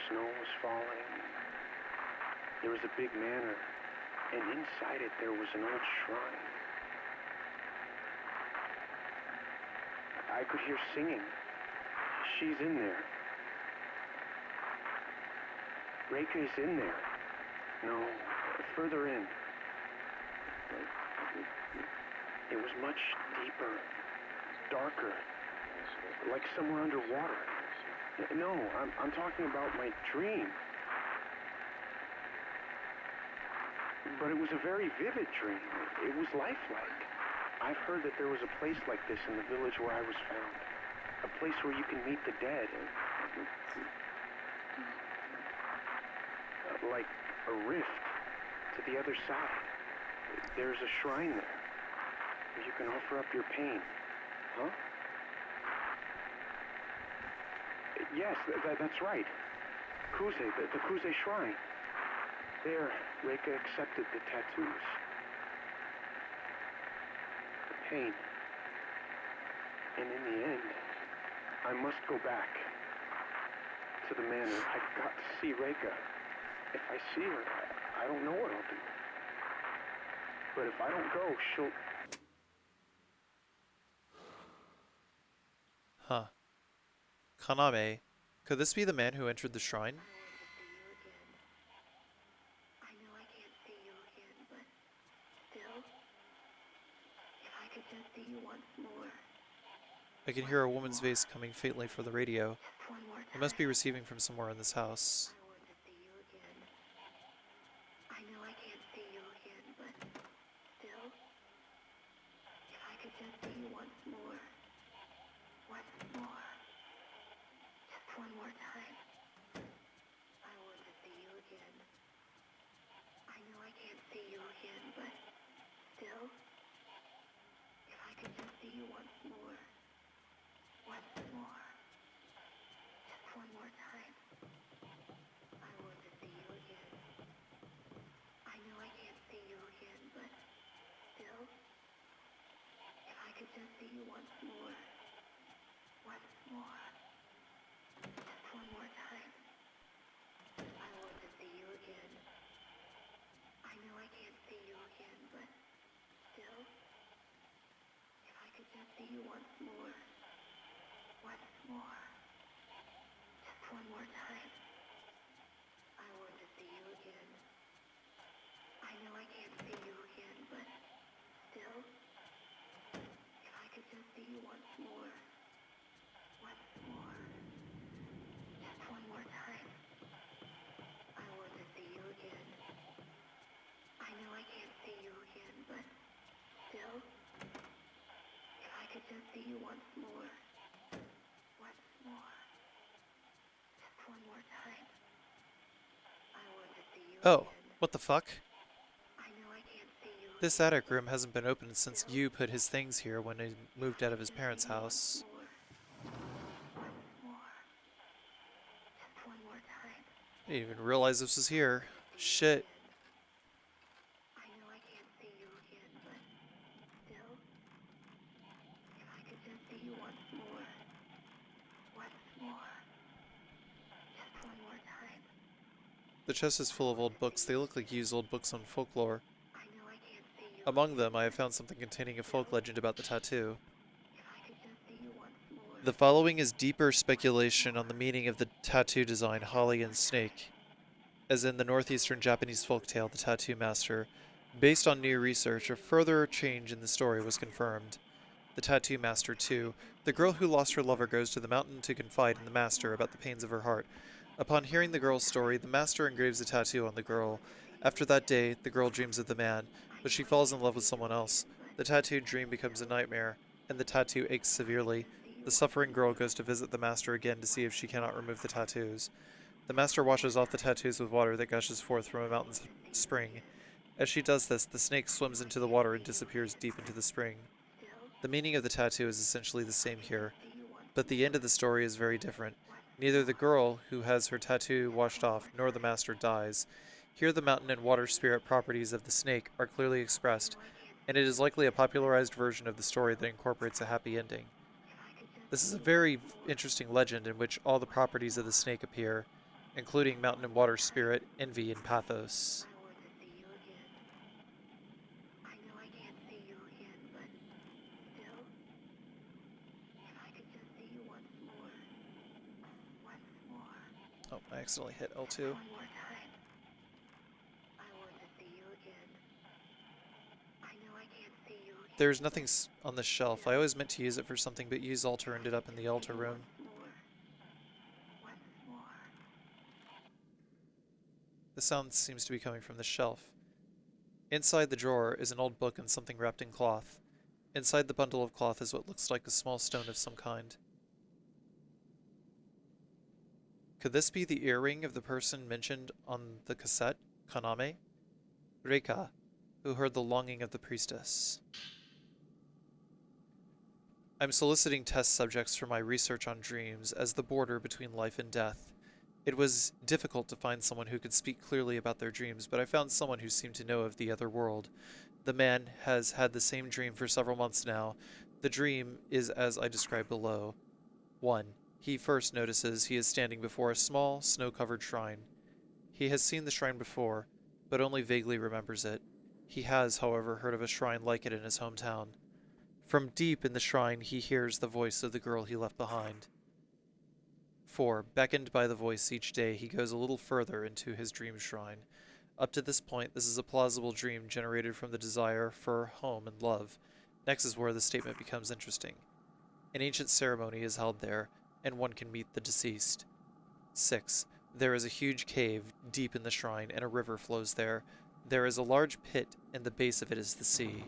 Snow was falling. There was a big manor, and inside it there was an old shrine. I could hear singing. She's in there. Reika's in there. No, further in. It was much deeper, darker, like somewhere underwater. No, I'm talking about my dream. But it was a very vivid dream. It was lifelike. I've heard that there was a place like this in the village where I was found. A place where you can meet the dead. like a rift to the other side. There's a shrine there where you can offer up your pain. Huh? Yes, that's right. Kuze, the Kuze shrine. There, Reika accepted the tattoos. The pain. And in the end, I must go back to the manor. I've got to see Reika. If I see her, I don't know what I'll do. But if I don't go, she'll... Huh. Kaname. Could this be the man who entered the shrine? I know I can't see you again, but still, if I could just see you once more, I can hear a woman's voice coming faintly from the radio. just one more It time. must be receiving from somewhere in this house. I want to see you again. I know I can't see you again, but still, if I could just see you once more, just one more time. I want to see you again. I know I can't see you again, but still, if I could just see you once more, just one more time. I want to see you again. I know I can't see you again, but still, if I could just see you once more, just one more time. I want to see you again. I know I can't see you again, but still, if I could just see you once more, just one more time. I want to see you again. I know I can't see you again, but still, if I could just see you once more, just one more time. I want to see you again. I know I can't see you again, but still, if I could just see you once more, just one more time. I want to see you Oh, again. what the fuck? I know I can't see you This attic room hasn't been opened since Yu put his things here when he moved out of his parents' house. just one more time. I didn't even realize this was here. Shit. I know I can't see you again, but still, if I could just see you once more, just one more time. The chest is full of old books. They look like used old books on folklore. I know I can't see you. Among them, I have found something containing a folk legend about the tattoo. If I could just see you once more. The following is deeper speculation on the meaning of the tattoo design Holly and Snake, as in the northeastern Japanese folktale The Tattoo Master. Based on new research, a further change in the story was confirmed. The Tattoo Master 2. The girl who lost her lover goes to the mountain to confide in the Master about the pains of her heart. Upon hearing the girl's story, the Master engraves a tattoo on the girl. After that day, the girl dreams of the man, but she falls in love with someone else. The tattooed dream becomes a nightmare, and the tattoo aches severely. The suffering girl goes to visit the Master again to see if she cannot remove the tattoos. The Master washes off the tattoos with water that gushes forth from a mountain spring. As she does this, the snake swims into the water and disappears deep into the spring. The meaning of the tattoo is essentially the same here, but the end of the story is very different. Neither the girl, who has her tattoo washed off, nor the Master dies. Here the mountain and water spirit properties of the snake are clearly expressed, and it is likely a popularized version of the story that incorporates a happy ending. This is a very interesting legend in which all the properties of the snake appear, including mountain and water spirit, envy, and pathos. I want to see you again. I know I can't see you again, but still, if I could just see you once more. Oh, I accidentally hit L2. One more time. I want to see you again. I know I can't see you again. There's nothing on the shelf. I always meant to use it for something, but Yu's altar ended up in the altar room. Once more. The sound seems to be coming from the shelf. Inside the drawer is an old book and something wrapped in cloth. Inside the bundle of cloth is what looks like a small stone of some kind. Could this be the earring of the person mentioned on the cassette, Kaname? Reika, who heard the longing of the priestess. I'm soliciting test subjects for my research on dreams as the border between life and death. It was difficult to find someone who could speak clearly about their dreams, but I found someone who seemed to know of the other world. The man has had the same dream for several months now. The dream is as I described below. 1. He first notices he is standing before a small, snow-covered shrine. He has seen the shrine before, but only vaguely remembers it. He has, however, heard of a shrine like it in his hometown. From deep in the shrine he hears the voice of the girl he left behind. 4. Beckoned by the voice each day, he goes a little further into his dream shrine. Up to this point, this is a plausible dream generated from the desire for home and love. Next is where the statement becomes interesting. An ancient ceremony is held there, and one can meet the deceased. 6. There is a huge cave deep in the shrine, and a river flows there. There is a large pit, and the base of it is the sea.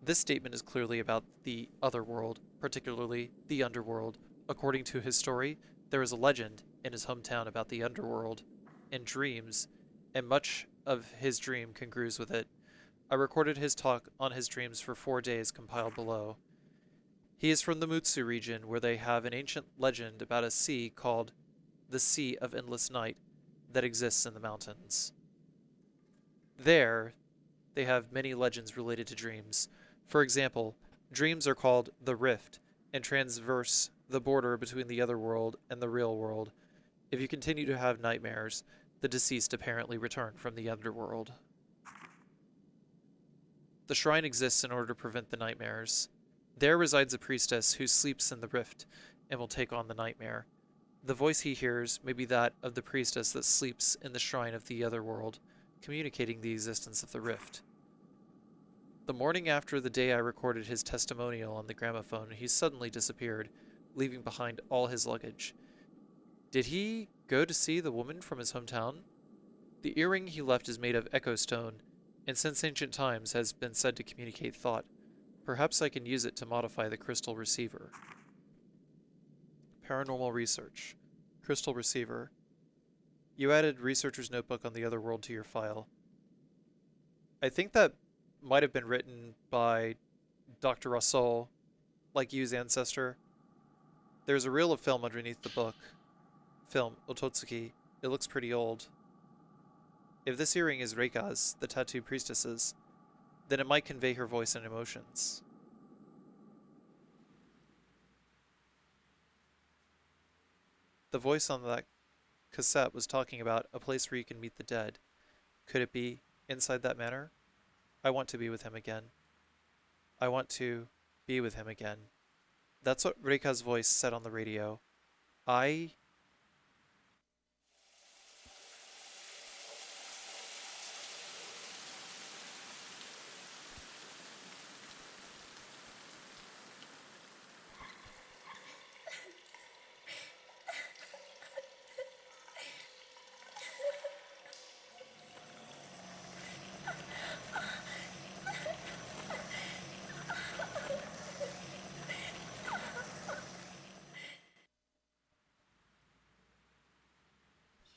This statement is clearly about the other world, particularly the underworld. According to his story, there is a legend in his hometown about the underworld and dreams, and much of his dream congrues with it. I recorded his talk on his dreams for 4 days, compiled below. He is from the Mutsu region, where they have an ancient legend about a sea called the Sea of Endless Night that exists in the mountains. There, they have many legends related to dreams. For example, dreams are called the Rift and transverse the border between the other world and the real world. If you continue to have nightmares, the deceased apparently return from the underworld. The shrine exists in order to prevent the nightmares. There resides a priestess who sleeps in the rift and will take on the nightmare. The voice he hears may be that of the priestess that sleeps in the shrine of the other world, communicating the existence of the rift. The morning after the day I recorded his testimonial on the gramophone, he suddenly disappeared, leaving behind all his luggage. Did he go to see the woman from his hometown? The earring he left is made of echo stone, and since ancient times has been said to communicate thought. Perhaps I can use it to modify the crystal receiver. Paranormal research. Crystal receiver. You added researcher's notebook on the other world to your file. I think that might have been written by Dr. Russell, like you's ancestor. There's a reel of film underneath the book. Film, Ototsuki. It looks pretty old. If this earring is Reika's, the tattooed priestess's, then it might convey her voice and emotions. The voice on that cassette was talking about a place where you can meet the dead. Could it be inside that manor? I want to be with him again. I want to be with him again. That's what Reika's voice said on the radio.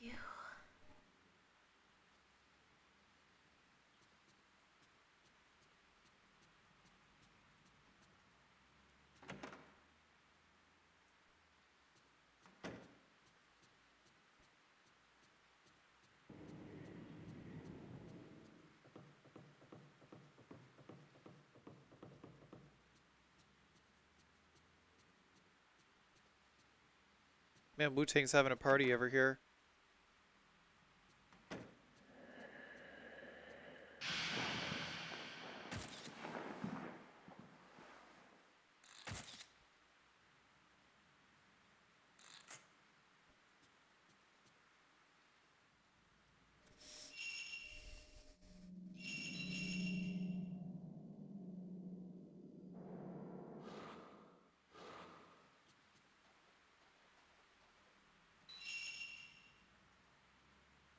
You. Man, Wu-Tang's having a party over here.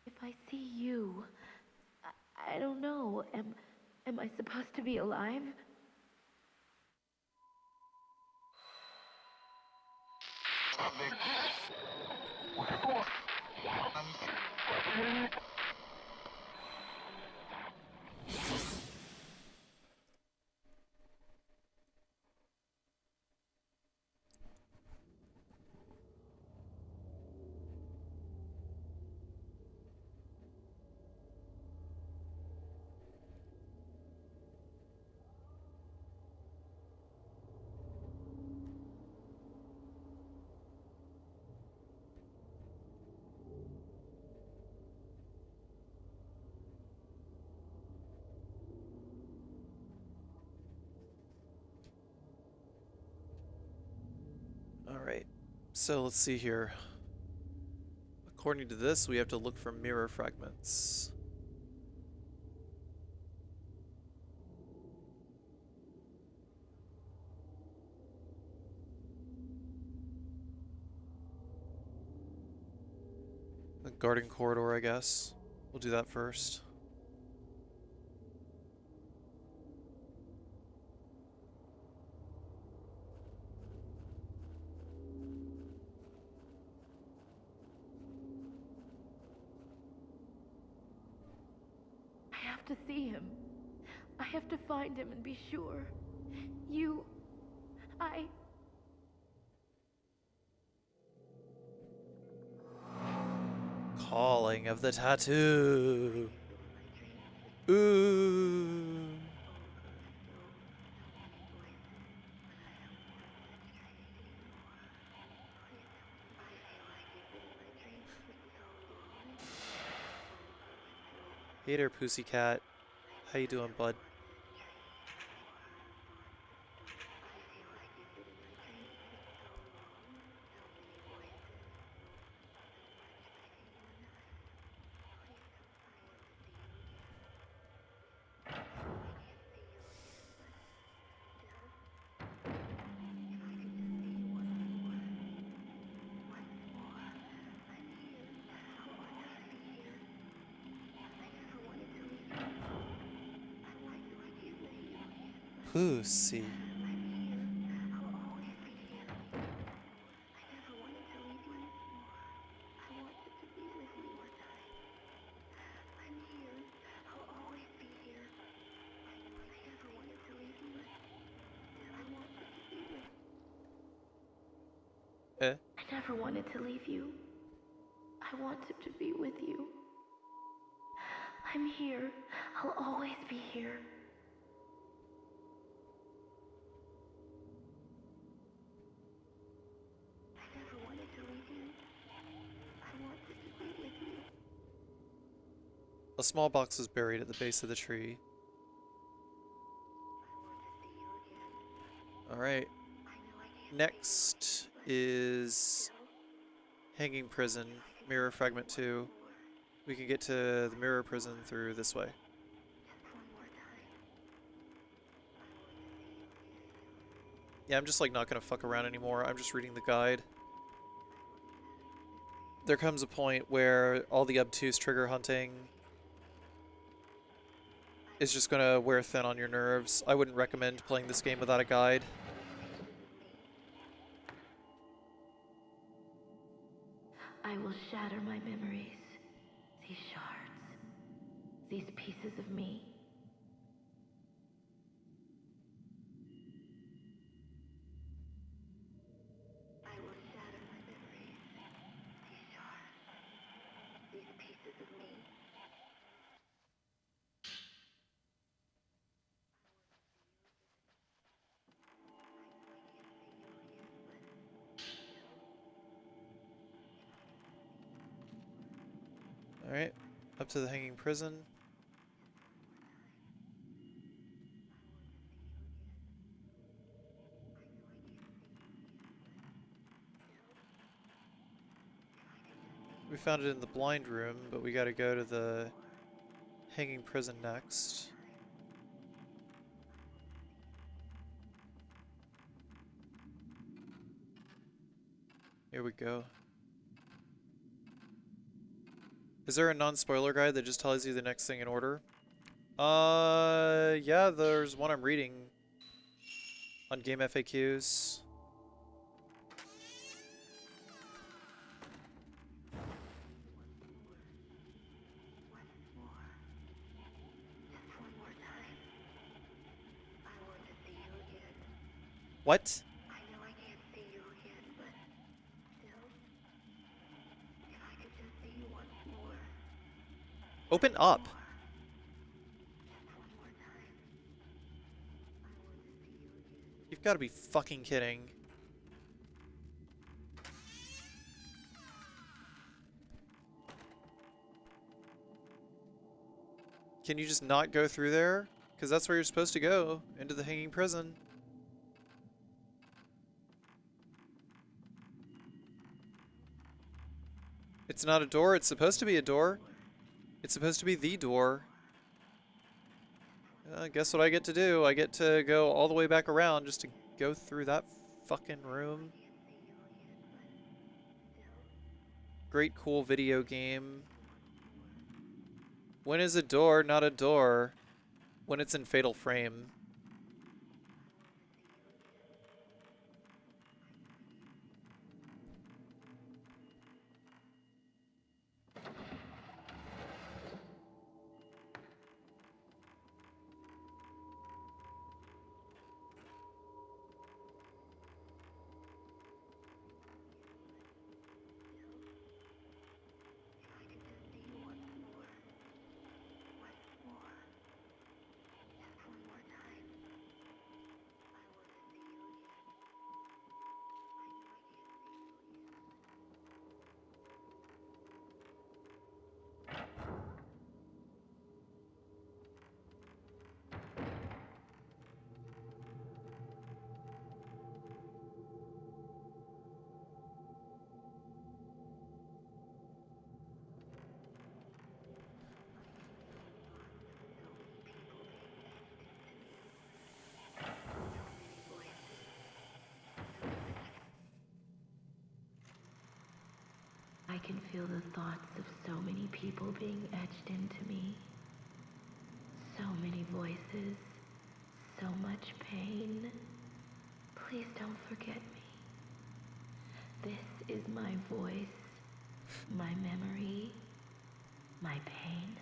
If I see you, I don't know. Am I supposed to be alive? Alright, so let's see here. According to this, we have to look for mirror fragments. The garden corridor, I guess. We'll do that first. I have to see him. I have to find him and be sure. I... Calling of the tattoo. Ooh. Hey there, pussycat. How you doing, bud? Pussy. Eh? I never wanted to leave you. I wanted to be with you. I'm here. I'll always be here. I never wanted to leave you. I wanted to be with you. A small box is buried at the base of the tree. Alright. Next is Hanging Prison, Mirror Fragment 2. We can get to the Mirror Prison through this way. Yeah, I'm just like not gonna fuck around anymore. I'm just reading the guide. There comes a point where all the obtuse trigger hunting is just gonna wear thin on your nerves. I wouldn't recommend playing this game without a guide. I will shatter my memories. These shards. These pieces of me. I will shatter my memories. These shards. These pieces of me. Alright, up to the Hanging Prison. We found it in the blind room, but we gotta go to the Hanging Prison next. Here we go. Is there a non-spoiler guide that just tells you the next thing in order? Yeah, there's one I'm reading on Game FAQs. What? I know I can't see you again, but still, if I could just see you once more. Open up. More. Just one more time. I want to see you again. You've got to be fucking kidding. Can you just not go through there? Because that's where you're supposed to go, into the hanging prison. It's not a door, it's supposed to be a door. It's supposed to be the door. Guess what I get to do? I get to go all the way back around just to go through that fucking room. Great cool video game. When is a door not a door? When it's in Fatal Frame. I can feel the thoughts of so many people being etched into me. So many voices, so much pain. Please don't forget me. This is my voice, my memory, my pain.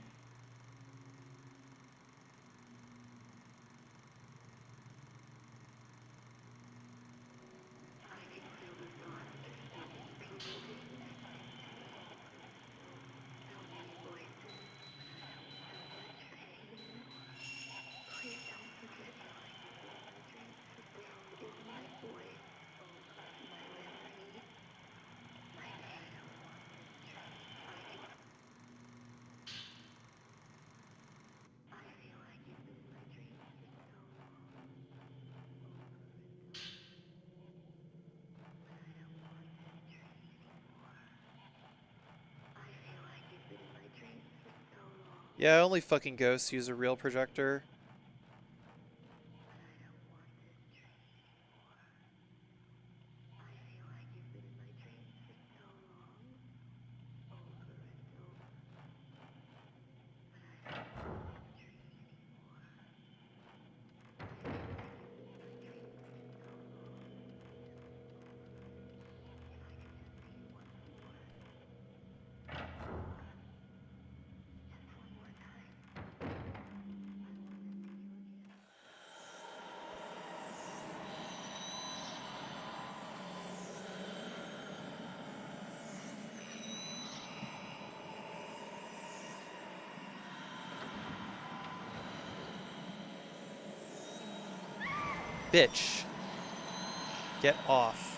Yeah, only fucking ghosts use a real projector. Bitch. Get off.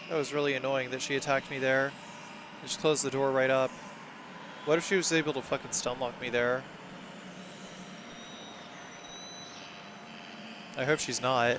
That was really annoying that she attacked me there. Just closed the door right up. What if she was able to fucking stunlock me there? I hope she's not.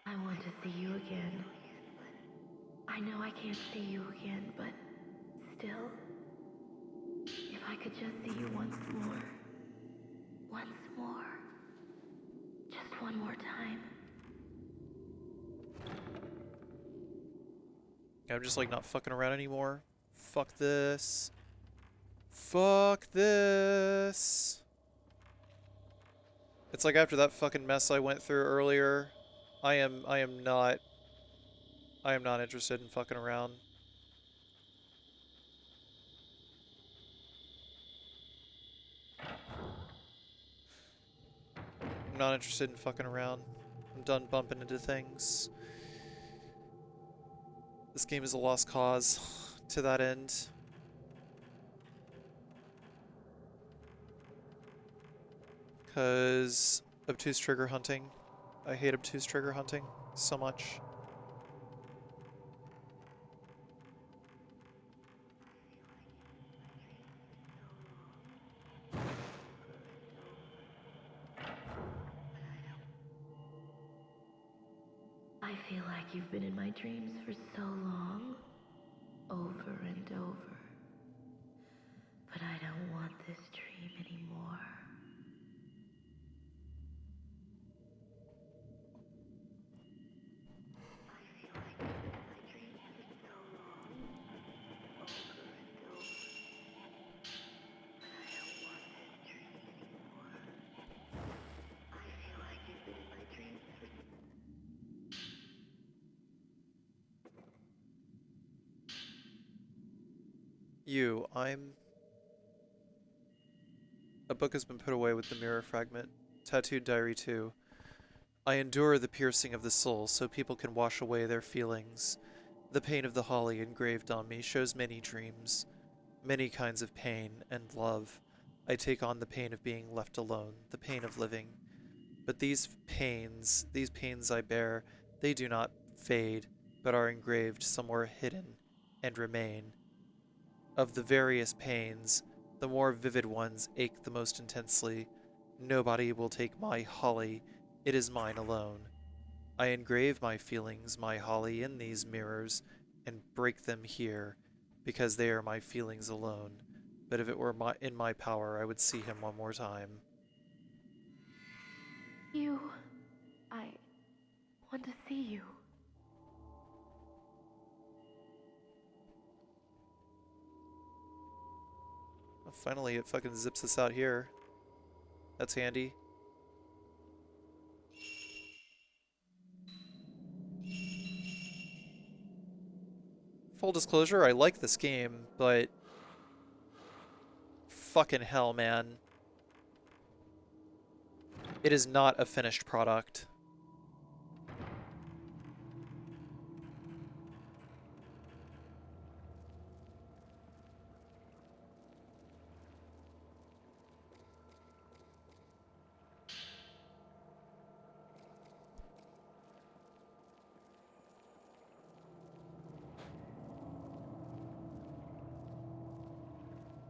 I want to see you again. I know I can't see you again, but still. If I could just see you once more. Once more. Just one more time. I'm just like not fucking around anymore. Fuck this. Fuck this. It's like after that fucking mess I went through earlier, I am not interested in fucking around. I'm not interested in fucking around. I'm done bumping into things. This game is a lost cause to that end. Because obtuse trigger hunting. I hate obtuse trigger hunting so much. I feel like you've been in my dreams for so long. Over and over. But I don't want this dream anymore. I'm... A book has been put away with the mirror fragment. Tattooed Diary 2. I endure the piercing of the soul so people can wash away their feelings. The pain of the holly engraved on me shows many dreams, many kinds of pain and love. I take on the pain of being left alone, the pain of living. But these pains I bear, they do not fade, but are engraved somewhere hidden, and remain. Of the various pains, the more vivid ones ache the most intensely. Nobody will take my holly, it is mine alone. I engrave my feelings, my holly, in these mirrors, and break them here, because they are my feelings alone. But if it were in my power, I would see him one more time. I want to see you. Well, finally, it fucking zips us out here. That's handy. Full disclosure, I like this game, but fucking hell, man. It is not a finished product.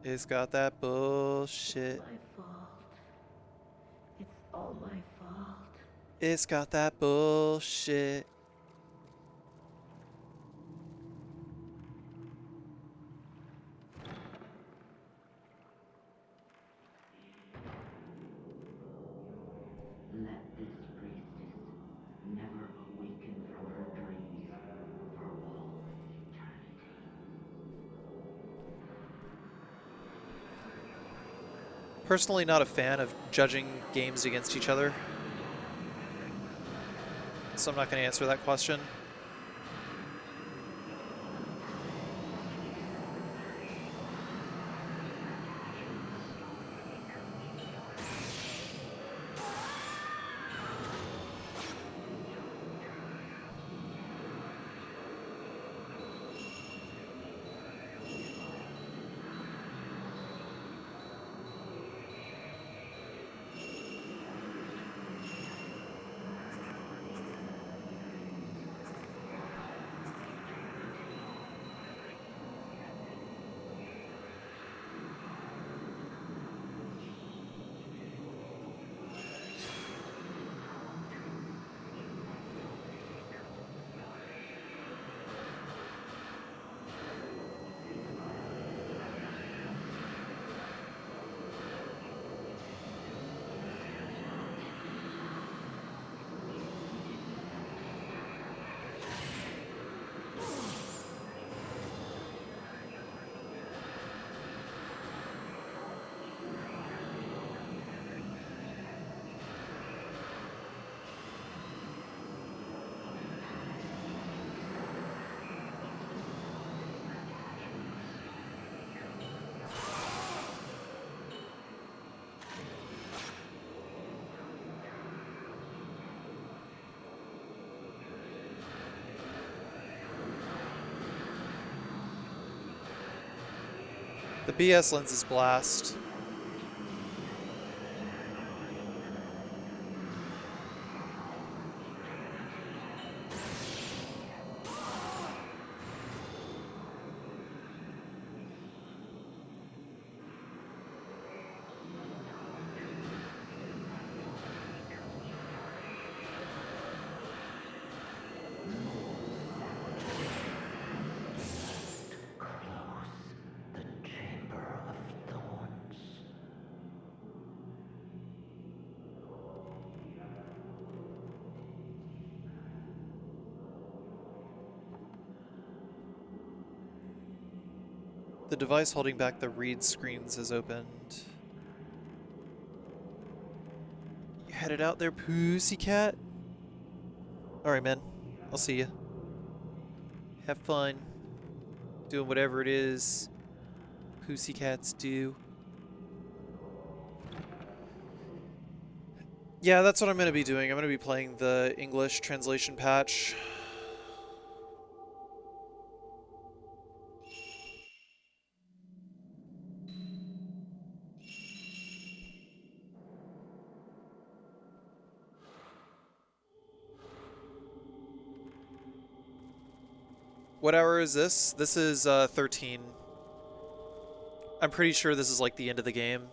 It's got that bullshit. My fault. It's all my fault. It's got that bullshit. Let this priestess never awaken from her dreams for all eternity. Personally, not a fan of judging games against each other, so I'm not going to answer that question. The BS lens is blast. The Chamber of Thorns. The device holding back the read screens is opened. You headed out there, pussycat? Alright, man. I'll see you. Have fun. Doing whatever it is pussycats do. Yeah, that's what I'm going to be doing. I'm going to be playing the English translation patch. What hour is this? This is 13. I'm pretty sure this is like the end of the game.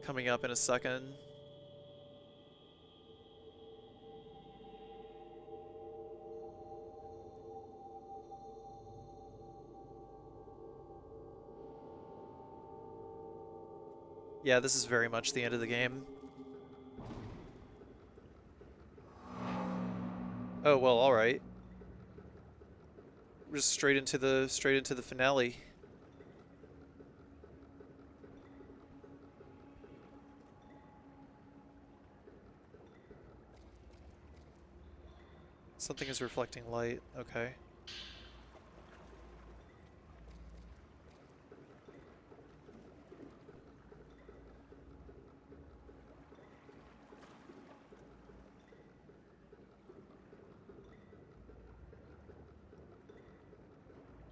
Coming up in a second. Yeah, this is very much the end of the game. Oh, well, alright. Just straight into the finale. Something is reflecting light. Okay.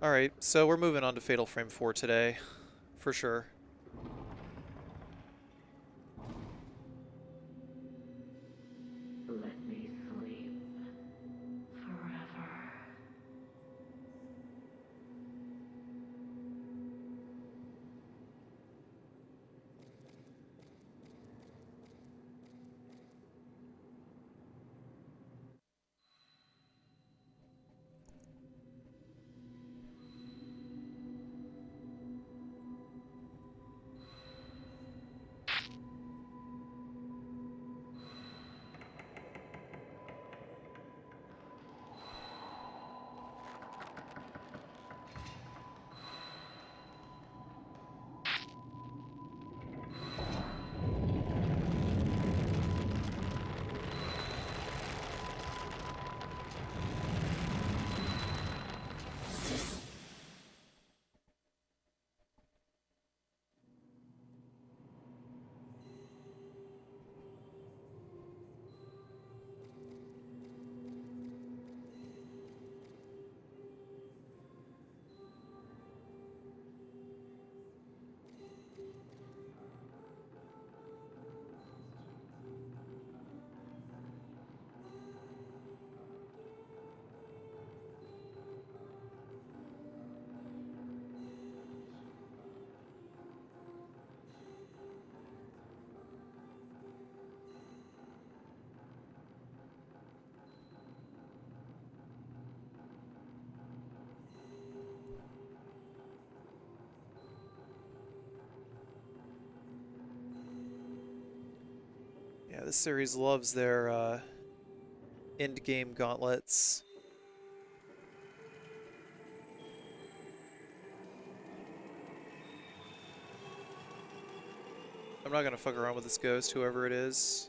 Alright, so we're moving on to Fatal Frame 4 today. For sure. Let me sleep forever. Yeah, this series loves their end game gauntlets. I'm not gonna fuck around with this ghost, whoever it is.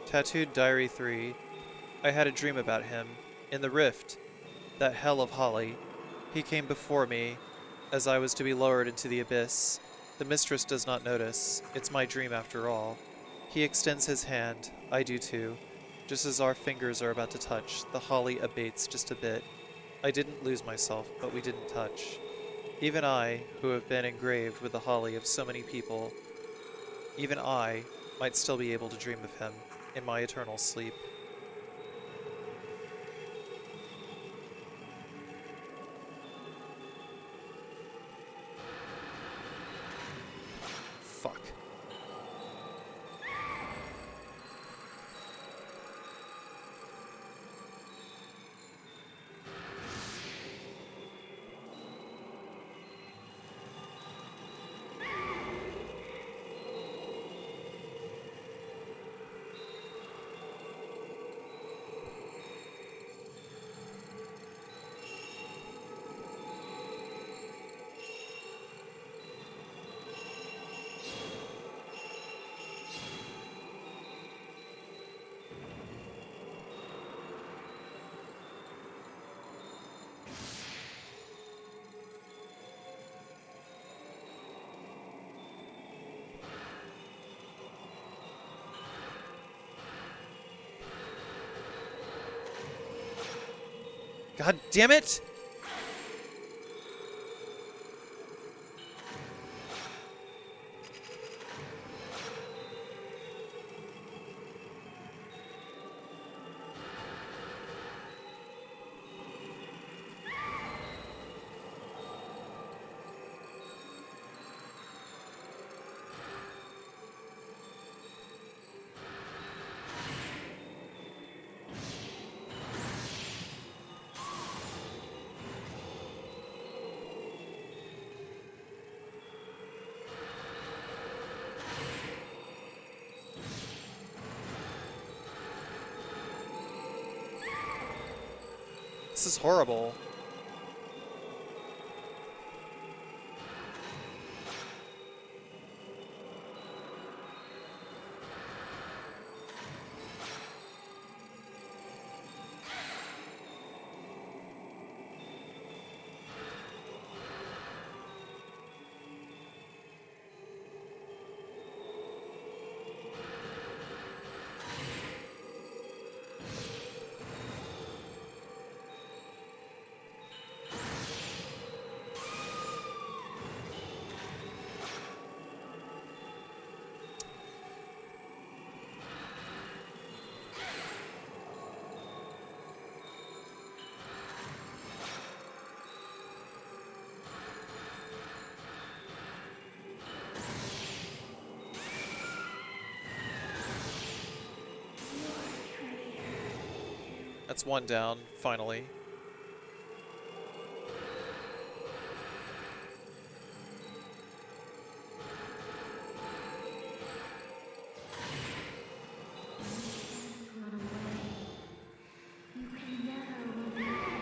Tattooed Diary 3. I had a dream about him. In the rift, that hell of Holly, he came before me as I was to be lowered into the abyss. The mistress does not notice. It's my dream after all. He extends his hand. I do too. Just as our fingers are about to touch, the holly abates just a bit. I didn't lose myself, but we didn't touch. Even I, who have been engraved with the holly of so many people, even I might still be able to dream of him in my eternal sleep. Fuck. God damn it! This is horrible. That's one down, finally. Run away. You can never run away.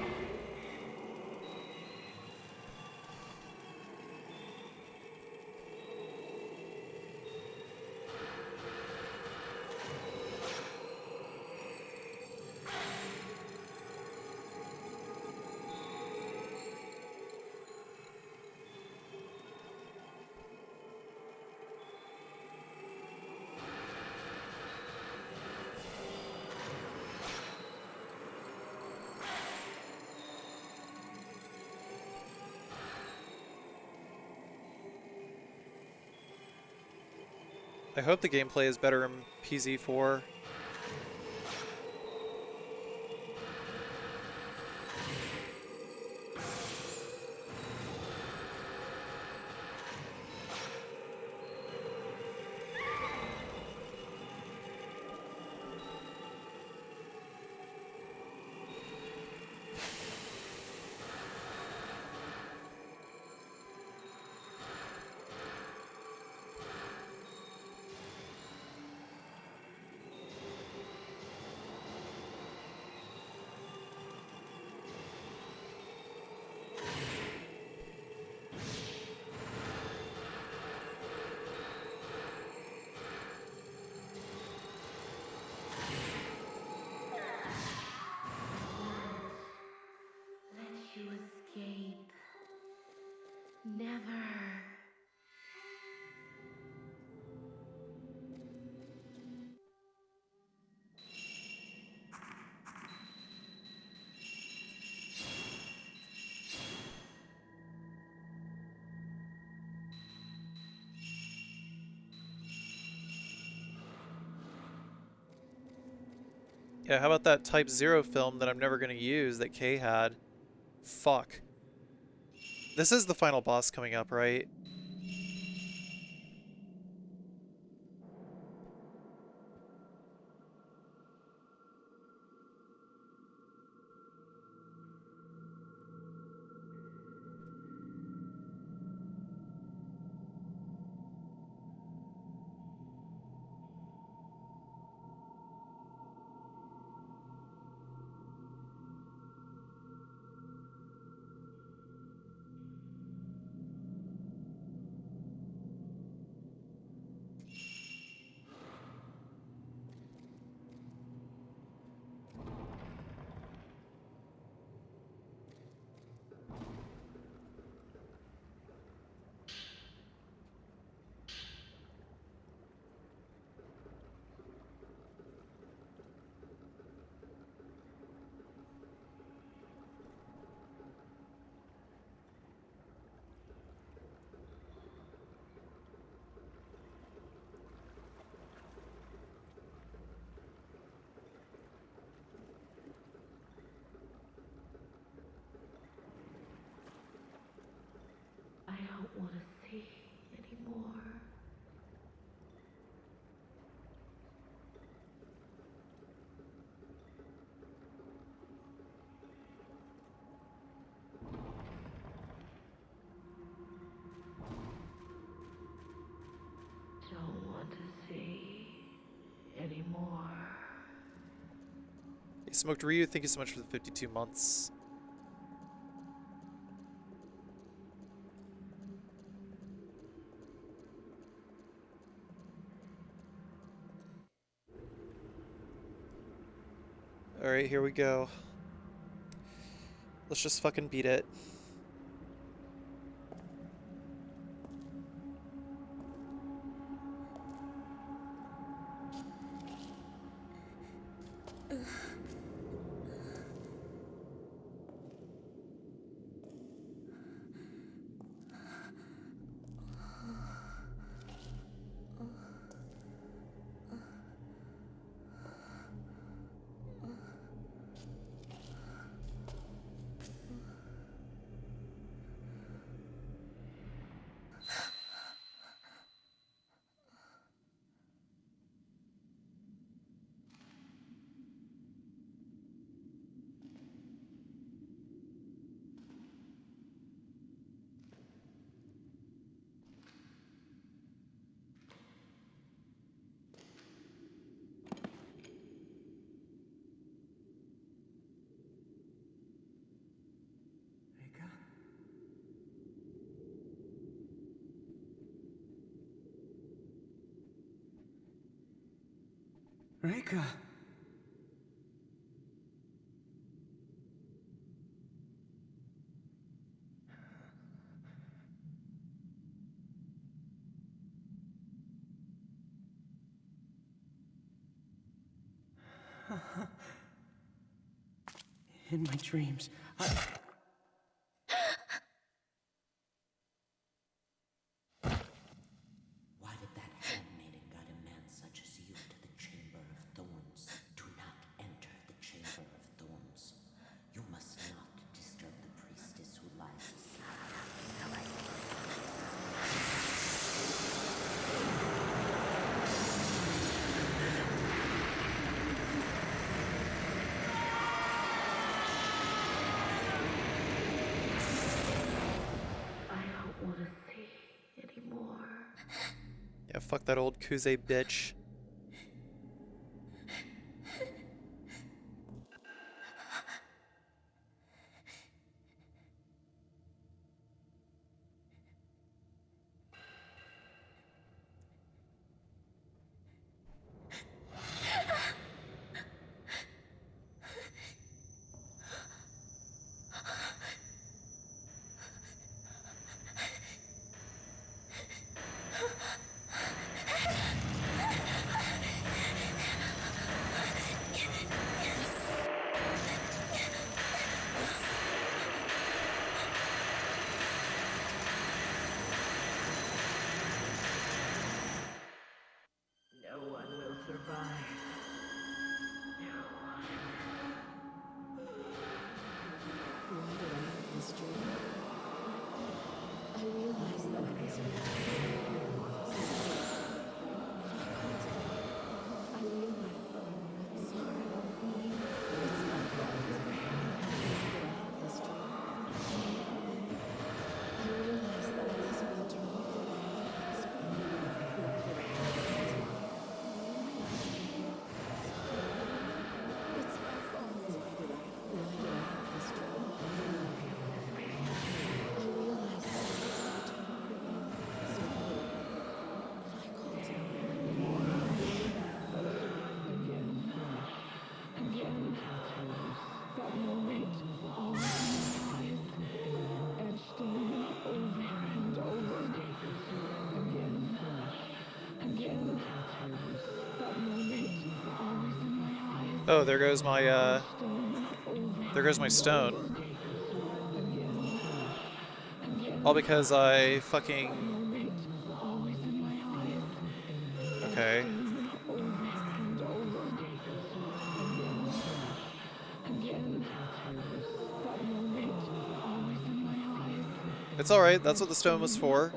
I hope the gameplay is better in PZ4. Yeah, how about that Type 0 film that I'm never going to use that Kay had? Fuck. This is the final boss coming up, right? I don't want to see anymore. Don't want to see anymore. Hey, Smoked Ryu, thank you so much for the 52 months. Alright, here we go. Let's just fucking beat it. Rika? Rika! In my dreams, Why did that handmaiden guide a man such as you to the Chamber of Thorns? Do not enter the Chamber of Thorns. You must not disturb the priestess who lies asleep. I don't want to see anymore. Yeah, fuck that old Kuze bitch. Oh, there goes my stone. All because I fucking... Okay. It's alright, that's what the stone was for.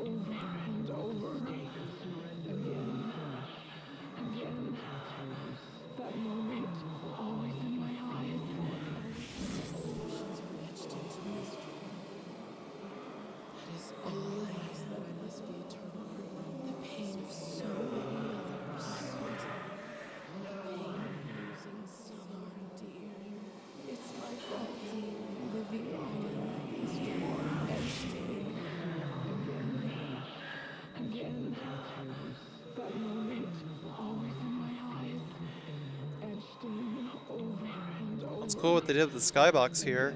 That's cool what they did with the skybox here.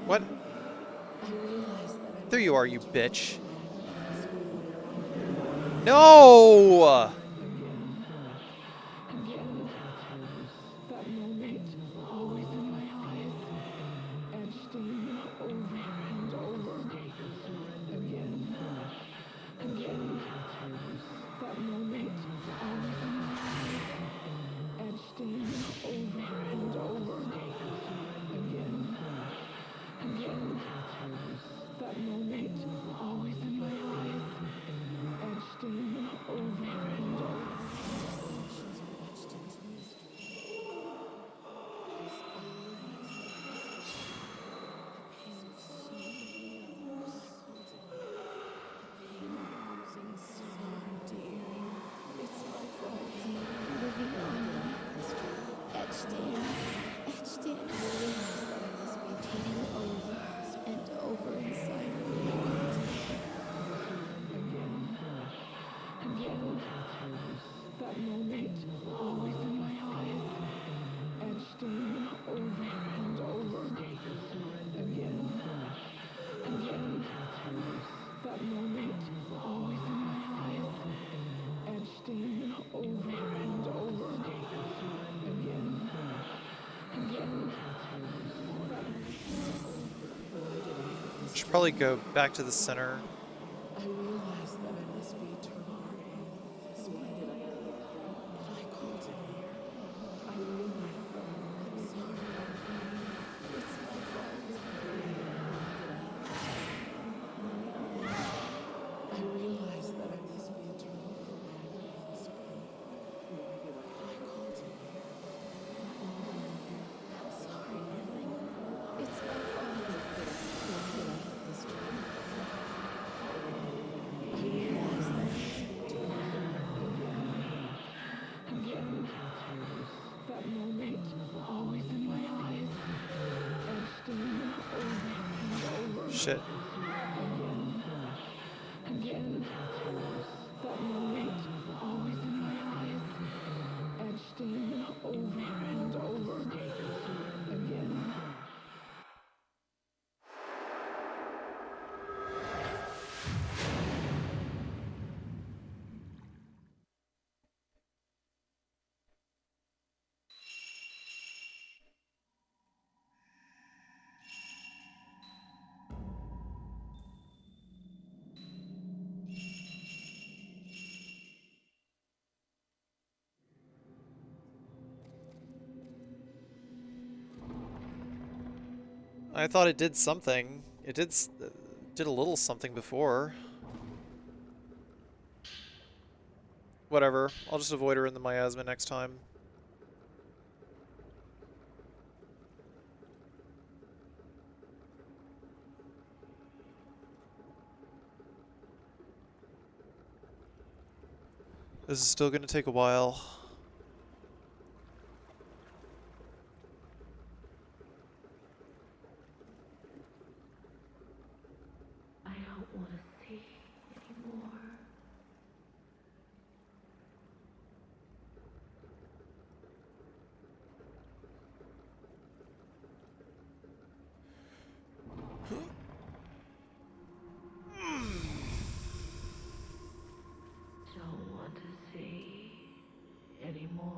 What? There you are, you bitch. No! Should probably go back to the center. Shit. I thought it did something. It did a little something before. Whatever. I'll just avoid her in the miasma next time. This is still going to take a while. Don't want to see anymore.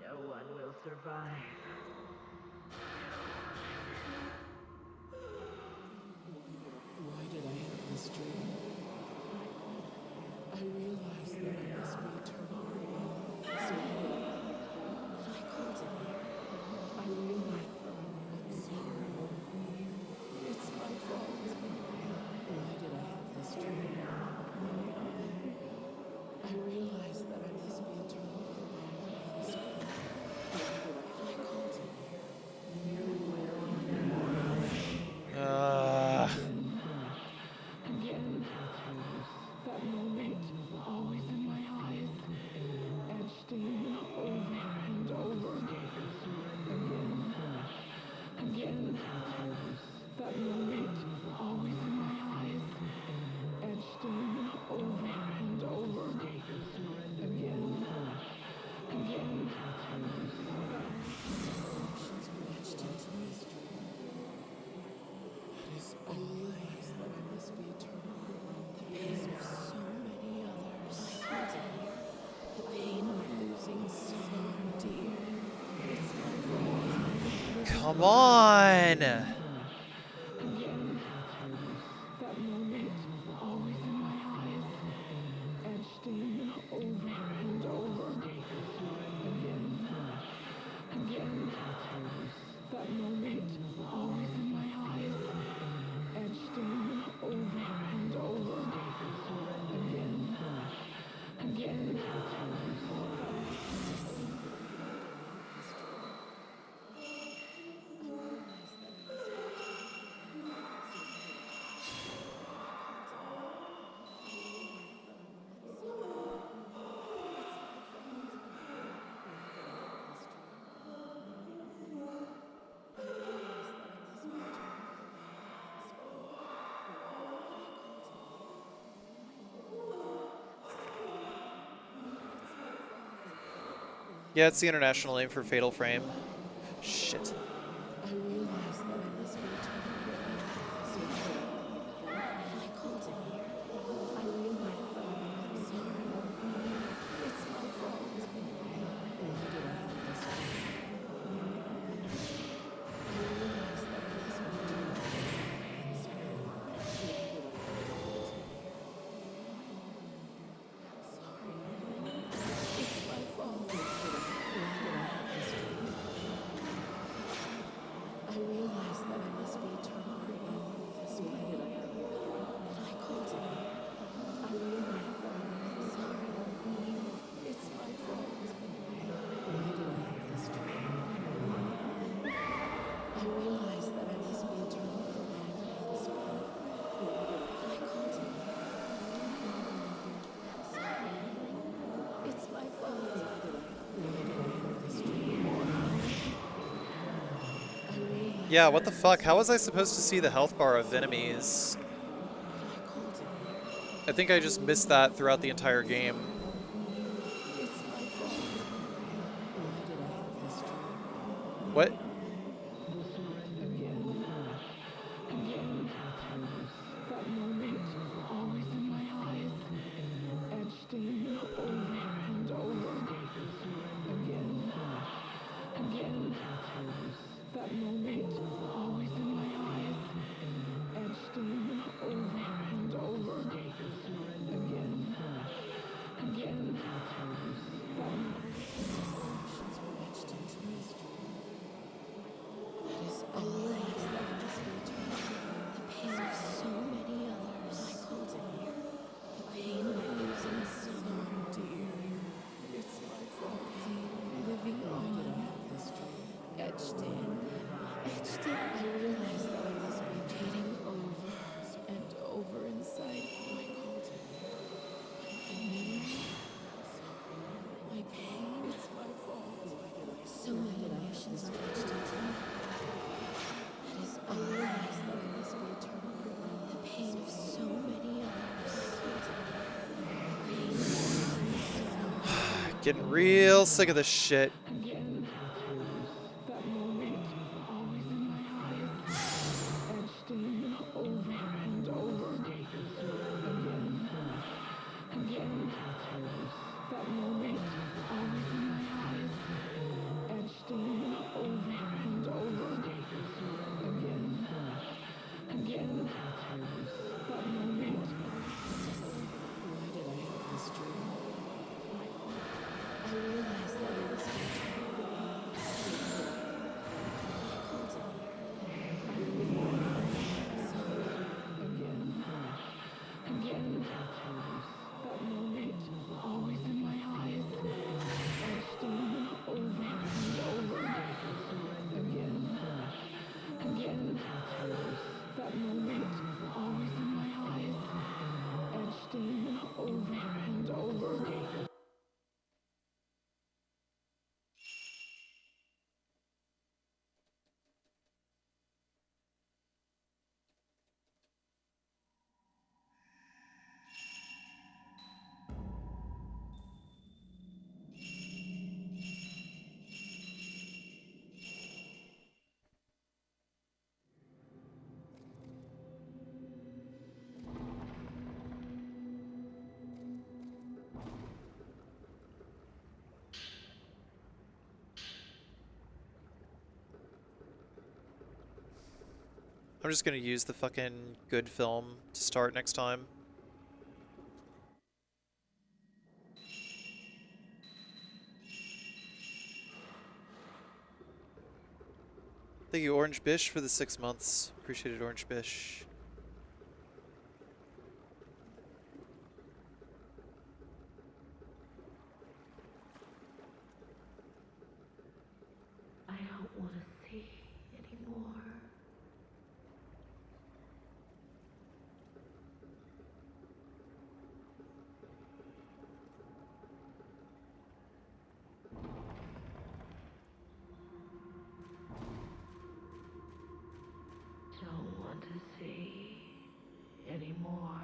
No one will survive. Why did I have this dream? I realized that I must be eternal. So I called it here. I realized that I'm sorry. It's my fault. Why did I have this dream? I realized that I must be eternal. So I called it here. Again, that moment, always in my eyes, etched in over and over. Again, that moment, always in my eyes, etched in over and over. Again, emotions were etched into mystery. That is all I realized that I must be eternal. The pain of so many others. The pain of losing someone dear. It's my fault. Come on! Again, that moment, always in my eyes, etched in over and over. Again, that moment, always in my eyes, etched in over and over. Again. Yeah, it's the international name for Fatal Frame. Shit. I realized that I must be eternal. I called it here. I realized that I'm sorry. It's my fault. Why did I have this dream? I realized that I must be eternal. Why did I call it here? Sorry. It's my fault. Why did I have this dream? I realized that I must be eternal. Why did I called it here? I realized that I'm sorry. It's my fault. Why did I have this dream? I realized that I must be eternal. I called it here. Sorry. It's my fault. Why did I have this dream? I realized Yeah, what the fuck? How was I supposed to see the health bar of enemies? I called it here. I think I just missed that throughout the entire game. It's my fault. Why did I have this dream? What? Again, that moment, always in my eyes, etched in over and over. Again, that moment, always in my eyes, etched in over and over. Again, that emotions were etched into mystery. Getting real sick of this shit. Again, that moment, always in my eyes, etched in over and over. Again, that moment, always in my eyes, etched in over and over. Again, that moment. Why did I have this dream? I realized that I must be again, that moment, always in my eyes, etched in over and over. Again, that moment, always in my eyes, etched in over and over. I'm just gonna use the fucking good film to start next time. Thank you, Orange Bish, for the 6 months. Appreciate it, Orange Bish. I don't want to see anymore. Don't want to see anymore.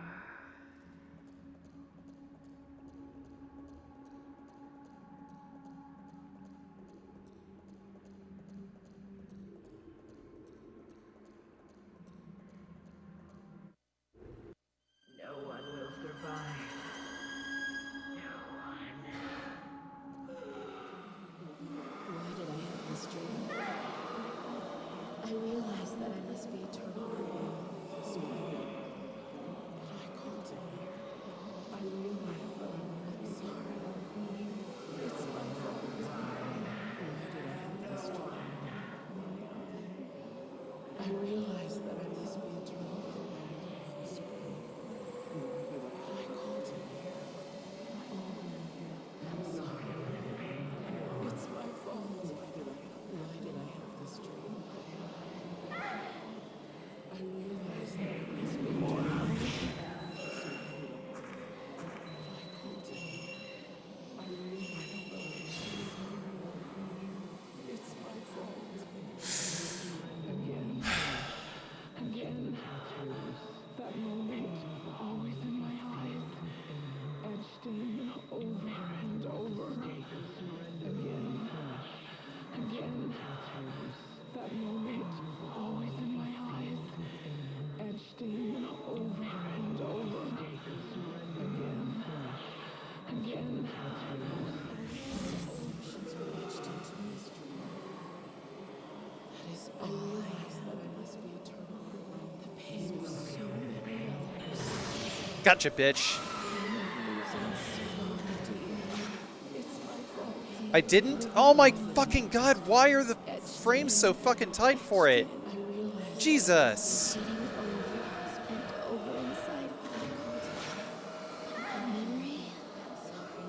No one will survive. No one. Why did I have this dream? I realized that I must be eternal. But I called it here. I realized that I'm sorry. It's my fault. Why did I have this dream? I realized that I must be eternal. But I called it here. I'm sorry. It's my fault. Why did I have this dream? I realized that I must be eternal. I called it here. I realized that I must be sorry. It's my fault. Again, that moment, always in my eyes, etched in over and over. Again, that moment, always in my eyes, etched in over and over. Again, emotions were etched into mystery. That is all I realized that I must be eternal. The pain of so many others. Gotcha, bitch. Losing so dear. It's my fault. I didn't? Oh my fucking god, why are the frames so fucking tight for it? I realized Jesus. getting over has bent over inside. I called it my memory. Sorry.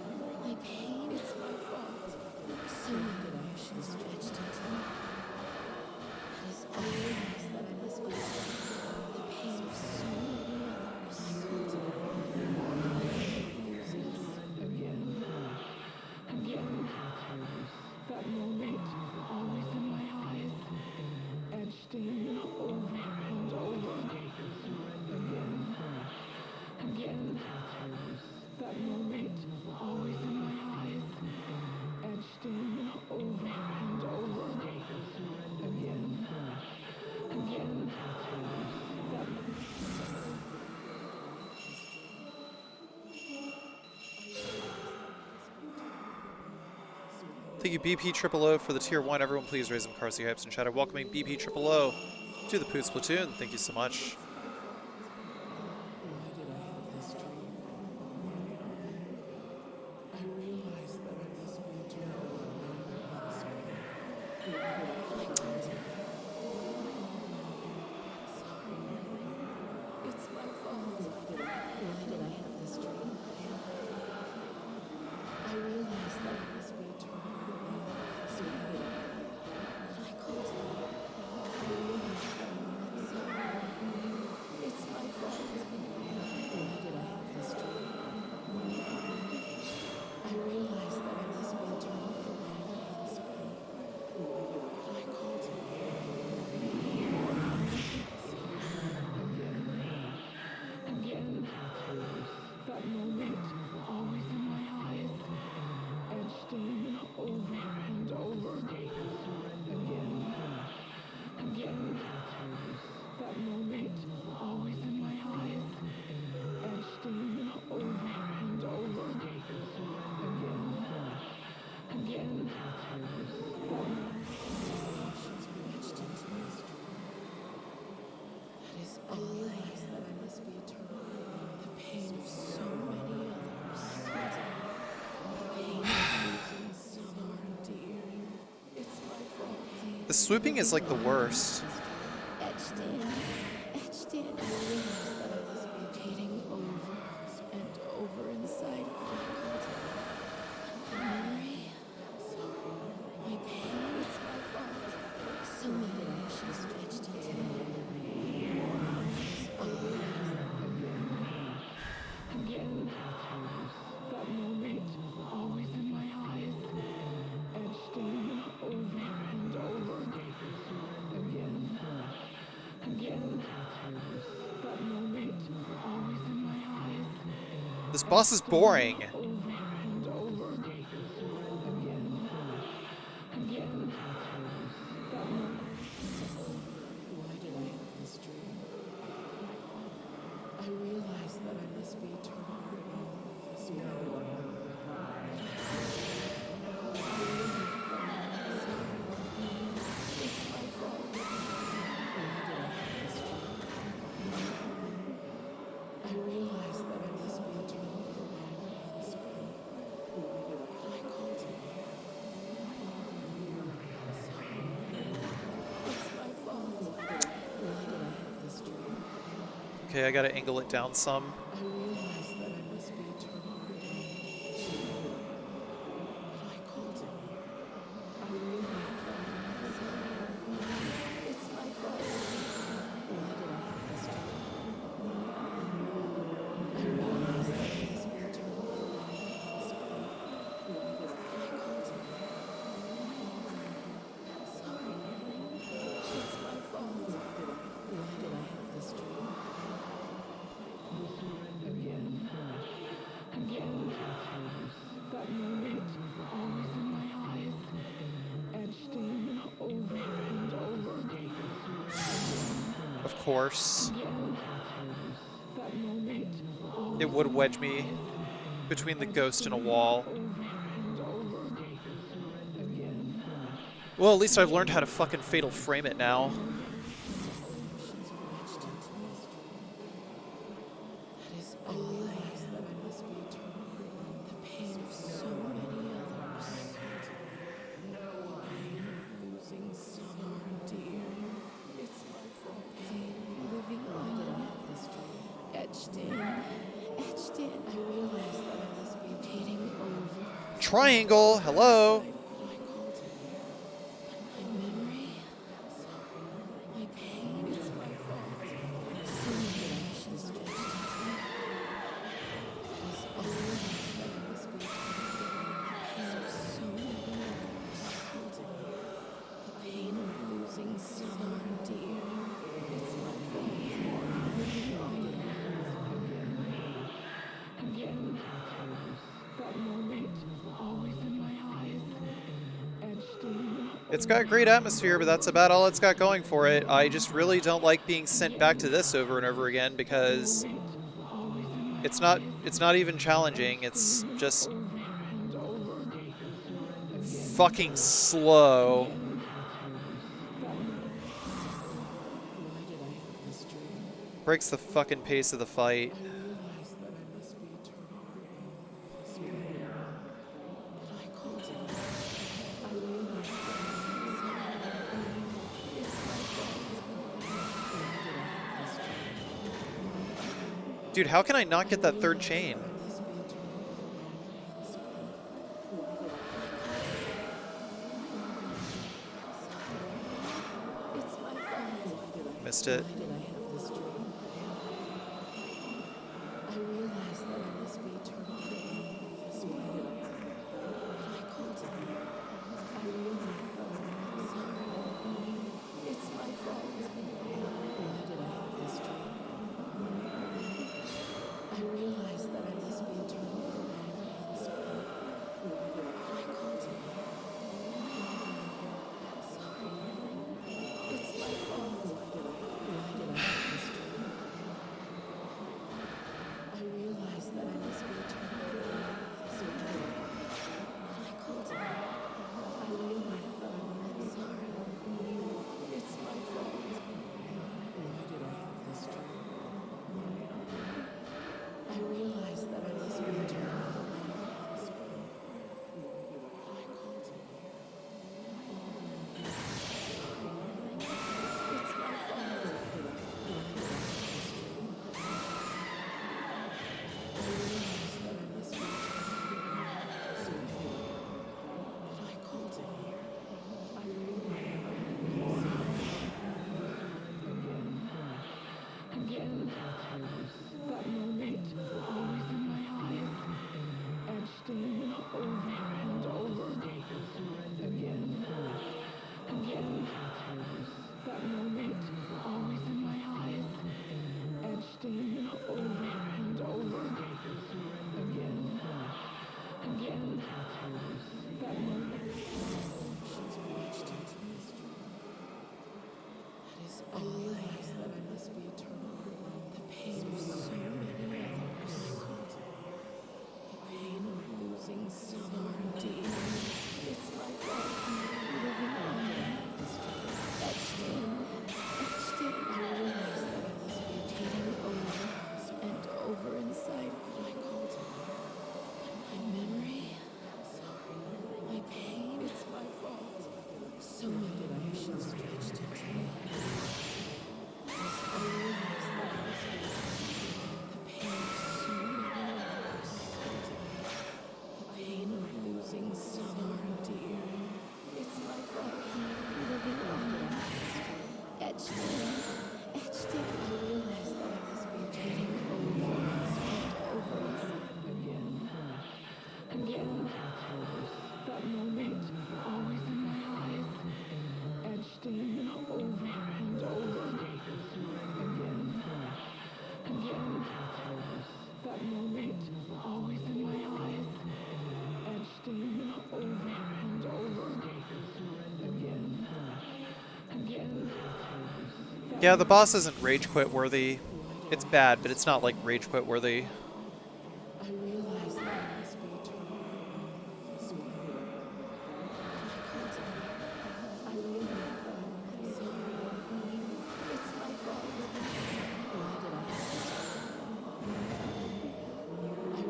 My pain. It's my fault. So many emotions were etched into me. That is all I realized that I must be the pain of so many others. I called it losing again. That moment, always in my eyes, etched in over and over. Again, that moment, always in my eyes, Thank you, BP Triple O, for the tier 1. Everyone, please raise them Carci hypes in chat. Welcoming BP Triple O to the Poots Platoon. Thank you so much. Why did I have this dream? I realized that I must be eternally remembered this way. I called it. Sorry. It's my fault. Why did I have this dream? I realized that I must be eternally remembered this way. I called it. I realized that I'm sorry. It's my fault. Why did I have this dream? I realized that I must be eternally remembered this way. I called it. Again, that moment, always in my eyes, etched in over and over. Again, that moment, always in my eyes, etched in over and over. Again, that emotions were etched into my story. That is all I realize that I must be eternal. The pain of so many others. The pain of losing someone dear. It's my fault. The swooping is like the worst. Etched in. I realize that I must be repeating over and over inside of my memory. Sorry. My pain. It's my fault. So many emotions etched into me. Again, that moment, always in my eyes, etched in over and over. Again, that moment, always in my eyes. This boss is boring. Over and over. Again, that moment. Why did I have this dream? I realized that I must be eternally remembered this way. It's my fault. Why did I have this dream? I realized that I must be eternally remembered this way. I called it. Sorry. It's my fault. Why did I have this dream? Okay, I gotta angle it down some. I realized that I must be eternally remembered this way. I called it. I realized that I must be. It's my fault. Why did I have this dream? I realized that I must be eternally remembered this way. I called it. Sorry. It's my fault. Why did I have this dream? Again, that moment, always in my eyes, etched in over and over. Of course. Again, that moment, always It would wedge me between the ghost and a wall. over and over. Well, at least I've learned how to fucking fatal frame it now. Emotions were etched into my story. That is all I realize that I must be eternal. The pain of so many others. Losing someone dear. It's my fault. Living on this dream. Etched in. I realize that I must be repeating over. Triangle, hello. I called it. But my memory. Sorry. My pain. It's my fault. So many emotions etched into me. That is all I realize that I must be eternal. The pain of so many others. The pain of losing someone dear. It's my fault. Living on again. That moment, always in my eyes, etched in. It's got great atmosphere, but that's about all it's got going for it. I just really don't like being sent back to this over and over again because it's not even challenging. It's just fucking slow. Why did I have this dream? Breaks the fucking pace of the fight. I realized that I must be eternal. This way. But I called it. I realized that I'm sorry. It's my fault. Why did I have this dream? Dude, how can I not get that third I chain? must be eternal. This way. Why did I called it? Sorry. It's my fault. Missed it. Why did I have this dream? I realized that I must be eternal. This way. But I called it. I realized that I'm sorry. It's my fault. Why did I have this dream? I realized that I must be eternal. This way. But I called it. Sorry. It's my fault. Why did I have this dream? I realized that I must be eternal. This way. But I called it. I realized that I'm sorry. It's my fault. Why did I have this dream? I realized that I must be eternal. This way. But I called it. It's my fault. Why did I have this dream? I realized that I must be eternal. This way. But I called it. I realized that I'm sorry. Again, that moment, always in my eyes, etched in over and over. Again, that moment, always in my eyes, etched in over and over. Again, that moment. Emotions were etched into mystery. That is all I realized that I must be eternal. The pain of so many others. The pain of losing someone dear. It's my fault. Living on etched in. I realized that I must be eternal over and over inside what I called it. My memory. Sorry. My pain. It's my fault. So many emotions stretched into me. I realized that I must be eternal. The pain of so many others. The pain of losing someone dear. It's my fault. Living on etched in. I realized that I must be eternal over and over again. That moment, always in my eyes, etched in over and over again. That moment, always in my eyes, etched in over and over again. Yeah, the boss isn't rage quit worthy. It's bad, but it's not like rage quit worthy. I realized that I must be eternal. This way. But I called it. I realized that I'm sorry. It's my fault. Why did I have this dream? I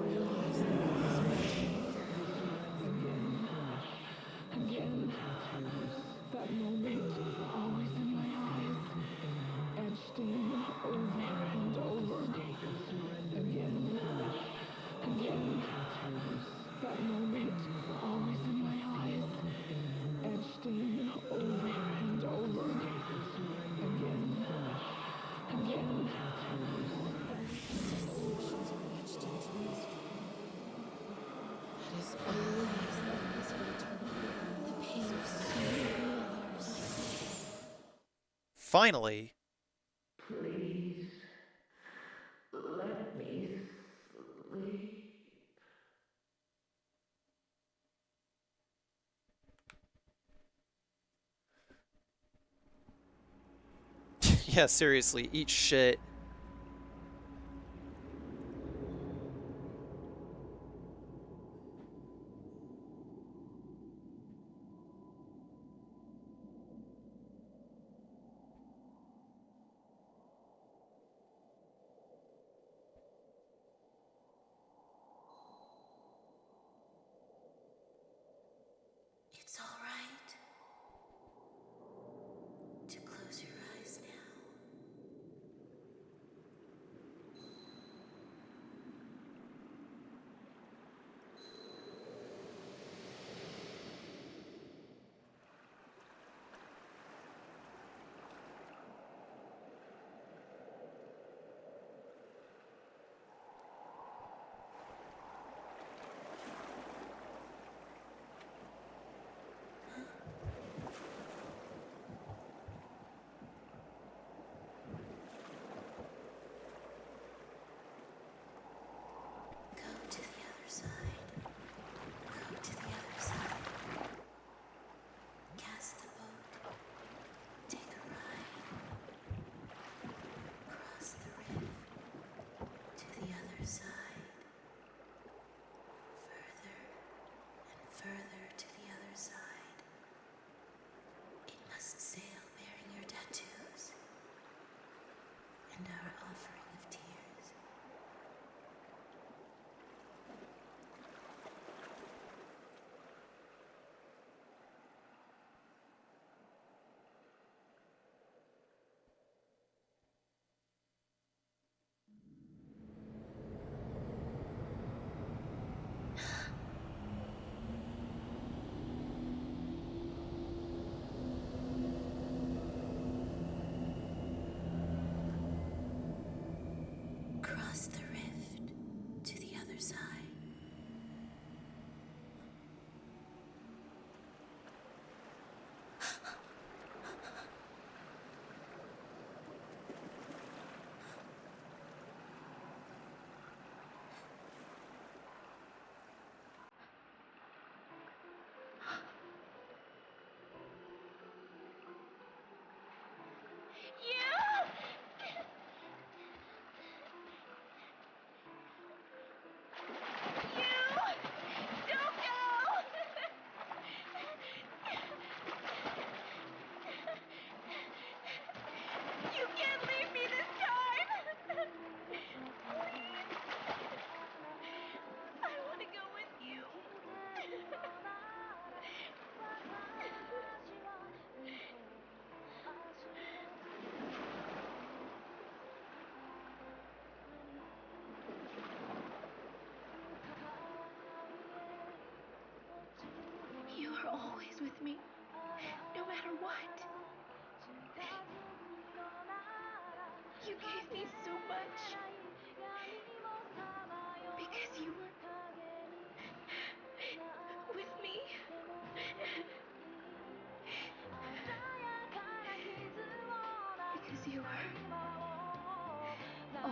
realized that I must be eternal. That moment, always in my eyes, etched in over and over again. That moment, always in my eyes, etched in over and over again. Emotions were etched into mystery. That is all I realized that I must be eternal. The pain of so many others. Finally. Please, let me sleep. Yeah, seriously, eat shit.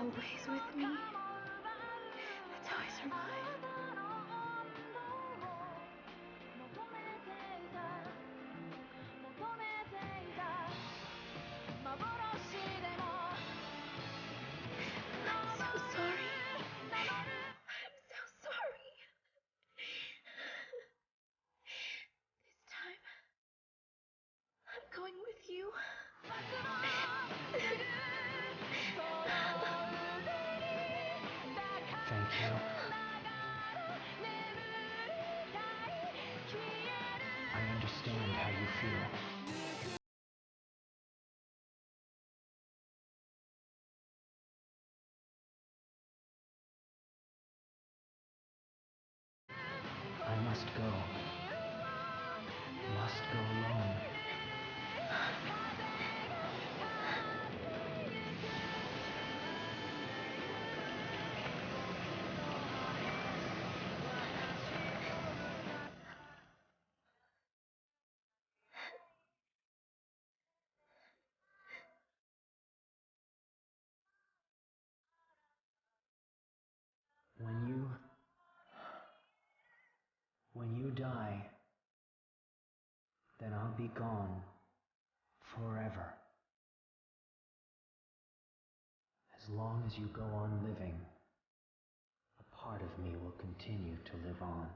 always with me. It's always mine. I'm so sorry. I'm so sorry. This time, I'm going with you. Thank you. I understand how you feel. I must go. Must go alone. When you die, then I'll be gone forever. As long as you go on living, a part of me will continue to live on.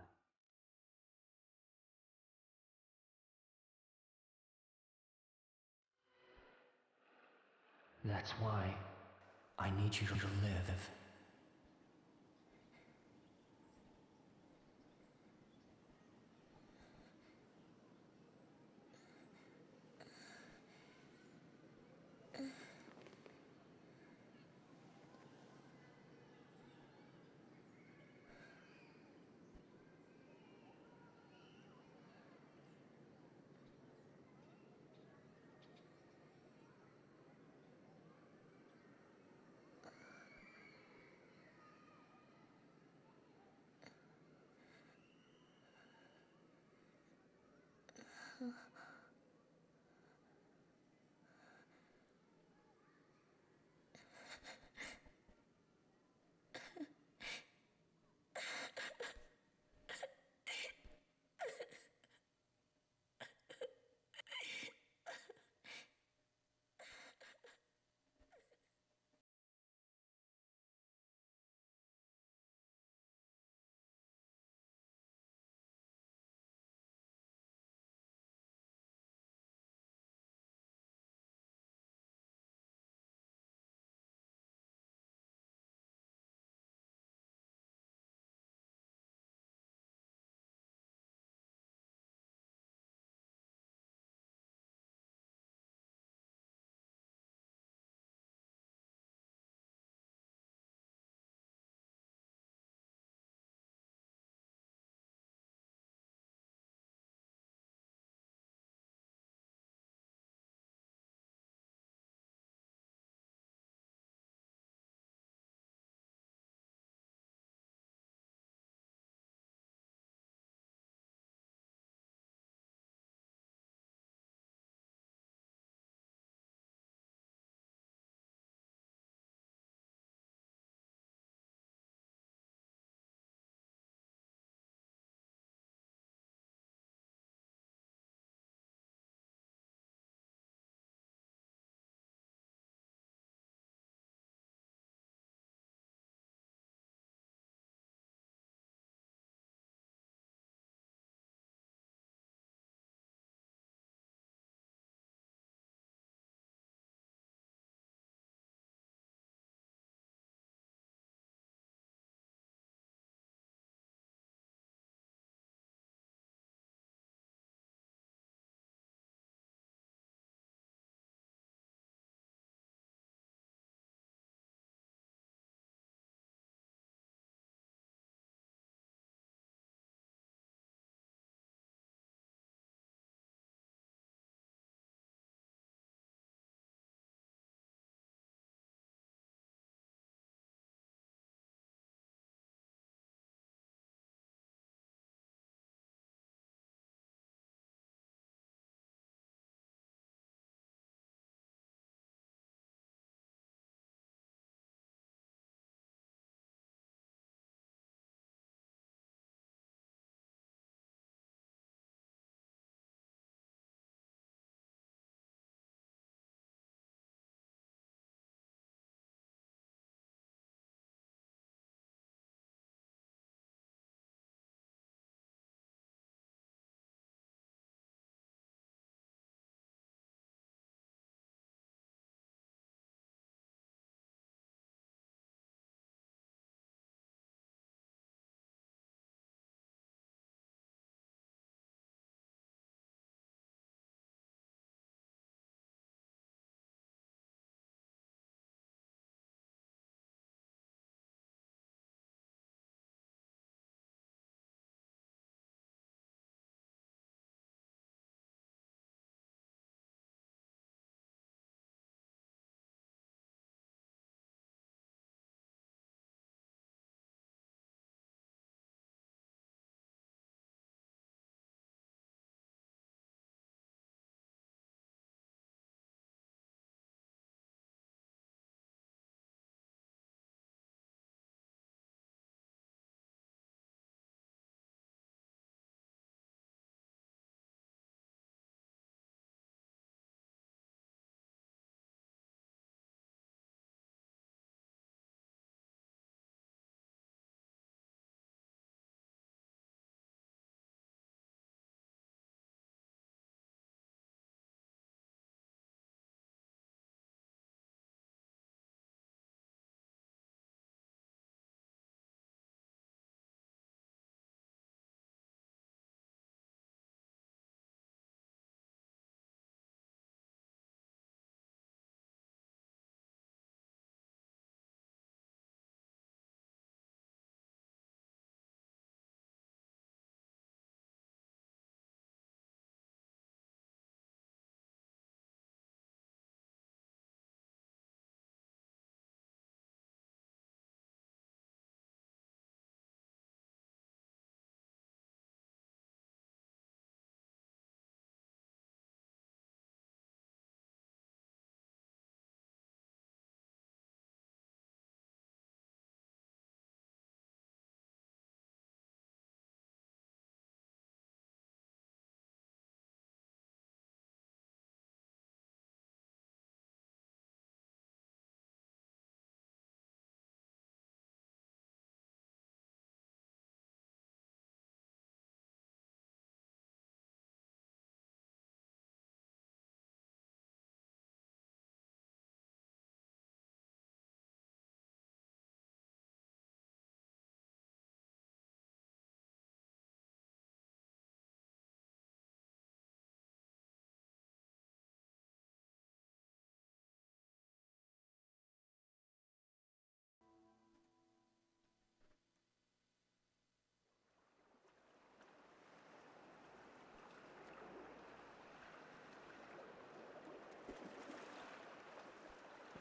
That's why I need you to live.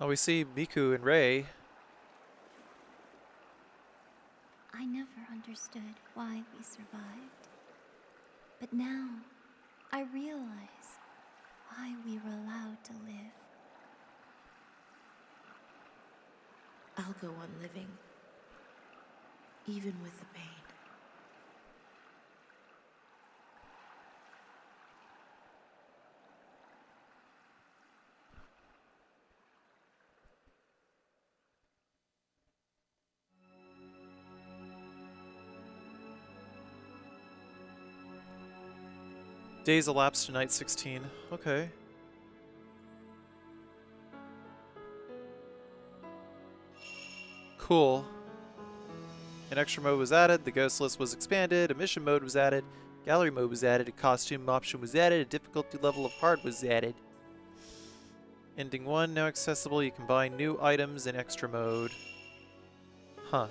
Oh, we see Miku and Rei. I never understood why we survived. But now, I realize why we were allowed to live. I'll go on living, even with the pain. Days elapsed to night 16. Okay. Cool. An extra mode was added, the ghost list was expanded, a mission mode was added, gallery mode was added, a costume option was added, a difficulty level of hard was added. Ending 1 now accessible. You can buy new items in extra mode. Huh.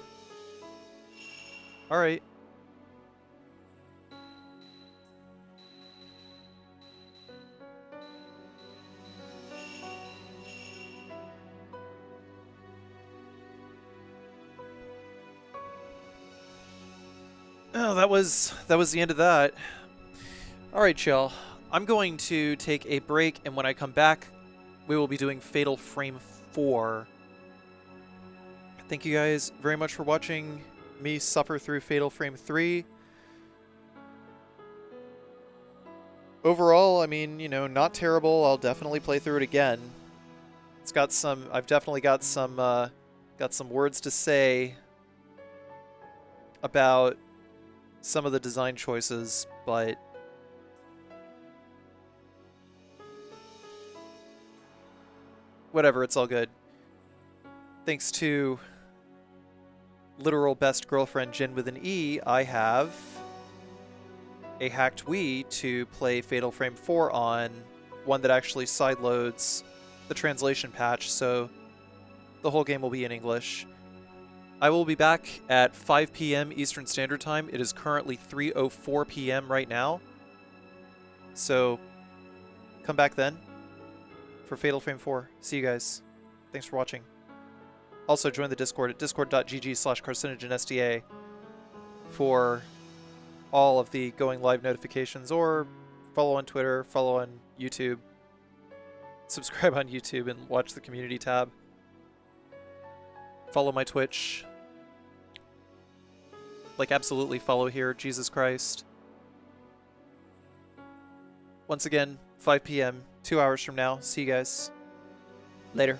Alright. Oh, that was the end of that. Alright, y'all. I'm going to take a break, and when I come back, we will be doing Fatal Frame 4. Thank you guys very much for watching me suffer through Fatal Frame 3. Overall, I mean, you know, not terrible. I'll definitely play through it again. It's got some, I've definitely got some words to say about some of the design choices, but whatever, it's all good. Thanks to literal best girlfriend Jin with an E, I have a hacked Wii to play Fatal Frame 4 on, one that actually sideloads the translation patch, so the whole game will be in English. I will be back at 5 p.m. Eastern Standard Time. It is currently 3:04 p.m. right now, so come back then for Fatal Frame 4. See you guys. Thanks for watching. Also, join the Discord at discord.gg/carcinogenSDA for all of the going live notifications, or follow on Twitter, follow on YouTube, subscribe on YouTube and watch the community tab. Follow my Twitch. Like, absolutely follow here, Jesus Christ. Once again, 5 p.m., 2 hours from now. See you guys. Later.